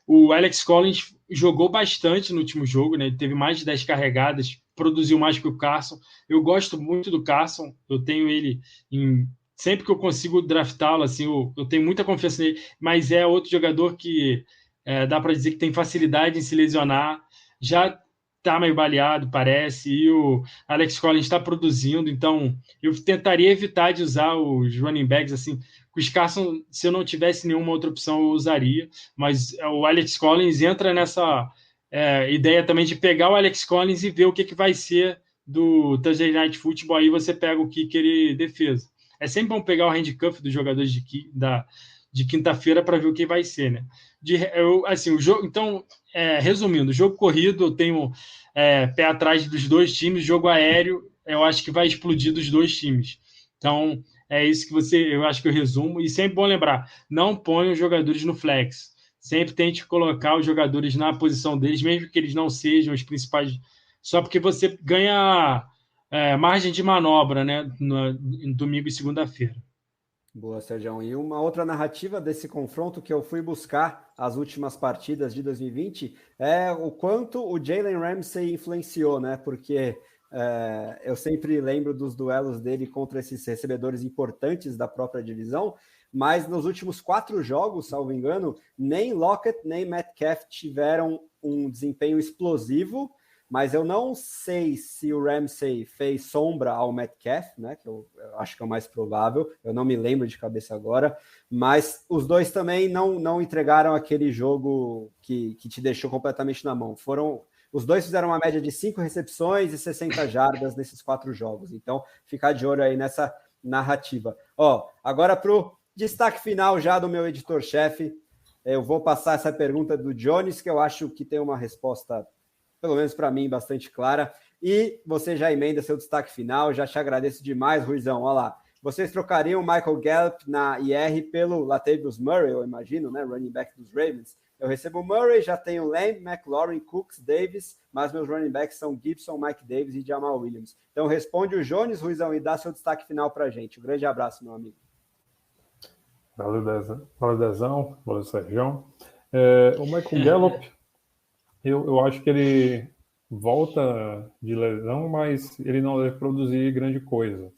O Alex Collins jogou bastante no último jogo, né? Ele teve mais de 10 carregadas, produziu mais que o Carson. Eu gosto muito do Carson, eu tenho ele sempre que eu consigo draftá-lo, assim, eu tenho muita confiança nele, mas é outro jogador que dá para dizer que tem facilidade em se lesionar, já está meio baleado, parece, e o Alex Collins está produzindo, então eu tentaria evitar de usar os running backs, assim, os Carson, se eu não tivesse nenhuma outra opção, eu usaria, mas o Alex Collins entra nessa ideia também de pegar o Alex Collins e ver o que vai ser do Thursday Night Football, aí você pega o kicker e defesa. É sempre bom pegar o handcuff dos jogadores de quinta-feira para ver o que vai ser, né? O jogo, então, resumindo, jogo corrido, eu tenho pé atrás dos dois times, jogo aéreo, eu acho que vai explodir dos dois times. Então, é isso que eu acho que eu resumo. E sempre bom lembrar, não ponha os jogadores no flex. Sempre tente colocar os jogadores na posição deles, mesmo que eles não sejam os principais, só porque você ganha margem de manobra, né, no domingo e segunda-feira. Boa, Sérgio. E uma outra narrativa desse confronto que eu fui buscar as últimas partidas de 2020 é o quanto o Jalen Ramsey influenciou, né? Porque eu sempre lembro dos duelos dele contra esses recebedores importantes da própria divisão, mas nos últimos 4 jogos, salvo engano, nem Lockett nem Metcalf tiveram um desempenho explosivo, mas eu não sei se o Ramsey fez sombra ao Metcalf, né, que eu acho que é o mais provável, eu não me lembro de cabeça agora, mas os dois também não entregaram aquele jogo que te deixou completamente na mão. Os dois fizeram uma média de 5 recepções e 60 jardas nesses 4 jogos, então ficar de olho aí nessa narrativa. Agora para o destaque final já do meu editor-chefe, eu vou passar essa pergunta do Jones, que eu acho que tem uma resposta, pelo menos para mim, bastante clara. E você já emenda seu destaque final, já te agradeço demais, Ruizão. Olha lá. Vocês trocariam o Michael Gallup na IR pelo Latavius Murray, eu imagino, né? Running back dos Ravens. Eu recebo o Murray, já tenho Lamb, McLaurin, Cooks, Davis, mas meus running backs são Gibson, Mike Davis e Jamal Williams. Então responde o Jones, Ruizão, e dá seu destaque final para a gente. Um grande abraço, meu amigo. Valeu, Dezão. Valeu, Sérgio. O Michael Gallup, eu acho que ele volta de lesão, mas ele não deve produzir grande coisa,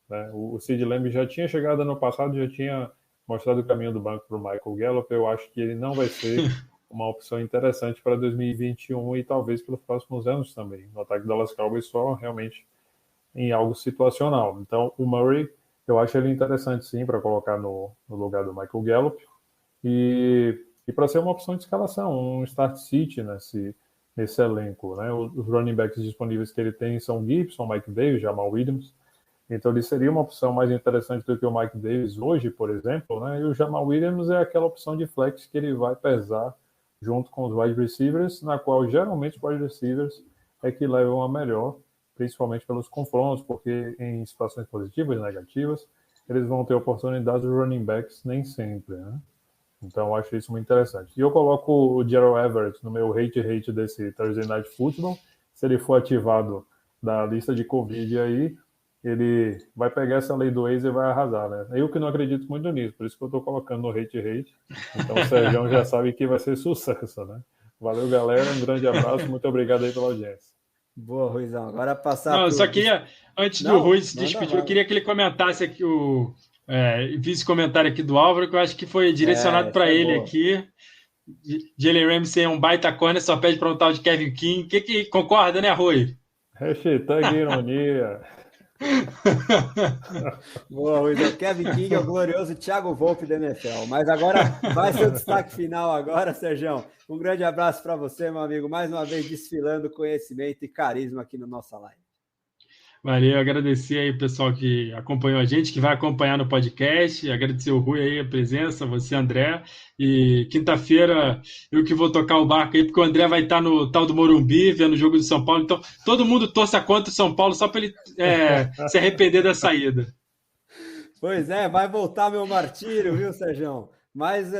né? O Sid Lamb já tinha chegado ano passado, já tinha mostrado o caminho do banco para o Michael Gallup. Eu acho que ele não vai ser uma opção interessante para 2021 e talvez pelos próximos anos também. No ataque do Dallas Cowboys só realmente em algo situacional. Então, o Murray, eu acho ele interessante sim para colocar no lugar do Michael Gallup e para ser uma opção de escalação, um start sit nesse elenco, né? Os running backs disponíveis que ele tem são Gibson, Mike Davis, Jamal Williams. Então ele seria uma opção mais interessante do que o Mike Davis hoje, por exemplo, né? E o Jamal Williams é aquela opção de flex que ele vai pesar junto com os wide receivers, na qual geralmente os wide receivers é que levam a melhor, principalmente pelos confrontos, porque em situações positivas e negativas, eles vão ter oportunidades dos running backs nem sempre, né? Então eu acho isso muito interessante. E eu coloco o Gerald Everett no meu hate desse Thursday Night Football. Se ele for ativado da lista de Covid aí, ele vai pegar essa lei do ex e vai arrasar, né? Eu que não acredito muito nisso, por isso que eu estou colocando no hate. Então o Sérgio já sabe que vai ser sucesso, né? Valeu, galera. Um grande abraço. Muito obrigado aí pela audiência. Boa, Ruizão. Agora passar. Não, eu só queria, antes do Rui se despedir, eu queria que ele comentasse aqui fiz comentário aqui do Álvaro, que eu acho que foi direcionado para ele aqui. Jalen Ramsey é um baita corner, só pede para um tal de Kevin King. Que concorda, né, Rui? Hashtag ironia. Boa, Ruizão. Kevin King é o glorioso Thiago Volpe da NFL. Mas agora vai ser o destaque final agora, Sérgio. Um grande abraço para você, meu amigo. Mais uma vez desfilando conhecimento e carisma aqui no nossa live. Valeu, agradecer aí o pessoal que acompanhou a gente, que vai acompanhar no podcast, agradecer o Rui aí a presença, você, André, e quinta-feira eu que vou tocar o barco aí, porque o André vai estar no tal do Morumbi, vendo o jogo do São Paulo, então todo mundo torça contra o São Paulo só para ele se arrepender da saída. Pois é, vai voltar meu martírio, viu, Sérgio? Mas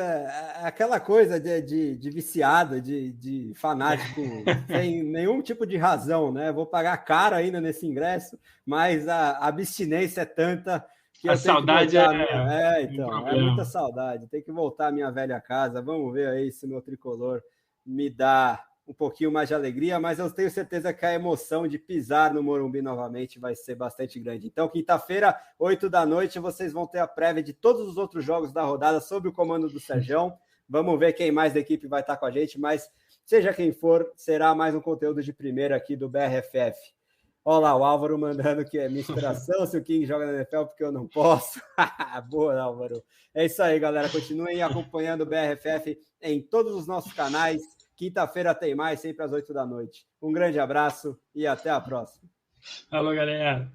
aquela coisa de viciado, de fanático, sem nenhum tipo de razão, né? Vou pagar caro ainda nesse ingresso, mas a abstinência é tanta que A eu tenho que saudade voltar. um É muita problema. saudade. Tem que voltar à minha velha casa. Vamos ver aí se meu tricolor me dá um pouquinho mais de alegria, mas eu tenho certeza que a emoção de pisar no Morumbi novamente vai ser bastante grande. Então, quinta-feira, 8 da noite, vocês vão ter a prévia de todos os outros jogos da rodada sob o comando do Serjão. Vamos ver quem mais da equipe vai estar com a gente, mas seja quem for, será mais um conteúdo de primeira aqui do BRFF. Olha lá, o Álvaro mandando que é minha inspiração, se o King joga na NFL, porque eu não posso. Boa, Álvaro. É isso aí, galera. Continuem acompanhando o BRFF em todos os nossos canais. Quinta-feira tem mais, sempre às 8 da noite. Um grande abraço e até a próxima. Falou, galera.